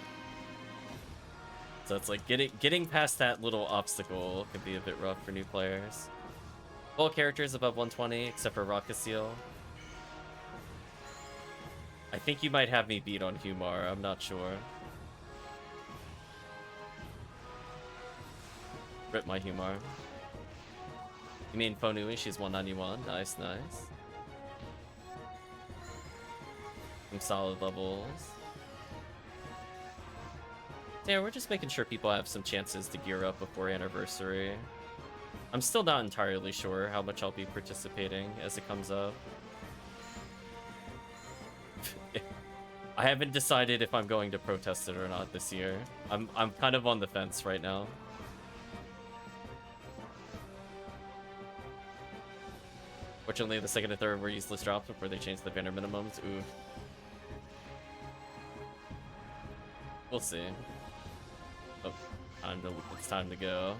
So it's like getting past that little obstacle can be a bit rough for new players. All characters above 120 except for Rocket Seal. I think you might have me beat on Humar, I'm not sure. Rip my Humar. You mean Fonui, she's 191. Nice, nice. Some solid levels. Yeah, we're just making sure people have some chances to gear up before Anniversary. I'm still not entirely sure how much I'll be participating as it comes up. I haven't decided if I'm going to protest it or not this year. I'm kind of on the fence right now. Fortunately, the second and third were useless drops before they changed the banner minimums. Ooh. We'll see. Oh, it's time to go.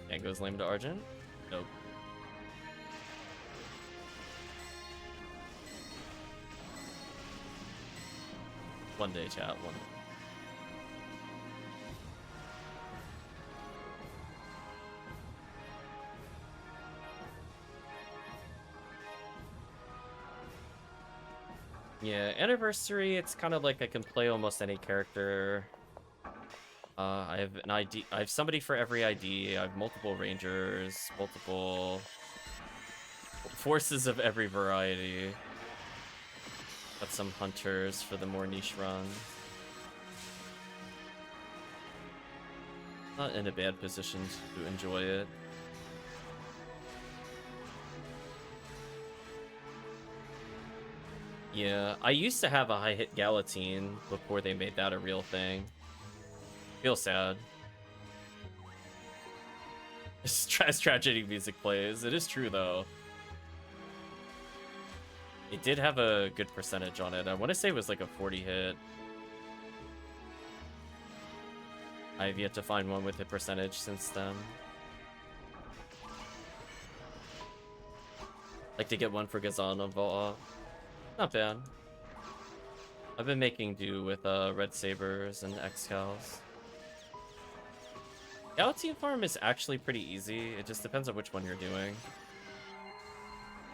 Dango's lame to Argent? Nope. One day, chat. One. Yeah, Anniversary, it's kind of like I can play almost any character. I have an ID. I have somebody for every ID. I have multiple rangers, multiple forces of every variety. Got some hunters for the more niche run. Not in a bad position to enjoy it. Yeah, I used to have a high hit Galatine before they made that a real thing. Feel sad. As tragedy music plays. It is true though. It did have a good percentage on it. I want to say it was like a 40 hit. I've yet to find one with a percentage since then. Like to get one for Gazan on Vault. Not bad. I've been making do with Red Sabers and Excals. Galatine farm is actually pretty easy. It just depends on which one you're doing.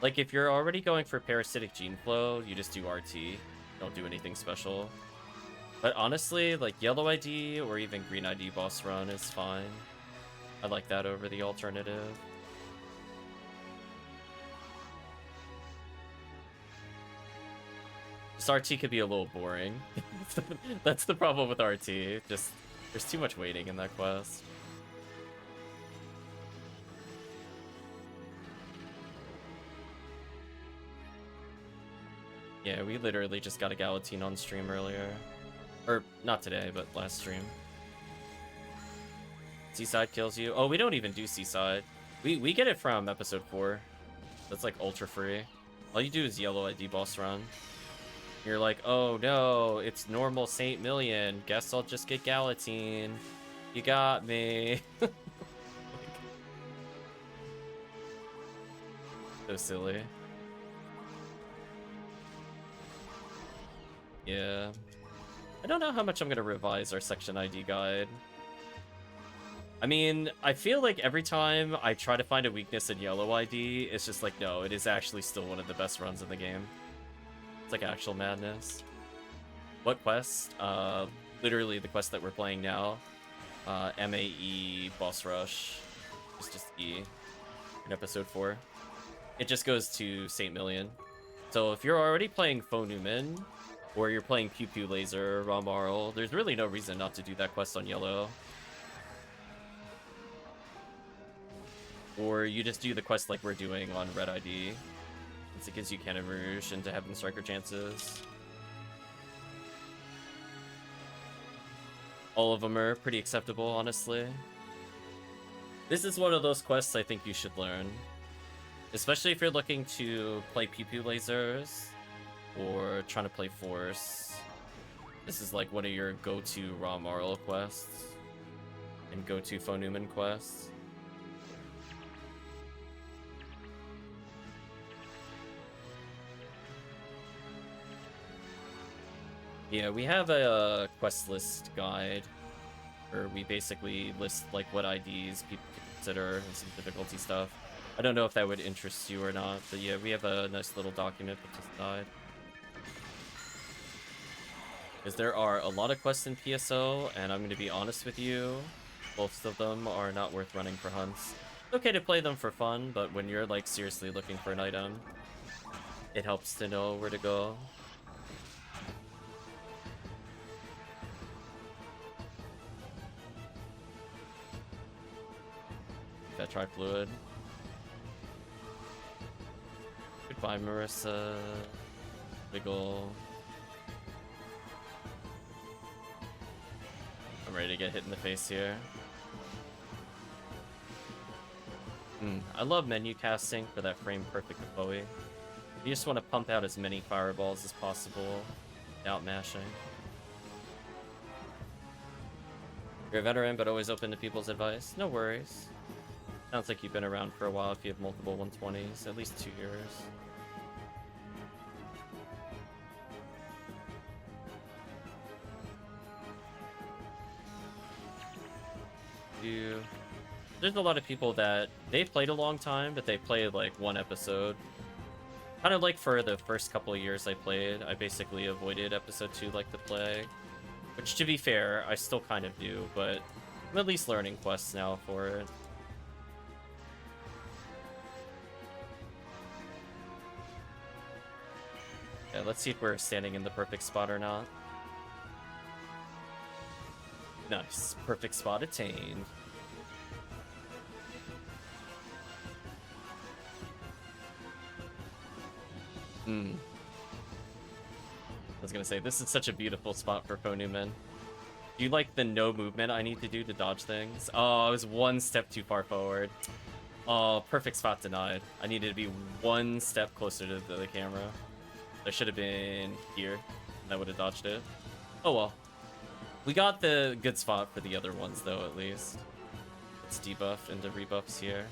Like, if you're already going for Parasitic Gene Flow, you just do RT. Don't do anything special. But honestly, like, Yellow ID or even Green ID boss run is fine. I like that over the alternative. Just RT could be a little boring. That's the problem with RT. Just, there's too much waiting in that quest. Yeah, we literally just got a Galatine on stream earlier. Or, not today, but last stream. Seaside kills you. Oh, we don't even do Seaside. We get it from episode 4. That's like ultra free. All you do is Yellow ID boss run. You're like, oh no, it's normal Saint Million. Guess I'll just get Galatine. You got me. So silly. Yeah. I don't know how much I'm gonna revise our section ID guide. I mean, I feel like every time I try to find a weakness in Yellow ID, it's just like, no, it is actually still one of the best runs in the game. It's like actual madness. What quest? Literally the quest that we're playing now. MAE Boss Rush. It's just E in episode 4. It just goes to Saint Million. So if you're already playing Phonumen, or you're playing Pew Pew Laser, Ramarl, there's really no reason not to do that quest on Yellow. Or you just do the quest like we're doing on Red ID, since it gives you Cannon Rouge into Heaven Striker chances. All of them are pretty acceptable, honestly. This is one of those quests I think you should learn. Especially if you're looking to play Pew Pew Lasers, or trying to play Force. This is like one of your go-to Ramarl quests, and go-to Phonumen quests. Yeah, we have a quest list guide, where we basically list like what IDs people can consider and some difficulty stuff. I don't know if that would interest you or not, but yeah, we have a nice little document with this guide. Because there are a lot of quests in PSO, and I'm going to be honest with you, most of them are not worth running for hunts. It's okay to play them for fun, but when you're like seriously looking for an item, It helps to know where to go. That tri-fluid. Goodbye, Marissa. Big ol'. I'm ready to get hit in the face here. I love menu casting for that frame perfect Bowie. You just want to pump out as many fireballs as possible without mashing. You're a veteran, but always open to people's advice. No worries. Sounds like you've been around for a while if you have multiple 120s, at least 2 years. There's a lot of people that they've played a long time, but they played like one episode. Kind of like for the first couple of years I played, I basically avoided episode 2 like the plague. Which, to be fair, I still kind of do, but I'm at least learning quests now for it. Yeah, let's see if we're standing in the perfect spot or not. Nice. Perfect spot attained. I was gonna say, this is such a beautiful spot for Newman. Do you like the no movement I need to do to dodge things? Oh, I was one step too far forward. Oh, perfect spot denied. I needed to be one step closer to the camera. I should have been here, and I would have dodged it. Oh well. We got the good spot for the other ones, though, at least. Let's debuff into rebuffs here.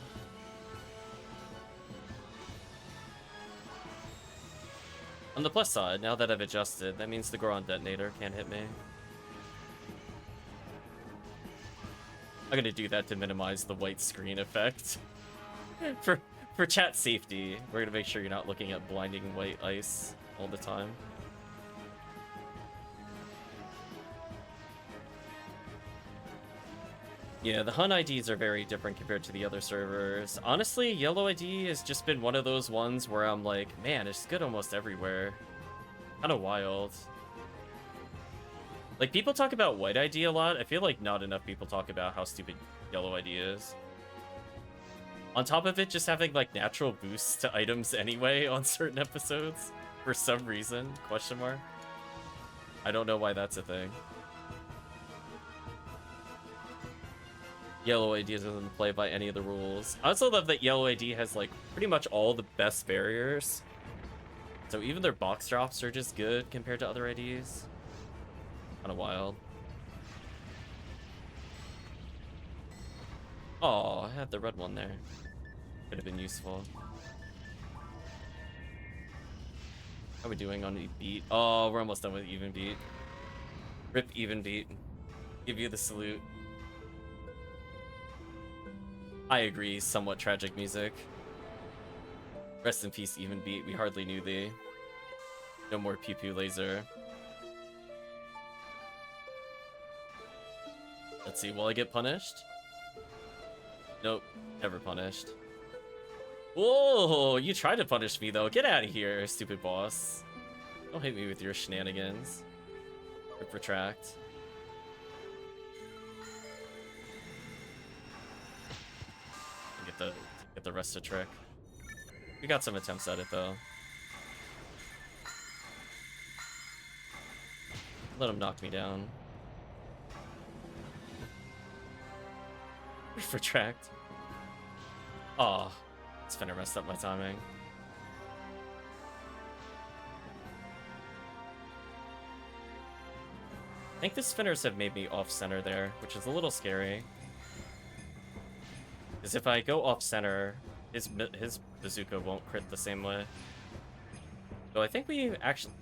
On the plus side, now that I've adjusted, that means the Goron detonator can't hit me. I'm gonna do that to minimize the white screen effect. For chat safety, we're gonna make sure you're not looking at blinding white ice all the time. Yeah, the Hun IDs are very different compared to the other servers. Honestly, Yellow ID has just been one of those ones where I'm like, man, it's good almost everywhere. Kinda wild. Like, people talk about White ID a lot. I feel like not enough people talk about how stupid Yellow ID is. On top of it, just having, like, natural boosts to items anyway on certain episodes. For some reason, question mark. I don't know why that's a thing. Yellow ID doesn't play by any of the rules. I also love that Yellow ID has, like, pretty much all the best barriers. So even their box drops are just good compared to other IDs. Kinda wild. Oh, I had the red one there. Could have been useful. How are we doing on beat? Oh, we're almost done with even beat. Rip even beat. Give you the salute. I agree, somewhat tragic music. Rest in peace, even beat. We hardly knew thee. No more pew pew laser. Let's see, will I get punished? Nope, never punished. Whoa, you tried to punish me though. Get out of here, stupid boss. Don't hit me with your shenanigans. Rip retract. Get the rest of trick. We got some attempts at it though. Let him knock me down. Retract. Aw, it's finna messed up my timing. I think the spinners have made me off-center there, which is a little scary. Because if I go off-center, his bazooka won't crit the same way. So I think we actually...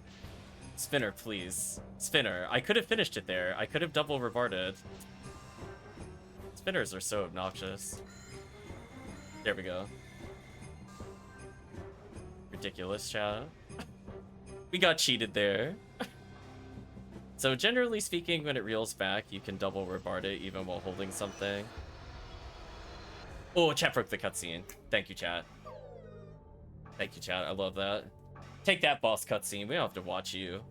Spinner, please. Spinner. I could have finished it there. I could have double rebarded. Spinners are so obnoxious. There we go. Ridiculous, chat. We got cheated there. So generally speaking, when it reels back, you can double rebard it even while holding something. Oh, chat broke the cutscene. Thank you, chat. Thank you, chat. I love that. Take that, boss cutscene. We don't have to watch you.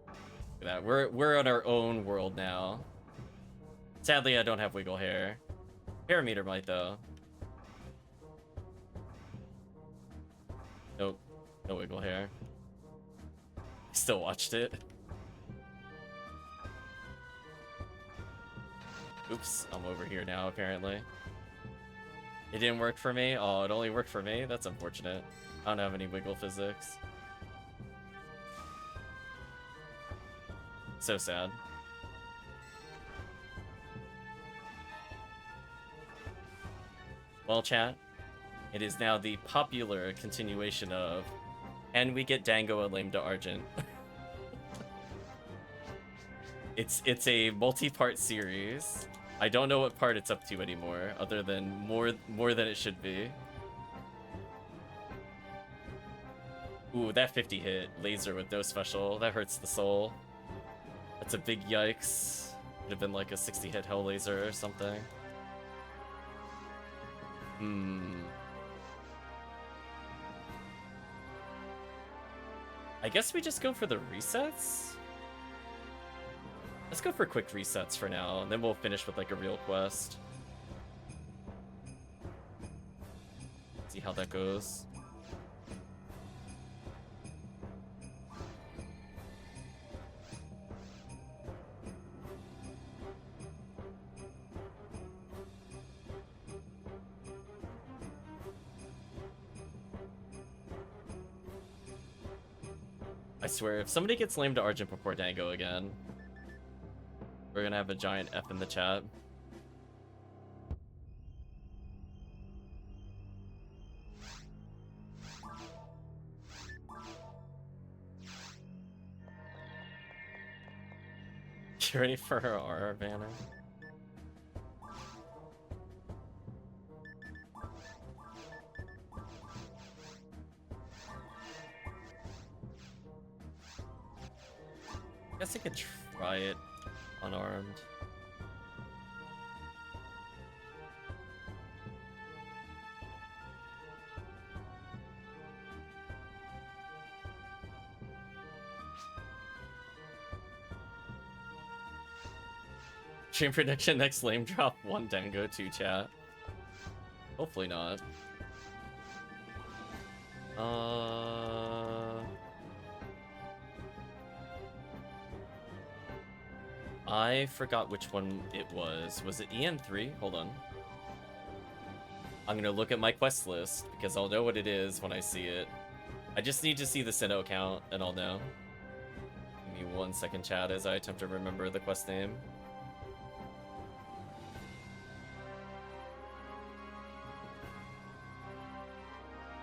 Look at that. We're on our own world now. Sadly, I don't have wiggle hair. Parameter might, though. Nope. No wiggle hair. Still watched it. Oops, I'm over here now, apparently. It didn't work for me? Oh, it only worked for me? That's unfortunate. I don't have any wiggle physics. So sad. Well, chat, it is now the popular continuation of, and we get Dango and Lame to Argent. It's a multi-part series. I don't know what part it's up to anymore, other than more than it should be. Ooh, that 50 hit laser with no special, that hurts the soul. That's a big yikes. Would have been like a 60 hit hell laser or something. I guess we just go for the resets? Let's go for quick resets for now, and then we'll finish with like a real quest. See how that goes. I swear, if somebody gets lame to Argent before Dango again, we're gonna have a giant F in the chat. You ready for her aura banner? I guess I could try it unarmed. Stream prediction next lame drop 1 Dango 2 chat. Hopefully not. I forgot which one it was. Was it EN3? Hold on. I'm gonna look at my quest list because I'll know what it is when I see it. I just need to see the Sinnoh account and I'll know. Give me 1 second, chat, as I attempt to remember the quest name.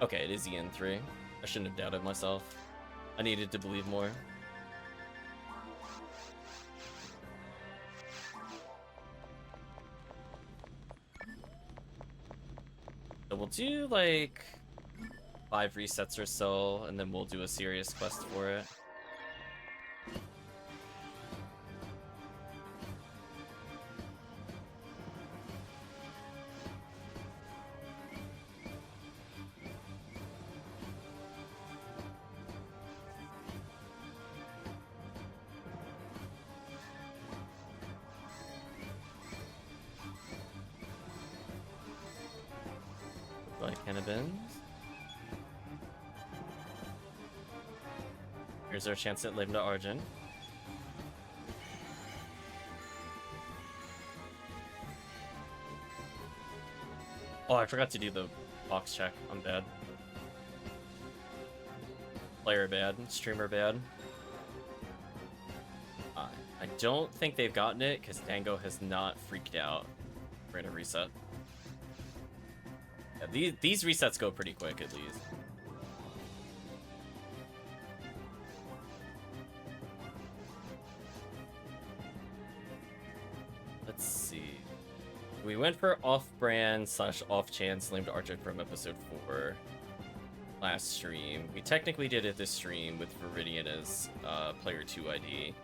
Okay, it is EN3. I shouldn't have doubted myself. I needed to believe more. So we'll do like 5 resets or so, and then we'll do a serious quest for it. Here's our chance at Lame to Argent. Oh, I forgot to do the box check. I'm bad. Player bad. Streamer bad. I don't think they've gotten it because Dango has not freaked out. We're gonna reset. Yeah, these resets go pretty quick at least. Let's see. We went for off-brand / off-chance Lame to Argent from episode 4 last stream. We technically did it this stream with Viridian as player 2 ID.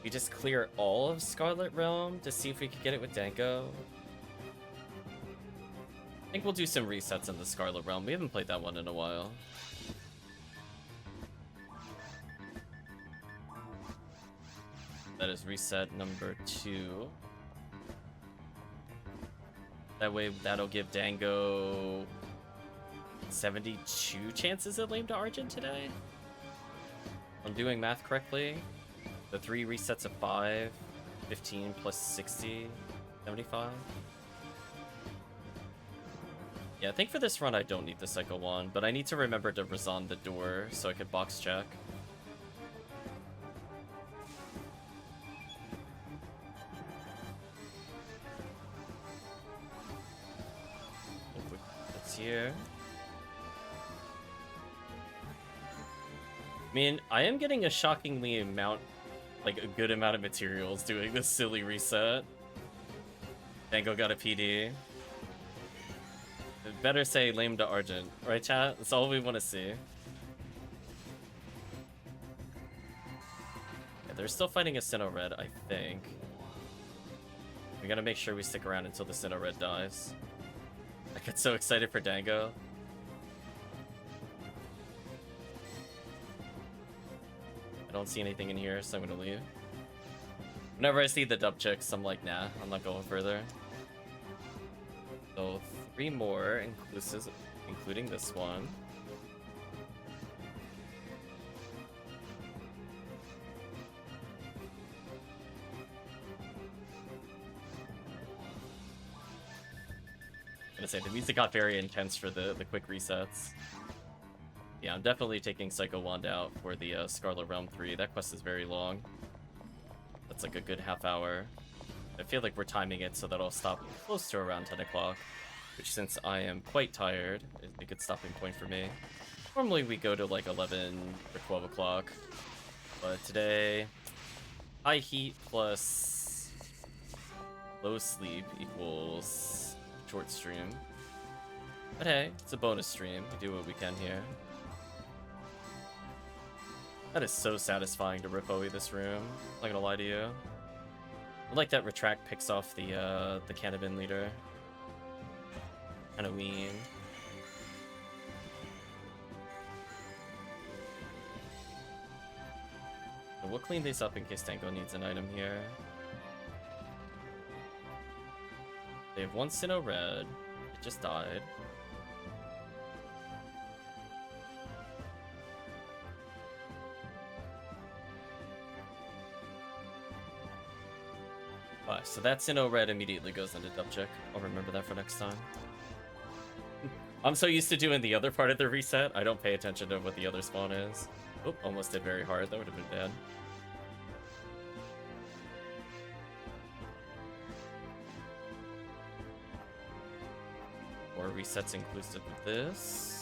We just clear all of Scarlet Realm to see if we could get it with Dango. I think we'll do some resets in the Scarlet Realm. We haven't played that one in a while. That is reset number 2. That way, that'll give Dango 72 chances at Lame to Argent today. If I'm doing math correctly. The 3 resets of 5, 15 plus 60, 75. Yeah, I think for this run I don't need the Cycle 1, but I need to remember to Razan the door so I could box check. Here. I mean, I am getting a shockingly a good amount of materials doing this silly reset. Dango got a PD. It better say Lame to Argent, right chat? That's all we want to see. Yeah, they're still fighting a Sinnoh Red, I think. We gotta make sure we stick around until the Sinnoh Red dies. I get so excited for Dango. I don't see anything in here, so I'm gonna leave. Whenever I see the dub chicks, I'm like, nah, I'm not going further. So 3 more, including this one. I'm gonna say the music got very intense for the quick resets. Yeah, I'm definitely taking Psycho Wand out for the Scarlet Realm 3. That quest is very long. That's like a good half hour. I feel like we're timing it so that I'll stop close to around 10 o'clock, which since I am quite tired, is a good stopping point for me. Normally we go to like 11 or 12 o'clock, but today, high heat plus low sleep equals short stream. But hey, it's a bonus stream. We do what we can here. That is so satisfying to rip away this room. I'm not gonna lie to you. I like that Retract picks off the Cannabin leader. Halloween. So we'll clean these up in case Dango needs an item here. They have 1 Sinnoh Red. It just died. So that Sinnoh Red immediately goes into dub check. I'll remember that for next time. I'm so used to doing the other part of the reset, I don't pay attention to what the other spawn is. Oop, almost did very hard. That would have been bad. More resets inclusive of this.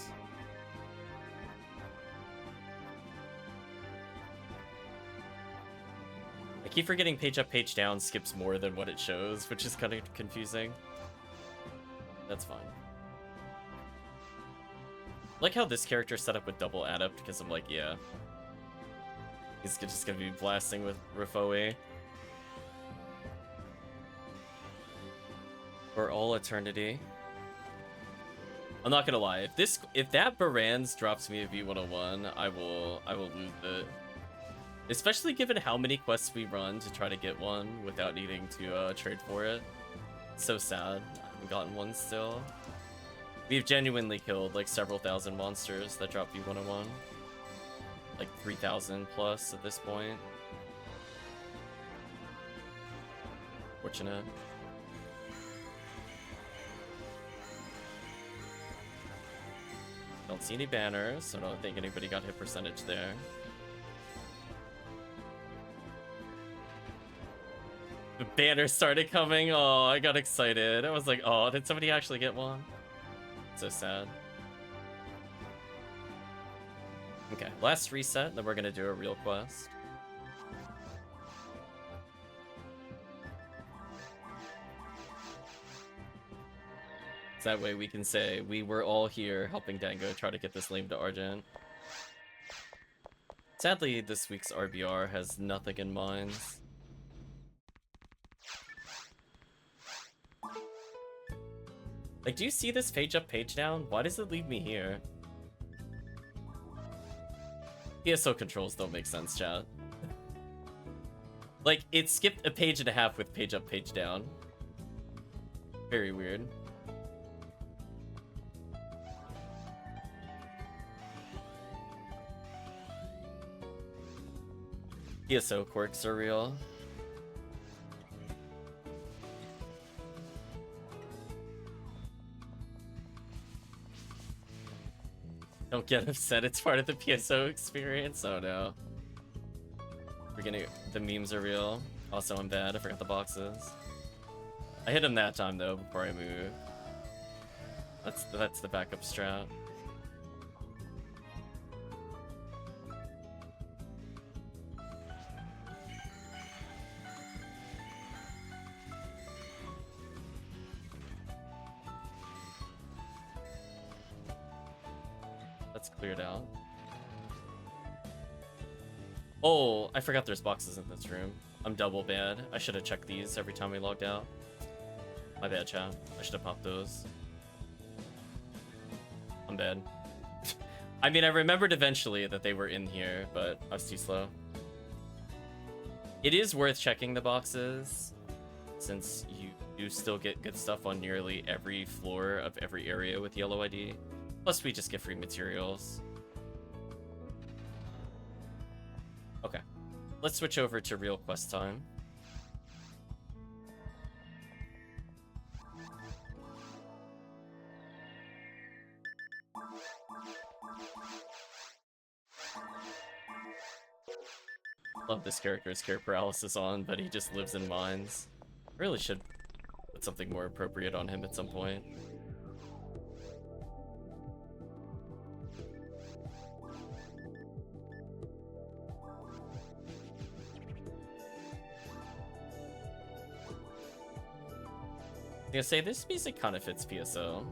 I keep forgetting page up, page down skips more than what it shows, which is kind of confusing. That's fine. I like how this character set up with double adept, because I'm like, yeah. He's just gonna be blasting with Rifoe. For all eternity. I'm not gonna lie, if that Baranz drops me a V101, I will lose it. Especially given how many quests we run to try to get one without needing to trade for it. So sad. I haven't gotten one still. We've genuinely killed like several thousand monsters that drop V101. Like 3,000 plus at this point. Fortunate. Don't see any banners, so I don't think anybody got hit percentage there. The banners started coming. Oh, I got excited. I was like, oh, did somebody actually get one? So sad. Okay, last reset, then we're gonna do a real quest. That way we can say we were all here helping Dango try to get this Lame to Argent. Sadly, this week's RBR has nothing in mind. Like, do you see this page up, page down? Why does it leave me here? PSO controls don't make sense, chat. Like, it skipped a page and a half with page up, page down. Very weird. PSO quirks are real. Don't get upset, it's part of the PSO experience. Oh no. We're getting the memes are real. Also, I'm bad, I forgot the boxes. I hit him that time though before I move. That's the backup strat. That's cleared out. Oh, I forgot there's boxes in this room. I'm double bad. I should have checked these every time we logged out. My bad, chat. I should have popped those. I'm bad. I mean, I remembered eventually that they were in here, but I was too slow. It is worth checking the boxes, since you do still get good stuff on nearly every floor of every area with yellow ID. Plus, we just get free materials. Okay. Let's switch over to real quest time. Love this character's care paralysis on, but he just lives in mines. Really should put something more appropriate on him at some point. I'm gonna say this music kind of fits PSO.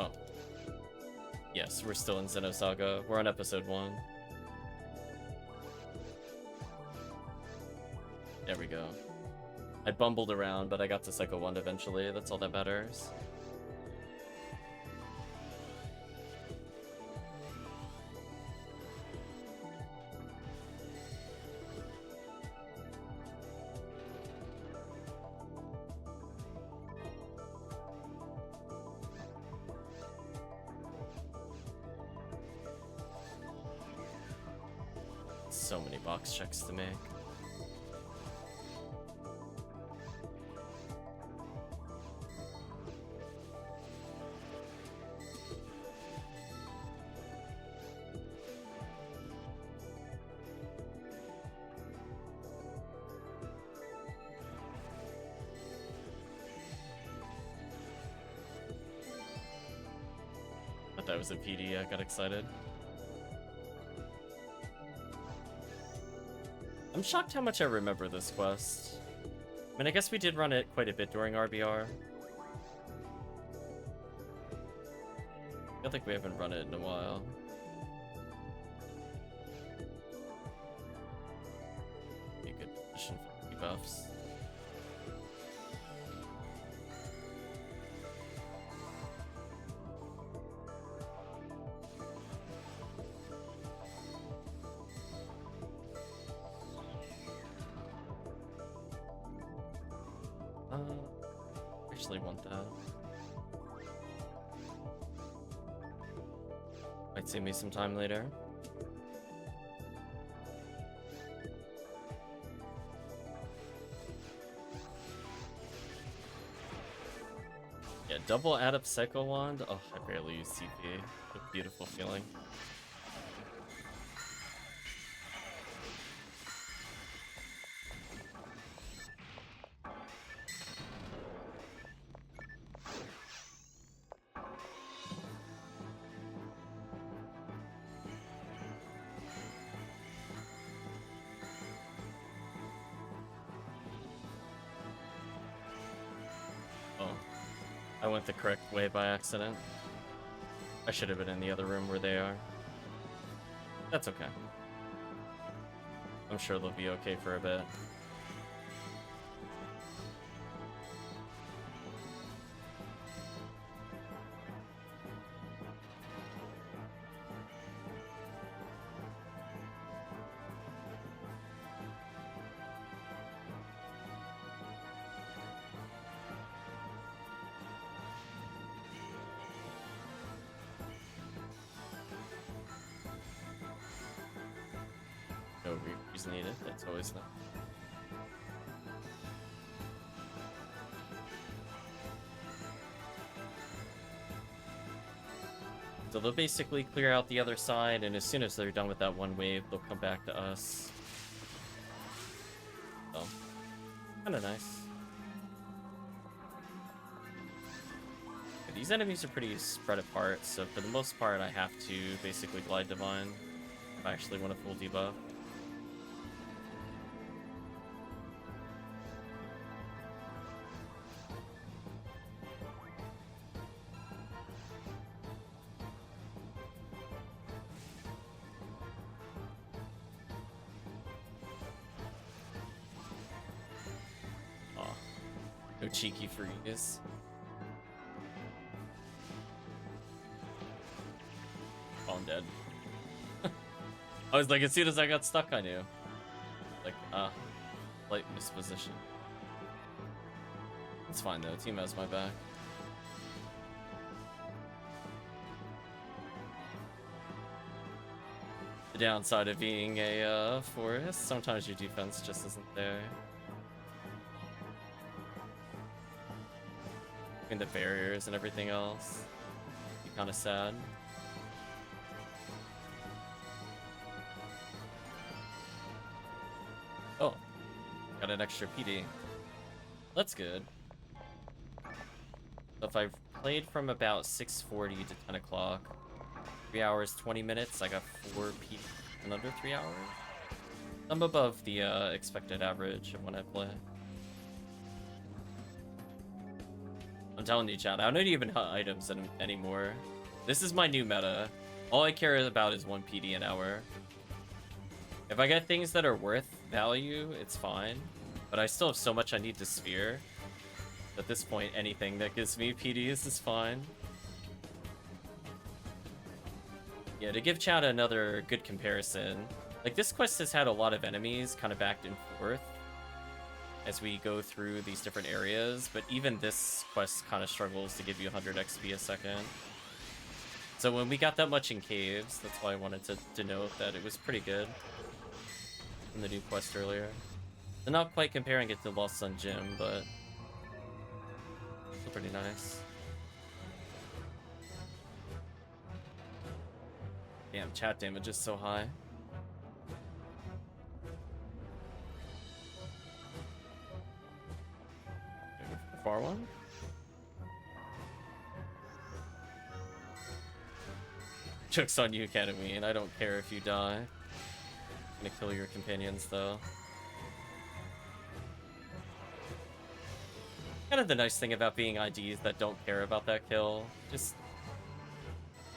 Oh. Yes, we're still in Xenosaga. We're on episode 1. There we go. I bumbled around, but I got to Cycle 1 eventually. That's all that matters. So many box checks to make. I thought that was a PD, I got excited. I'm shocked how much I remember this quest. I mean, I guess we did run it quite a bit during RBR. I feel like we haven't run it in a while. Be a good position for debuffs. Actually want that. Might save me some time later. Yeah, double add up Psycho Wand. Oh, I barely use CP. What a beautiful feeling. I went the correct way by accident. I should have been in the other room where they are. That's okay. I'm sure they'll be okay for a bit. No reason needed. That's always not. So they'll basically clear out the other side, and as soon as they're done with that one wave, they'll come back to us. So, kind of nice. Yeah, these enemies are pretty spread apart, so for the most part, I have to basically glide divine if I actually want a full debuff. No cheeky freeze. Oh, I'm dead. I was like, as soon as I got stuck, I knew. Like, light misposition. It's fine though, team has my back. The downside of being a forest, sometimes your defense just isn't there. And the barriers and everything else. Be kind of sad. Oh, got an extra PD. That's good. So if I've played from about 6:40 to 10 o'clock, 3 hours, 20 minutes, I got 4 PD in under 3 hours. I'm above the expected average of when I play. I'm telling you, chat, I don't even hunt items anymore. This is my new meta. All I care about is 1 PD an hour. If I get things that are worth value, it's fine. But I still have so much I need to sphere. At this point, anything that gives me PDs is fine. Yeah, to give chat another good comparison, like this quest has had a lot of enemies kind of back and forth as we go through these different areas, but even this quest kind of struggles to give you 100 XP a second. So when we got that much in caves, that's why I wanted to denote that it was pretty good in the new quest earlier. I'm not quite comparing it to Lost Sun Gym, but still pretty nice. Damn, chat damage is so high. Far one? Joke's on you, Academy, and I don't care if you die. I'm gonna kill your companions, though. Kind of the nice thing about being IDs that don't care about that kill. Just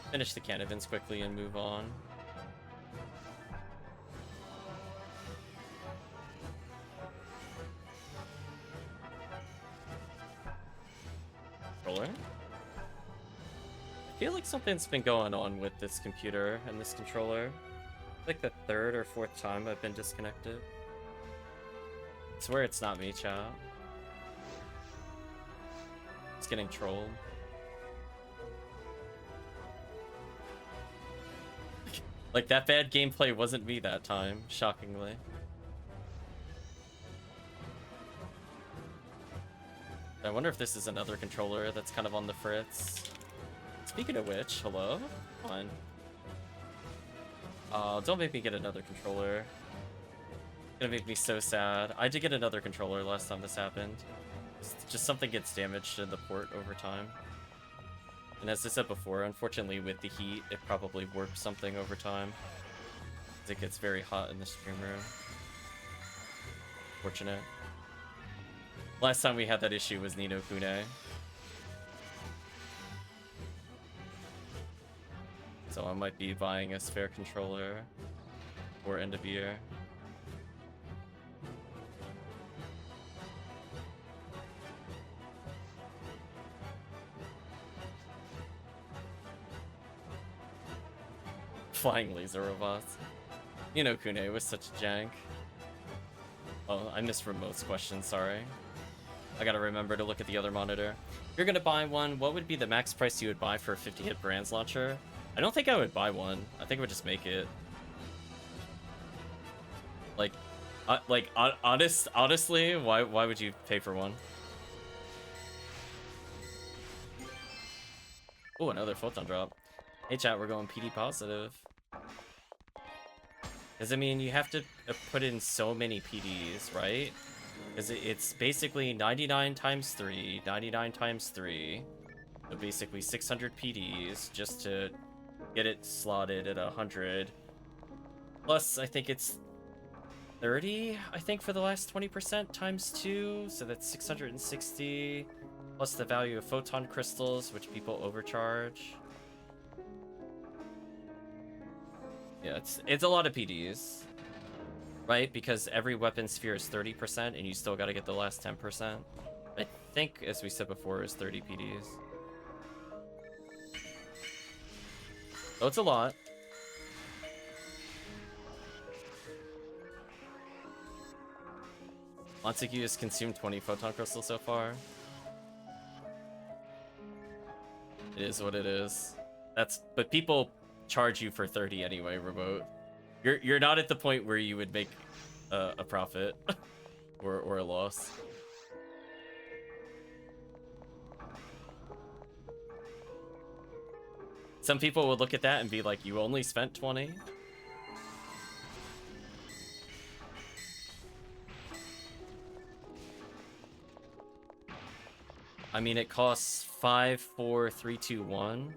finish the cannons quickly and move on. Controller? I feel like something's been going on with this computer and this controller. Like the 3rd or 4th time I've been disconnected. I swear it's not me, chat. It's getting trolled. Like that bad gameplay wasn't me that time, shockingly. I wonder if this is another controller that's kind of on the fritz. Speaking of which, hello? Come on. Don't make me get another controller. It's gonna make me so sad. I did get another controller last time this happened. Just something gets damaged in the port over time. And as I said before, unfortunately with the heat, it probably warps something over time. It gets very hot in the stream room. Fortunate. Last time we had that issue was Ni no Kune. So I might be buying a spare controller for end of year. Flying laser robots. You know, Kune was such a jank. Oh, I missed Remote's question, sorry. I gotta remember to look at the other monitor. If you're gonna buy one, what would be the max price you would buy for a 50-hit Brands launcher? I don't think I would buy one. I think I would just make it. Honestly, why would you pay for one? Oh, another photon drop. Hey chat, we're going PD positive. Because, I mean, you have to put in so many PDs, right? Because it's basically 99 times 3, 99 times 3. So basically 600 PDs just to get it slotted at 100. Plus, I think it's 30, I think, for the last 20% times 2. So that's 660. Plus the value of photon crystals, which people overcharge. Yeah, it's a lot of PDs, right? Because every weapon sphere is 30%, and you still got to get the last 10%. I think, as we said before, is 30 PDs. So it's a lot. Montague has consumed 20 photon crystals so far. It is what it is. But people charge you for 30 anyway, Remote. You're not at the point where you would make a profit or a loss. Some people would look at that and be like, you only spent 20? I mean, it costs 5, 4, 3, 2, 1.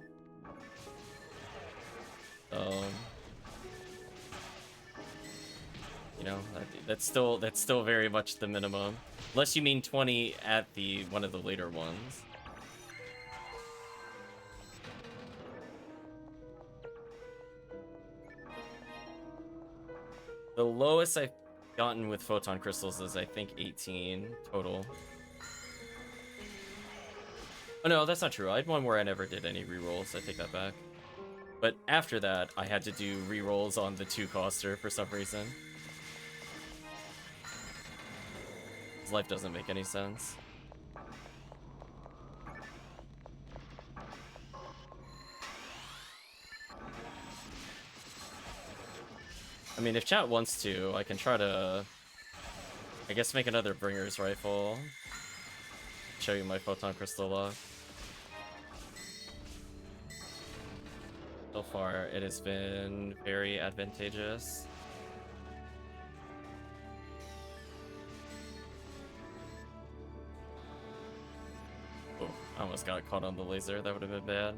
You know, that's still very much the minimum, unless you mean 20 at one of the later ones. The lowest I've gotten with photon crystals is, I think, 18 total. Oh no, that's not true. I had one where I never did any rerolls. I take that back. But after that, I had to do rerolls on the 2-coster for some reason. His life doesn't make any sense. I mean, if chat wants to, I can try to, I guess, make another Bringer's Rifle. Show you my photon crystal luck. So far, it has been very advantageous. Oh, I almost got caught on the laser. That would have been bad.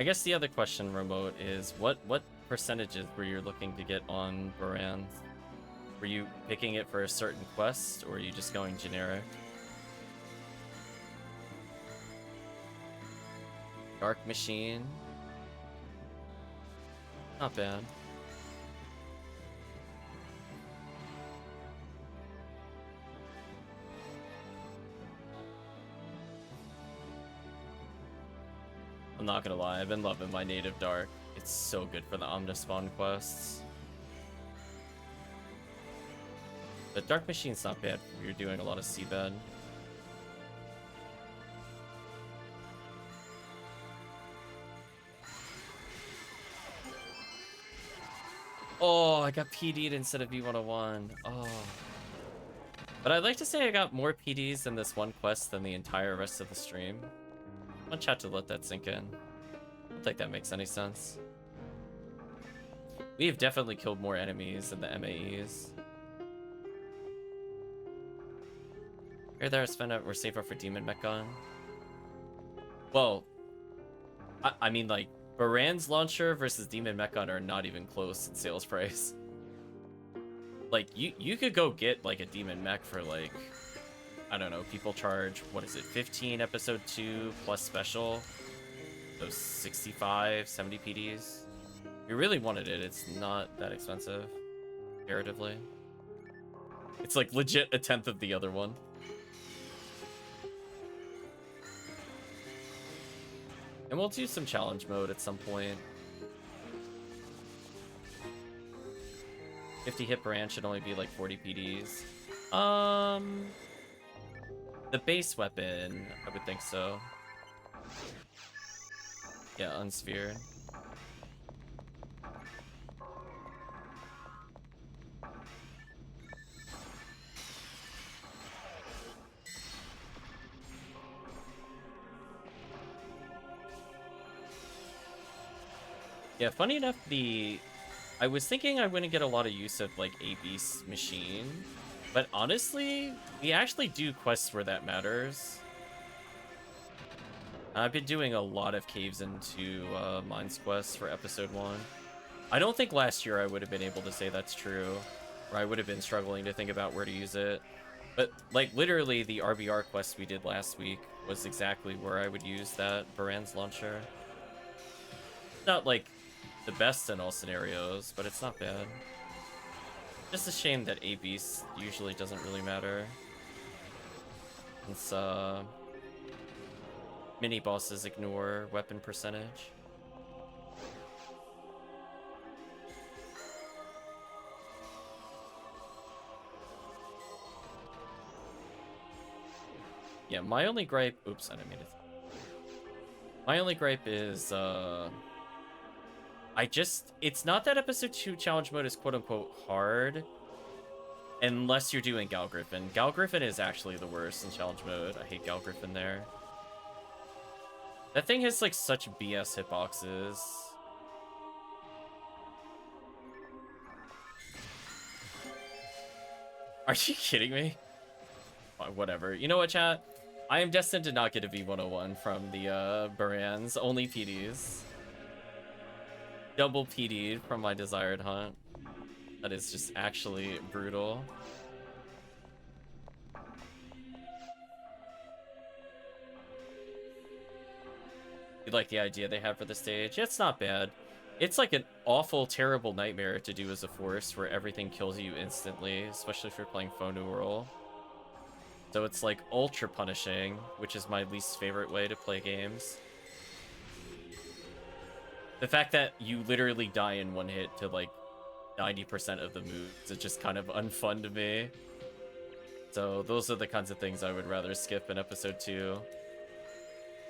I guess the other question, Remote, is what percentages were you looking to get on Baran? Were you picking it for a certain quest, or are you just going generic? Dark Machine. Not bad. I'm not gonna lie, I've been loving my native Dark. It's so good for the Omnispawn quests. The Dark Machine's not bad if you're doing a lot of seabed. Oh, I got PD'd instead of V101. Oh. But I'd like to say I got more PDs in this one quest than the entire rest of the stream. I want chat to let that sink in. I don't think that makes any sense. We have definitely killed more enemies than the MAEs. Here there, spend it. We're safer for Demon Mech Gun. Well, I mean, like, Baran's launcher versus Demon Mech Gun are not even close in sales price. Like, you could go get, like, a Demon Mech for, like, I don't know, people charge, what is it, 15 episode 2 plus special? Those 65, 70 PDs. If you really wanted it, it's not that expensive, comparatively. It's, like, legit a tenth of the other one. And we'll do some challenge mode at some point. 50 hit Baran should only be like 40 PDs. The base weapon, I would think so. Yeah, unsphered. Yeah, funny enough, I was thinking I wouldn't get a lot of use of, like, a beast machine, but honestly, we actually do quests where that matters. I've been doing a lot of caves into Mines quests for episode 1. I don't think last year I would have been able to say that's true, or I would have been struggling to think about where to use it. But, like, literally, the RBR quest we did last week was exactly where I would use that Baran's launcher. Not, like, the best in all scenarios, but it's not bad. Just a shame that A beast usually doesn't really matter. Since mini bosses ignore weapon percentage. Yeah, my only gripe, oops, I didn't mean it. My only gripe is it's not that episode 2 challenge mode is quote-unquote hard, unless you're doing Gal Griffin. Gal Griffin is actually the worst in challenge mode. I hate Gal Griffin there. That thing has, like, such BS hitboxes. Are you kidding me? Whatever. You know what, chat? I am destined to not get a V101 from the Barans. Only PDs. Double PD'd from my desired hunt. That is just actually brutal. You like the idea they have for the stage? It's not bad. It's like an awful, terrible nightmare to do as a force where everything kills you instantly, especially if you're playing Phone Roll. So it's like ultra punishing, which is my least favorite way to play games. The fact that you literally die in one hit to like 90% of the moves is just kind of unfun to me. So those are the kinds of things I would rather skip in episode 2.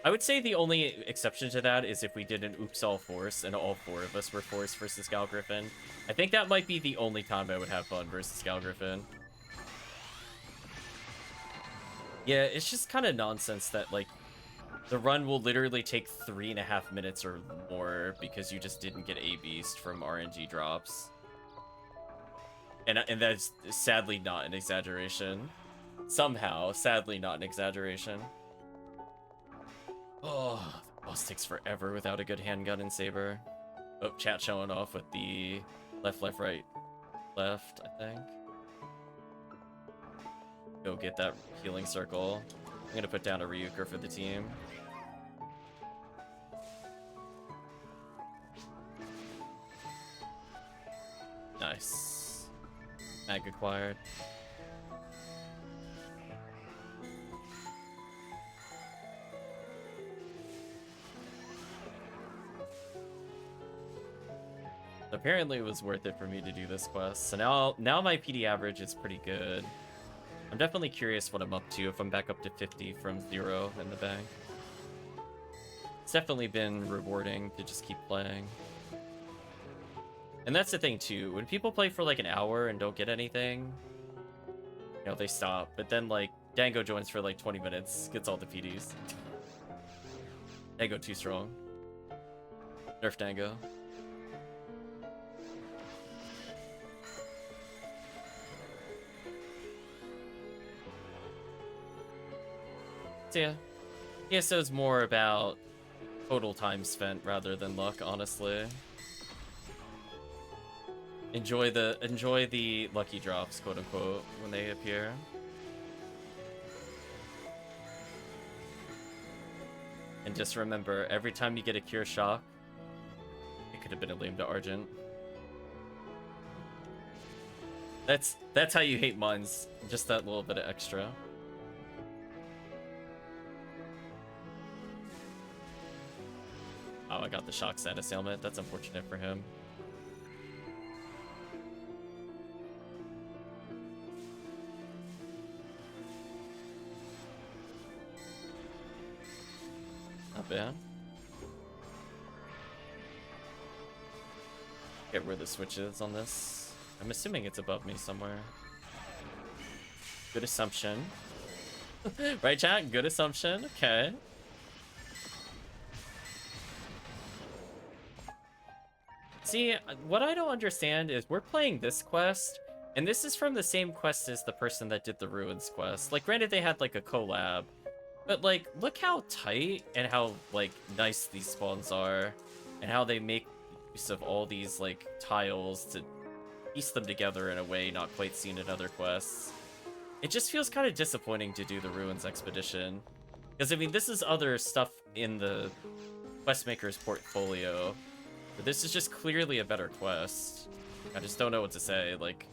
I would say the only exception to that is if we did an oops all force and all 4 of us were force versus Gal Griffin. I think that might be the only time I would have fun versus Gal Griffin. Yeah, it's just kind of nonsense that, like, the run will literally take 3.5 minutes or more because you just didn't get a beast from RNG drops. And that's sadly not an exaggeration. Somehow, sadly not an exaggeration. Oh, the boss takes forever without a good handgun and saber. Oh, chat showing off with the left, left, right, left, I think. Go get that healing circle. I'm gonna put down a Ryuker for the team. Nice. Mag acquired. Apparently it was worth it for me to do this quest. So now my PD average is pretty good. I'm definitely curious what I'm up to if I'm back up to 50 from 0 in the bank. It's definitely been rewarding to just keep playing. And that's the thing too. When people play for like an hour and don't get anything, you know, they stop. But then like Dango joins for like 20 minutes, gets all the PDs. Dango too strong. Nerf Dango. So yeah, PSO is more about total time spent rather than luck, honestly. Enjoy the lucky drops, quote unquote, when they appear. And just remember, every time you get a cure shock, it could have been a lame to Argent. That's how you hate mines. Just that little bit of extra. Oh, I got the shock status ailment. That's unfortunate for him. Not bad. Get where the switch is on this. I'm assuming it's above me somewhere. Good assumption. Right, chat? Good assumption. Okay. See, what I don't understand is we're playing this quest, and this is from the same quest as the person that did the Ruins quest. Like, granted, they had, like, a collab, but, like, look how tight and how, like, nice these spawns are, and how they make use of all these, like, tiles to piece them together in a way not quite seen in other quests. It just feels kind of disappointing to do the Ruins expedition. Because, I mean, this is other stuff in the Questmaker's portfolio. But this is just clearly a better quest. I just don't know what to say. Like,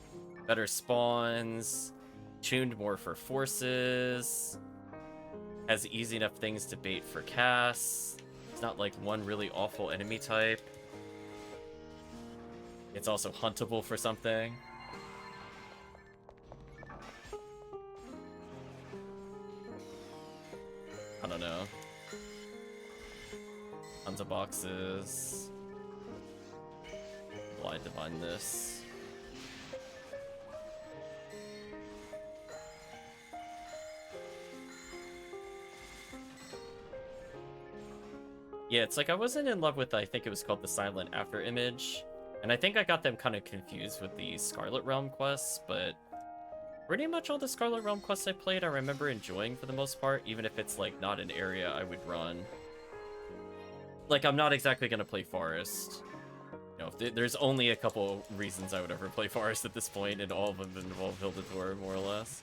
better spawns, tuned more for forces, has easy enough things to bait for casts. It's not like one really awful enemy type. It's also huntable for something. I don't know. Tons of boxes. Will I divine this? Yeah, it's like I wasn't in love with, I think it was called the Silent After Image. And I think I got them kind of confused with the Scarlet Realm quests, but pretty much all the Scarlet Realm quests I played I remember enjoying for the most part, even if it's like not an area I would run. Like, I'm not exactly gonna play Forest. You know, there's only a couple reasons I would ever play Forest at this point, and all of them involve Hildator, more or less.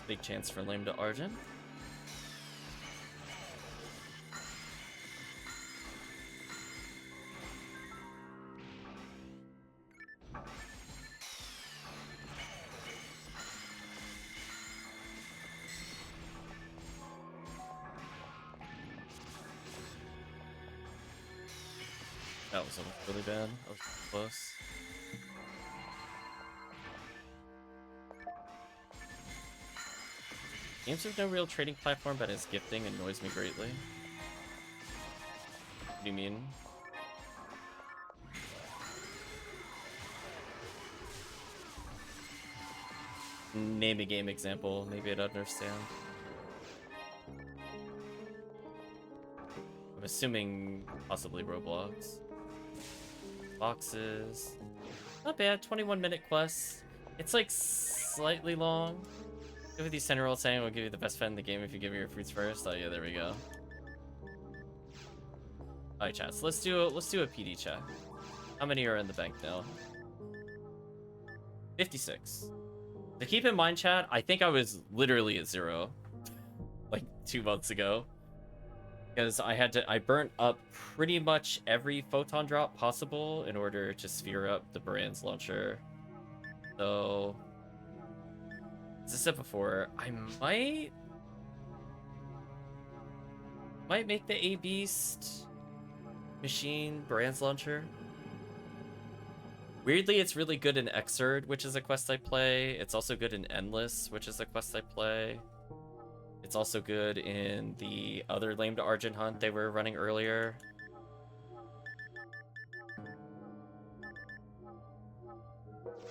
Big chance for lame to Argent. That was really bad. That was close. Games with no real trading platform, but his gifting annoys me greatly. What do you mean? Name a game example, maybe I'd understand. I'm assuming possibly Roblox. Boxes. Not bad, 21-minute quests. It's like slightly long. Give me these 10-year-olds saying we'll give you the best fed in the game if you give me your fruits first. Oh yeah, there we go. Alright, chat. So let's do a PD check. How many are in the bank now? 56. To keep in mind, chat, I think I was literally at 0 like 2 months ago. Because I burnt up pretty much every photon drop possible in order to sphere up the Brand's launcher. So, as I said before, I might make the A-Beast machine Brand's launcher. Weirdly, it's really good in Xrd, which is a quest I play. It's also good in Endless, which is a quest I play. It's also good in the other Lame to Argent hunt they were running earlier.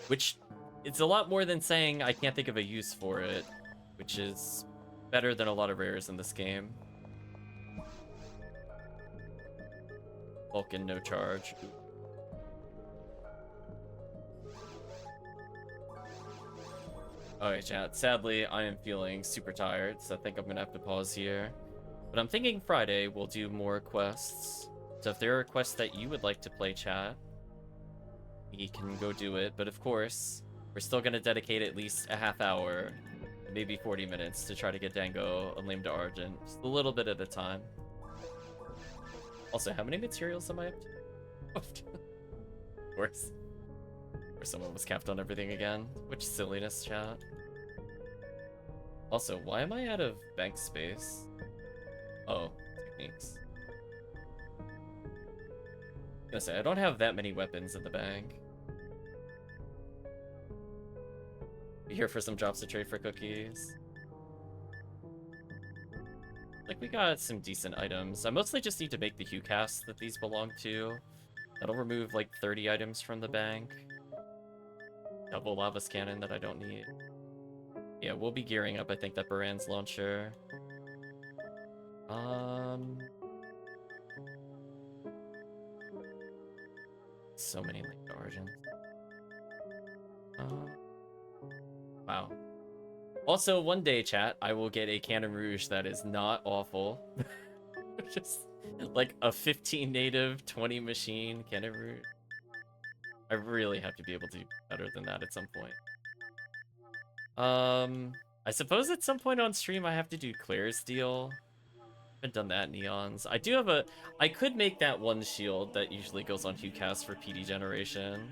Which, it's a lot more than saying I can't think of a use for it, which is better than a lot of rares in this game. Vulcan, no charge. Alright, chat. Sadly, I am feeling super tired, so I think I'm gonna have to pause here. But I'm thinking Friday we'll do more quests. So if there are quests that you would like to play, chat, we can go do it. But of course, we're still gonna dedicate at least a half hour, maybe 40 minutes, to try to get Dango and Lame to Argent. Just a little bit at a time. Also, how many materials am I up to? Of course. Or someone was capped on everything again. Which silliness, chat. Also, why am I out of bank space? Oh, techniques. I was gonna say, I don't have that many weapons in the bank. Be here for some drops to trade for cookies. Like, we got some decent items. I mostly just need to make the hue cast that these belong to. That'll remove, like, 30 items from the bank. Double Lava's Cannon that I don't need. Yeah, we'll be gearing up, I think, that Baran's launcher. So many linked origins. Wow. Also, one day, chat, I will get a Cannon Rouge that is not awful. Just like a 15 native, 20 machine Cannon Rouge. I really have to be able to do better than that at some point. I suppose at some point on stream I have to do Claire's deal. I haven't done that in Eons. I do have a... I could make that one shield that usually goes on HueCast for PD generation.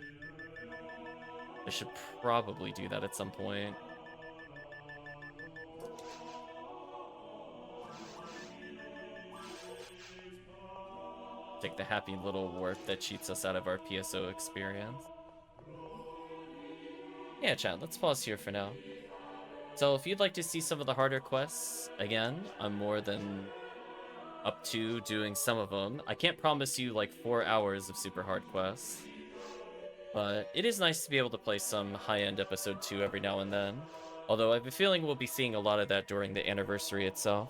I should probably do that at some point. Take the happy little warp that cheats us out of our PSO experience. Yeah, chat, let's pause here for now. So if you'd like to see some of the harder quests, again, I'm more than up to doing some of them. I can't promise you like 4 hours of super hard quests, but it is nice to be able to play some high-end episode 2 every now and then. Although I have a feeling we'll be seeing a lot of that during the anniversary itself.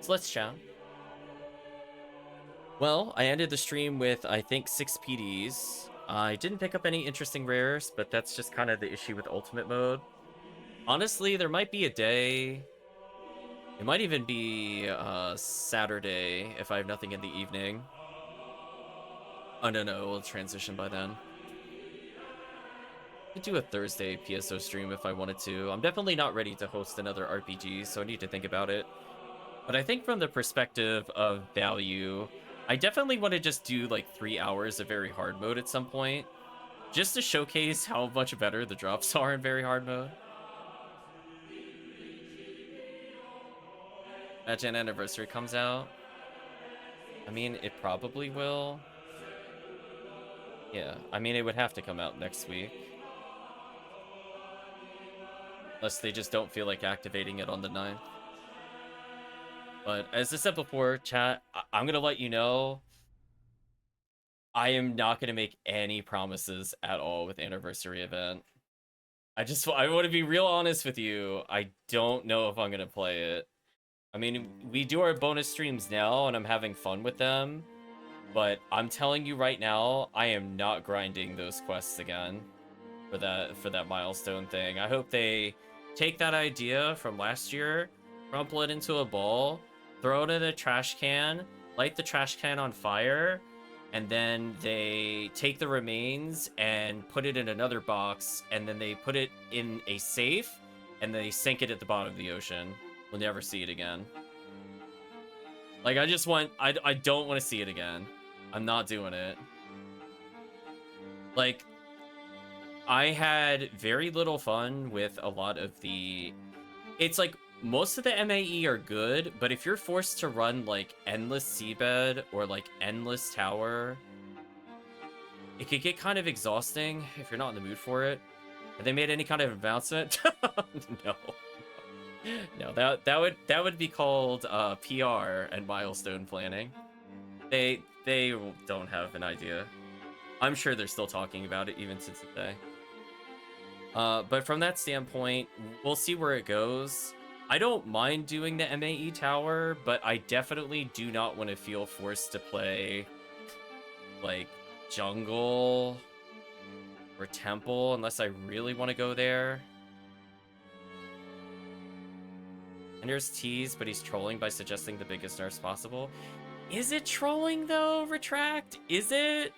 So let's chat. Well, I ended the stream with, I think, 6 PDs. I didn't pick up any interesting rares, but that's just kind of the issue with Ultimate Mode. Honestly, there might be a day... It might even be Saturday if I have nothing in the evening. Oh, no, we'll transition by then. I could do a Thursday PSO stream if I wanted to. I'm definitely not ready to host another RPG, so I need to think about it. But I think from the perspective of value, I definitely want to just do like 3 hours of very hard mode at some point, just to showcase how much better the drops are in very hard mode. Imagine Anniversary comes out. I mean, it probably will. Yeah, I mean, it would have to come out next week. Unless they just don't feel like activating it on the 9th. But as I said before, chat, I'm going to let you know, I am not going to make any promises at all with Anniversary event. I want to be real honest with you. I don't know if I'm going to play it. I mean, we do our bonus streams now, and I'm having fun with them. But I'm telling you right now, I am not grinding those quests again for that milestone thing. I hope they take that idea from last year, crumple it into a ball, throw it in a trash can, light the trash can on fire, and then they take the remains and put it in another box, and then they put it in a safe, and they sink it at the bottom of the ocean. We'll never see it again. Like, I just want... I don't want to see it again. I'm not doing it. Like, I had very little fun with a lot of the... It's like, most of the MAE are good, but if you're forced to run, like, endless seabed or, like, endless tower, it could get kind of exhausting if you're not in the mood for it. Have they made any kind of advancement? No. No, that would be called PR and milestone planning. They don't have an idea. I'm sure they're still talking about it even to today. But from that standpoint, we'll see where it goes. I don't mind doing the MAE tower, but I definitely do not want to feel forced to play like jungle or temple unless I really want to go there. And there's tease, but he's trolling by suggesting the biggest nerfs possible. Is it trolling though, Retract? Is it?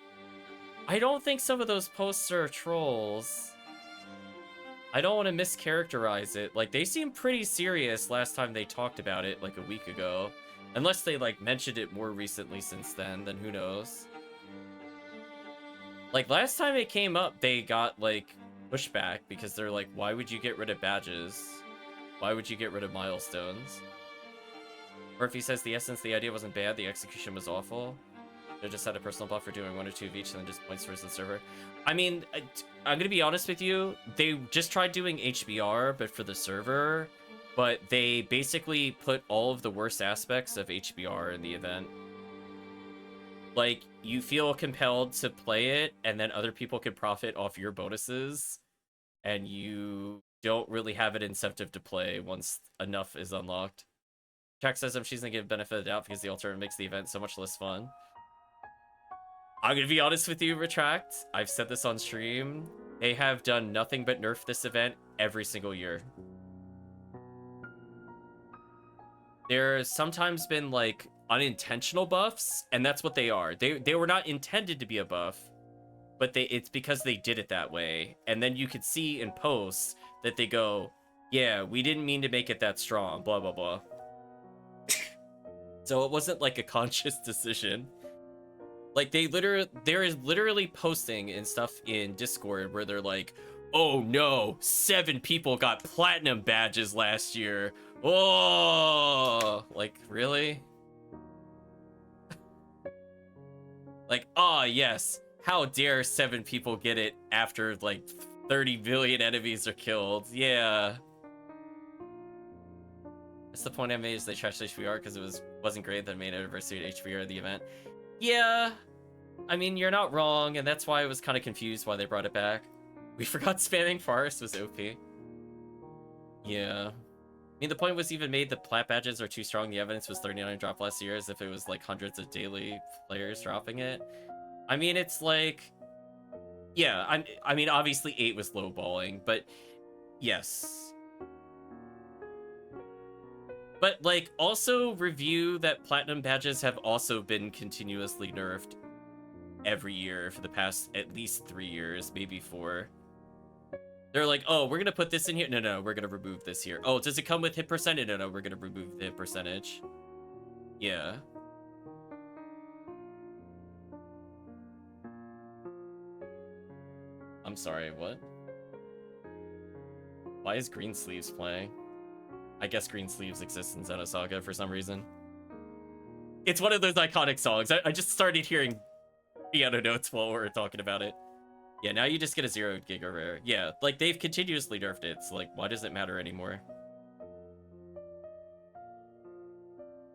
I don't think some of those posts are trolls. I don't want to mischaracterize it. Like, they seem pretty serious last time they talked about it, like a week ago. Unless they, like, mentioned it more recently since then who knows. Like, last time it came up, they got, like, pushback because they're like, why would you get rid of badges? Why would you get rid of milestones? Or if he says the essence, the idea wasn't bad, the execution was awful. They just had a personal buff for doing 1 or 2 of each and then just points towards the server. I mean, I'm gonna be honest with you. They just tried doing HBR, but for the server. But they basically put all of the worst aspects of HBR in the event. Like, you feel compelled to play it, and then other people can profit off your bonuses. And you don't really have an incentive to play once enough is unlocked. Jack says she's gonna give benefit of the doubt because the alternative makes the event so much less fun. I'm gonna be honest with you, Retract. I've said this on stream. They have done nothing but nerf this event every single year. There's sometimes been, like, unintentional buffs, and that's what they are. They were not intended to be a buff, but it's because they did it that way. And then you could see in posts that they go, yeah, we didn't mean to make it that strong, blah, blah, blah. So it wasn't, like, a conscious decision. Like, there is literally posting and stuff in Discord where they're like, oh no, 7 people got platinum badges last year. Oh, like, really? Like, oh yes, how dare 7 people get it after, like, 30 billion enemies are killed. Yeah. That's the point I made, is they trashed HBR because it wasn't great that made anniversary at HBR of the event. Yeah, I mean, you're not wrong, and that's why I was kind of confused why they brought it back. We forgot spamming Forest was OP. Yeah. I mean, the point was even made that plat badges are too strong. The evidence was 39 dropped last year, as if it was like hundreds of daily players dropping it. I mean, it's like... Yeah, I mean, obviously 8 was lowballing, but yes. But, like, also review that platinum badges have also been continuously nerfed every year for the past at least 3 years, maybe 4. They're like, oh, we're gonna put this in here. No, we're gonna remove this here. Oh, does it come with hit percentage? No, we're gonna remove the hit percentage. Yeah. I'm sorry, what? Why is Green Sleeves playing? I guess Green Sleeves exists in Xenosaga for some reason. It's one of those iconic songs. I just started hearing piano notes while we were talking about it. Yeah, now you just get a 0 Giga Rare. Yeah, like, they've continuously nerfed it, so, like, why does it matter anymore?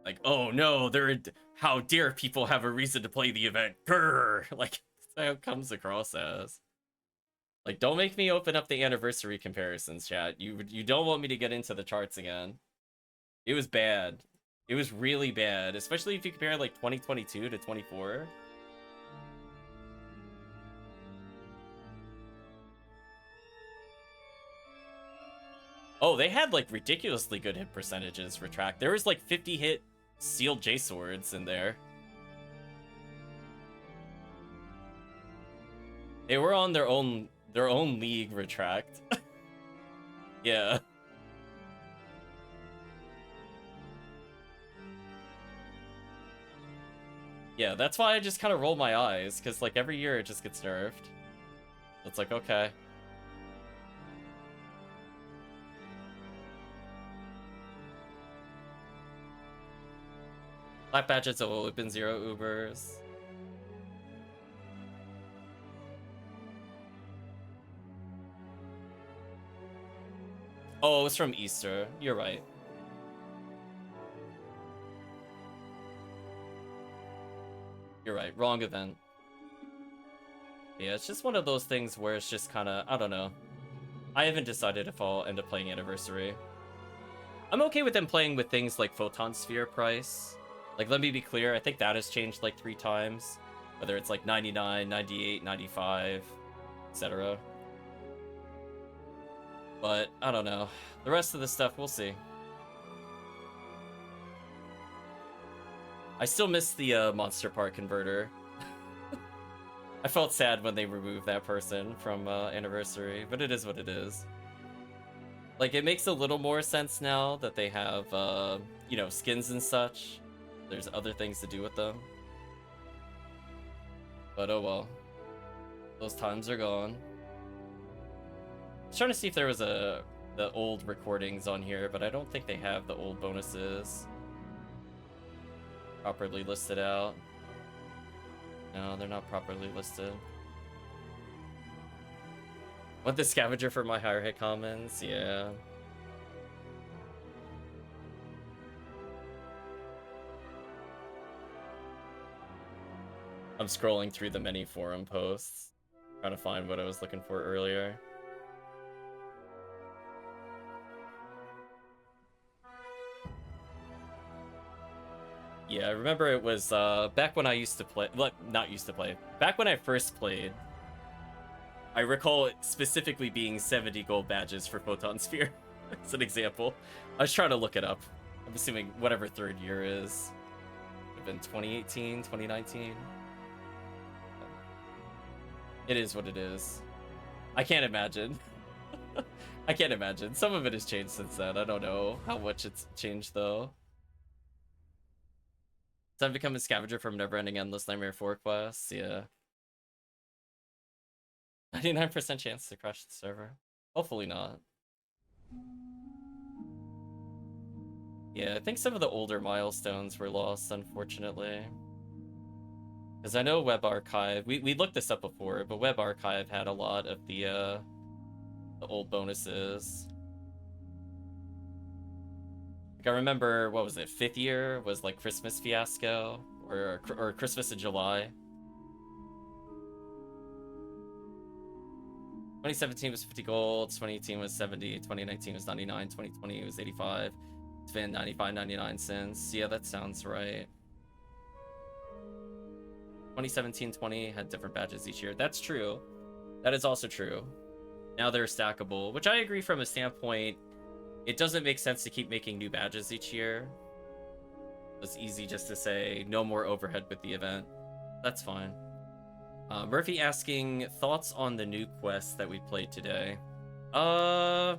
Like, oh no, how dare people have a reason to play the event? Grrr! Like, that's how it comes across as. Like, don't make me open up the anniversary comparisons, chat. You don't want me to get into the charts again. It was bad. It was really bad, especially if you compare, like, 2022 to 24. Oh, they had, like, ridiculously good hit percentages for track. There was, like, 50 hit sealed J-swords in there. They were on their own league, Retract. Yeah. Yeah, that's why I just kind of roll my eyes, because like every year it just gets nerfed. It's like, okay. Black badges have always been 0 Ubers. Oh, it was from Easter. You're right. You're right. Wrong event. Yeah, it's just one of those things where it's just kind of, I don't know. I haven't decided if I'll end up playing Anniversary. I'm okay with them playing with things like Photon Sphere price. Like, let me be clear, I think that has changed like 3 times. Whether it's like 99, 98, 95, etc. But, I don't know. The rest of the stuff, we'll see. I still miss the Monster Part converter. I felt sad when they removed that person from Anniversary, but it is what it is. Like, it makes a little more sense now that they have, you know, skins and such. There's other things to do with them. But oh well. Those times are gone. I was trying to see if there was the old recordings on here, but I don't think they have the old bonuses properly listed out. No, they're not properly listed. Want the scavenger for my higher hit comments? Yeah. I'm scrolling through the many forum posts, trying to find what I was looking for earlier. Yeah, I remember it was back when I used to play, not used to play, back when I first played. I recall it specifically being 70 gold badges for Photon Sphere, as an example. I was trying to look it up. I'm assuming whatever 3rd year is. It would have been 2018, 2019. It is what it is. I can't imagine. I can't imagine. Some of it has changed since then. I don't know how much it's changed, though. Time to become a scavenger from Neverending Endless Nightmare 4 quests? Yeah. 99% chance to crash the server. Hopefully not. Yeah, I think some of the older milestones were lost, unfortunately. Because I know Web Archive, we looked this up before, but Web Archive had a lot of the old bonuses. Like, I remember, what was it, 5th year was like Christmas Fiasco, or Christmas in July. 2017 was 50 gold, 2018 was 70, 2019 was 99, 2020 was 85. It's been 95, 99 since. Yeah, that sounds right. 2017-20 had different badges each year. That's true. That is also true. Now they're stackable, which I agree from a standpoint. It doesn't make sense to keep making new badges each year. It's easy just to say no more overhead with the event. That's fine. Murphy asking thoughts on the new quests that we played today. I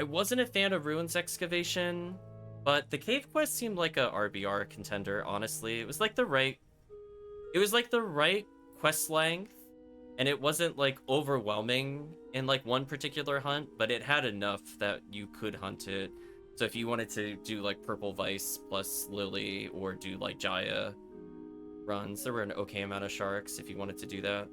wasn't a fan of Ruins Excavation, but the cave quest seemed like a RBR contender, honestly. It was like the right quest length, and it wasn't like overwhelming in like one particular hunt, but it had enough that you could hunt it. So if you wanted to do like Purple Vice plus Lily, or do like Jaya runs, there were an okay amount of sharks if you wanted to do that.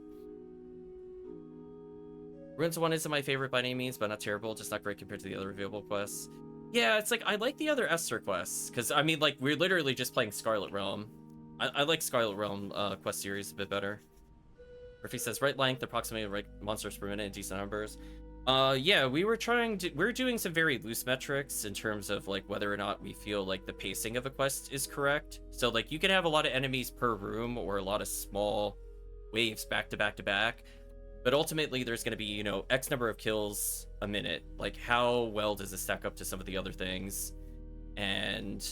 Ruins 1 isn't my favorite by any means, but not terrible, just not great compared to the other revealable quests. Yeah, it's like, I like the other Esther quests, because, I mean, like, we're literally just playing Scarlet Realm. I like Scarlet Realm quest series a bit better. Murphy says, right length, approximately right monsters per minute in decent numbers. Yeah, we're doing some very loose metrics in terms of, like, whether or not we feel like the pacing of a quest is correct. So, like, you could have a lot of enemies per room, or a lot of small waves back to back to back. But ultimately, there's going to be, you know, X number of kills a minute. Like, how well does this stack up to some of the other things? And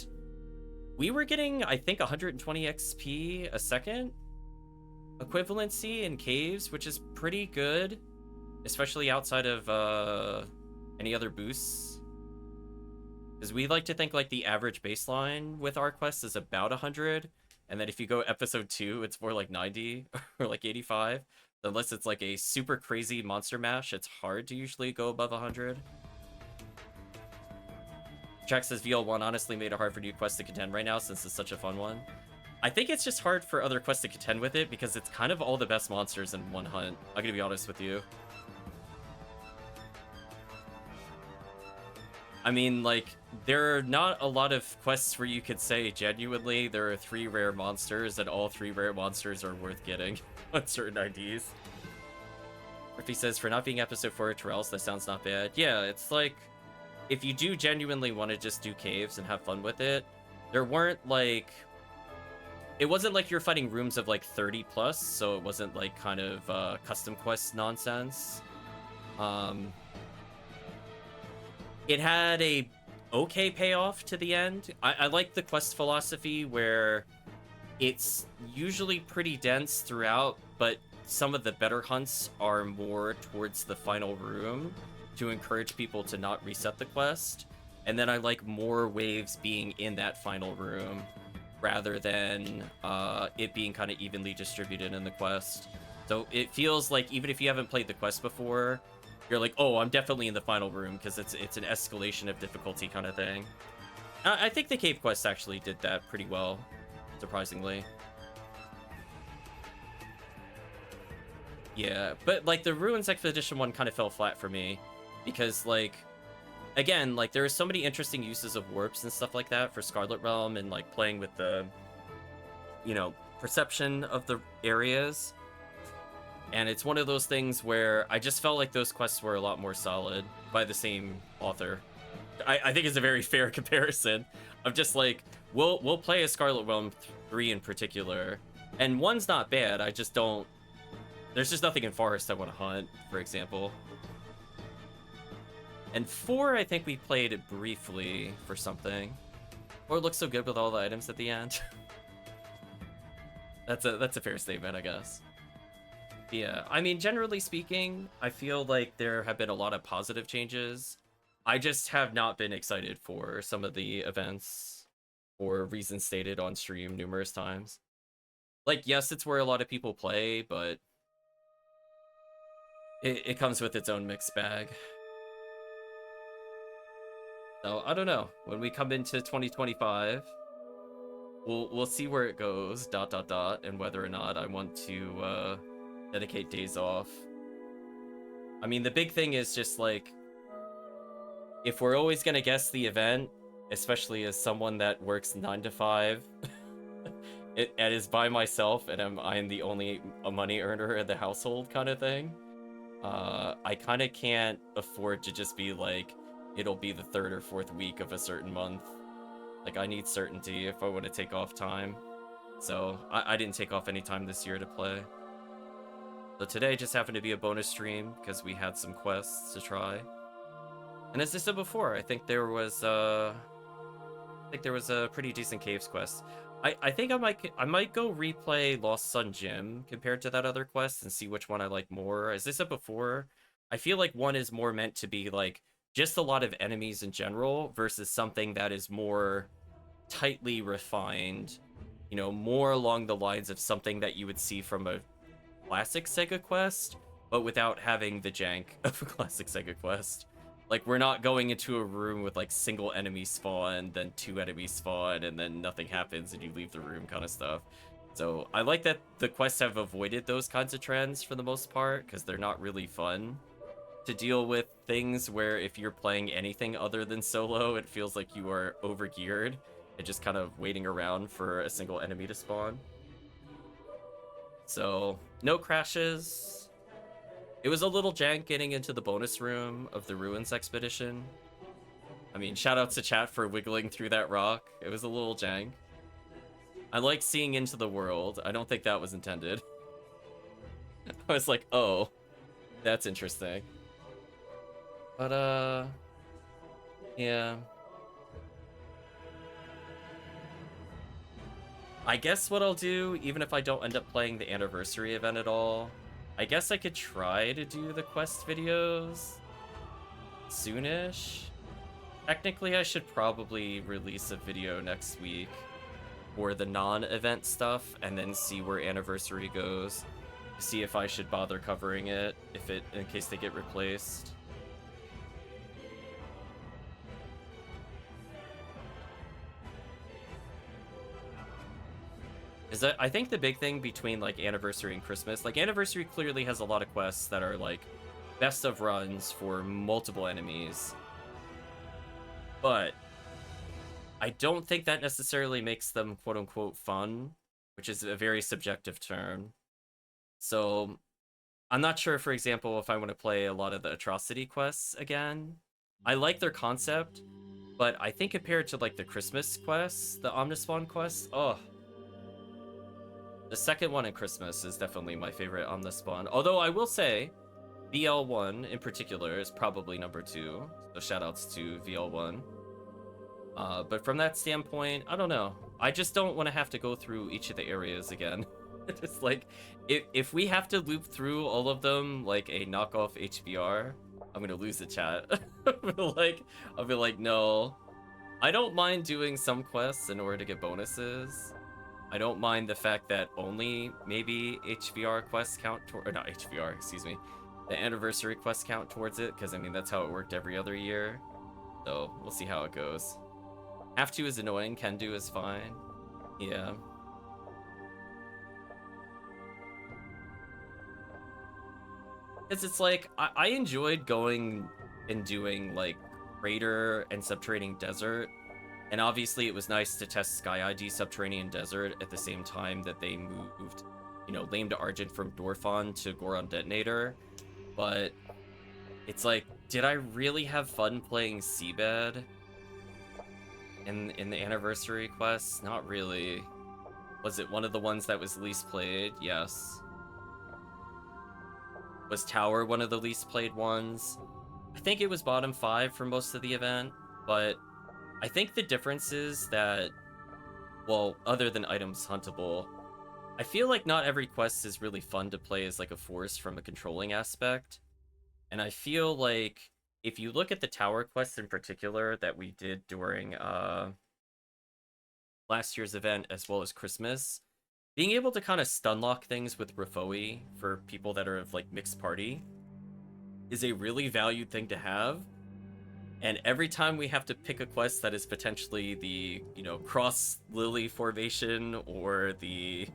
we were getting, I think, 120 XP a second equivalency in caves, which is pretty good, especially outside of any other boosts. Because we like to think, like, the average baseline with our quests is about 100 And then if you go episode 2, it's more like 90 or like 85. Unless it's like a super crazy monster mash, it's hard to usually go above 100. Jack says VL1 honestly made it hard for new quests to contend right now since it's such a fun one. I think it's just hard for other quests to contend with it because it's kind of all the best monsters in one hunt. I'm gonna be honest with you. I mean, like, there are not a lot of quests where you could say genuinely there are 3 rare monsters and all 3 rare monsters are worth getting on certain IDs. Murphy says, for not being episode 4 Terrells, that sounds not bad. Yeah, it's like, if you do genuinely want to just do caves and have fun with it, there weren't, like... It wasn't like you're fighting rooms of, like, 30 plus, so it wasn't, like, kind of custom quest nonsense. It had a okay payoff to the end. I like the quest philosophy where it's usually pretty dense throughout, but some of the better hunts are more towards the final room to encourage people to not reset the quest. And then I like more waves being in that final room rather than it being kind of evenly distributed in the quest. So it feels like even if you haven't played the quest before, you're like, oh, I'm definitely in the final room because it's an escalation of difficulty kind of thing. I think the cave quest actually did that pretty well, surprisingly. Yeah, but like the Ruins Expedition one kind of fell flat for me because, like, again, like there are so many interesting uses of warps and stuff like that for Scarlet Realm and like playing with the, you know, perception of the areas. And it's one of those things where I just felt like those quests were a lot more solid by the same author. I think it's a very fair comparison of just like, we'll play a Scarlet Realm 3 in particular, and 1's not bad, I just don't... There's just nothing in Forest I want to hunt, for example. And 4, I think we played it briefly for something. Or it looks so good with all the items at the end. That's a fair statement, I guess. Yeah, I mean, generally speaking, I feel like there have been a lot of positive changes. I just have not been excited for some of the events for reasons stated on stream numerous times. Like, yes, it's where a lot of people play, but it comes with its own mixed bag. So, I don't know. When we come into 2025, we'll see where it goes, ... and whether or not I want to, dedicate days off. I mean, the big thing is just like, if we're always gonna guess the event, especially as someone that works 9 to 5, and is by myself, and I'm the only money earner in the household kind of thing, I kind of can't afford to just be like, it'll be the 3rd or 4th week of a certain month. Like, I need certainty if I want to take off time. So, I didn't take off any time this year to play. So today just happened to be a bonus stream because we had some quests to try. And as I said before, I think there was a pretty decent caves quest. I think I might go replay Lost Sun Gym compared to that other quest and see which one I like more. As I said before, I feel like one is more meant to be like just a lot of enemies in general versus something that is more tightly refined, you know, more along the lines of something that you would see from a classic Sega quest, but without having the jank of a classic Sega quest. Like, we're not going into a room with like single enemy spawn, then 2 enemies spawn, and then nothing happens and you leave the room kind of stuff. So I like that the quests have avoided those kinds of trends for the most part, because they're not really fun to deal with things where if you're playing anything other than solo, it feels like you are overgeared and just kind of waiting around for a single enemy to spawn. So, no crashes. It was a little jank getting into the bonus room of the Ruins Expedition. I mean, shoutouts to chat for wiggling through that rock. It was a little jank. I like seeing into the world. I don't think that was intended. I was like, oh, that's interesting. But, yeah. I guess what I'll do, even if I don't end up playing the anniversary event at all, I guess I could try to do the quest videos soonish. Technically, I should probably release a video next week for the non-event stuff, and then see where Anniversary goes. See if I should bother covering it, in case they get replaced. I think the big thing between like Anniversary and Christmas, like Anniversary clearly has a lot of quests that are like best of runs for multiple enemies, but I don't think that necessarily makes them quote unquote fun, which is a very subjective term. So I'm not sure, for example, if I want to play a lot of the Atrocity quests again. I like their concept, but I think compared to like the Christmas quests, the Omnispawn quests, oh, the second one in Christmas is definitely my favorite Omnispawn. Although I will say, VL1 in particular is probably number 2. So shoutouts to VL1. But from that standpoint, I don't know. I just don't want to have to go through each of the areas again. It's like, if we have to loop through all of them like a knockoff HBR, I'm gonna lose the chat. I'll be like, no. I don't mind doing some quests in order to get bonuses. I don't mind the fact that only maybe HVR quests count or not HVR, excuse me, the Anniversary quests count towards it, because I mean that's how it worked every other year. So we'll see how it goes. Have to is annoying, can do is fine. Yeah. Because it's like, I enjoyed going and doing like Raider and Subterranean Desert. And obviously it was nice to test Sky ID Subterranean Desert at the same time that they moved, you know, Lame to Argent from Dorphon to Goron Detonator. But it's like, did I really have fun playing Seabed in the Anniversary quests? Not really. Was it one of the ones that was least played? Yes. Was Tower one of the least played ones? I think it was bottom 5 for most of the event, but I think the difference is that, well, other than items huntable, I feel like not every quest is really fun to play as like a force from a controlling aspect. And I feel like if you look at the tower quests in particular that we did during last year's event as well as Christmas, being able to kind of stunlock things with Rafoi for people that are of like mixed party is a really valued thing to have. And every time we have to pick a quest that is potentially the, you know, cross lily formation or the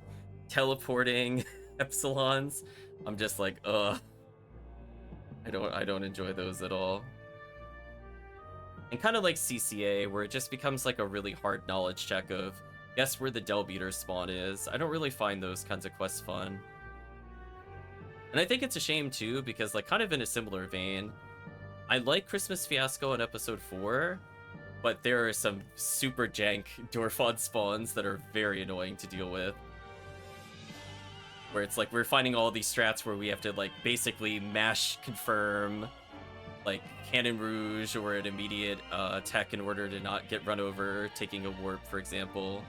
teleporting epsilons, I'm just like, ugh. I don't enjoy those at all. And kind of like CCA, where it just becomes like a really hard knowledge check of guess where the Del Beater spawn is. I don't really find those kinds of quests fun. And I think it's a shame too, because like kind of in a similar vein, I like Christmas Fiasco in episode 4, but there are some super jank Dorphon spawns that are very annoying to deal with. Where it's like we're finding all these strats where we have to like basically mash confirm like Cannon Rouge or an immediate attack in order to not get run over, taking a warp for example,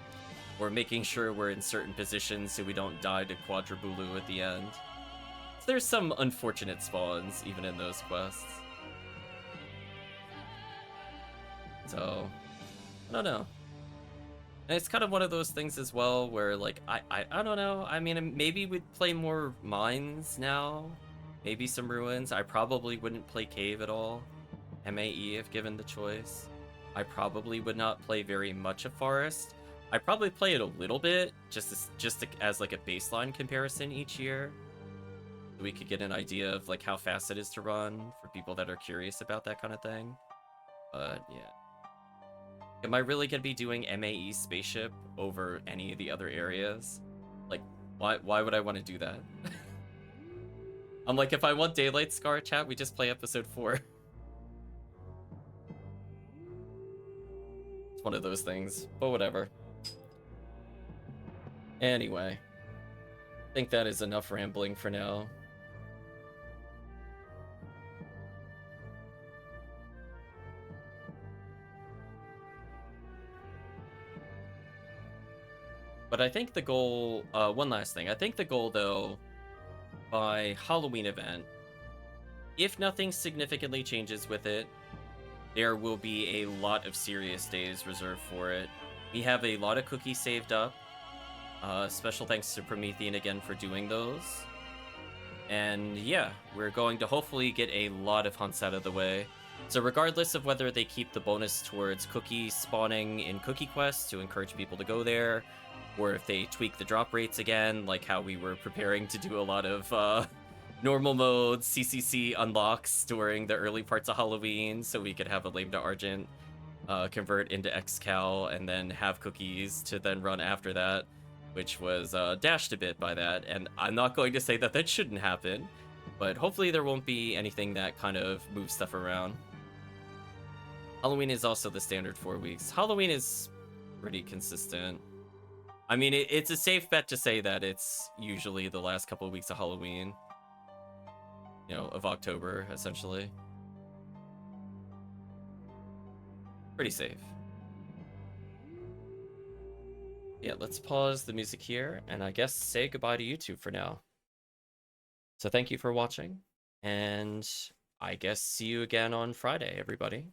or making sure we're in certain positions so we don't die to Quadrabulu at the end. So there's some unfortunate spawns even in those quests. So, I don't know. And it's kind of one of those things as well where, like, I don't know. I mean, maybe we'd play more mines now. Maybe some ruins. I probably wouldn't play cave at all. MAE if given the choice. I probably would not play very much of forest. I'd probably play it a little bit, just as like a baseline comparison each year. So we could get an idea of like how fast it is to run for people that are curious about that kind of thing. But yeah. Am I really going to be doing MAE spaceship over any of the other areas? Like, why would I want to do that? I'm like, if I want Daylight Scar chat, we just play episode 4. It's one of those things, but whatever. Anyway, I think that is enough rambling for now. But I think the goal, one last thing. I think the goal, though, by Halloween event, if nothing significantly changes with it, there will be a lot of serious days reserved for it. We have a lot of cookies saved up. Special thanks to Promethean again for doing those. And yeah, we're going to hopefully get a lot of hunts out of the way. So regardless of whether they keep the bonus towards cookie spawning in Cookie Quest to encourage people to go there, or if they tweak the drop rates again, like how we were preparing to do a lot of normal mode CCC unlocks during the early parts of Halloween so we could have a Lame to Argent convert into Excal and then have cookies to then run after that, which was dashed a bit by that. And I'm not going to say that that shouldn't happen, but hopefully there won't be anything that kind of moves stuff around. Halloween is also the standard 4 weeks. Halloween is pretty consistent. I mean, it's a safe bet to say that it's usually the last couple of weeks of Halloween, you know, of October, essentially. Pretty safe. Yeah, let's pause the music here, and I guess say goodbye to YouTube for now. So thank you for watching, and I guess see you again on Friday, everybody.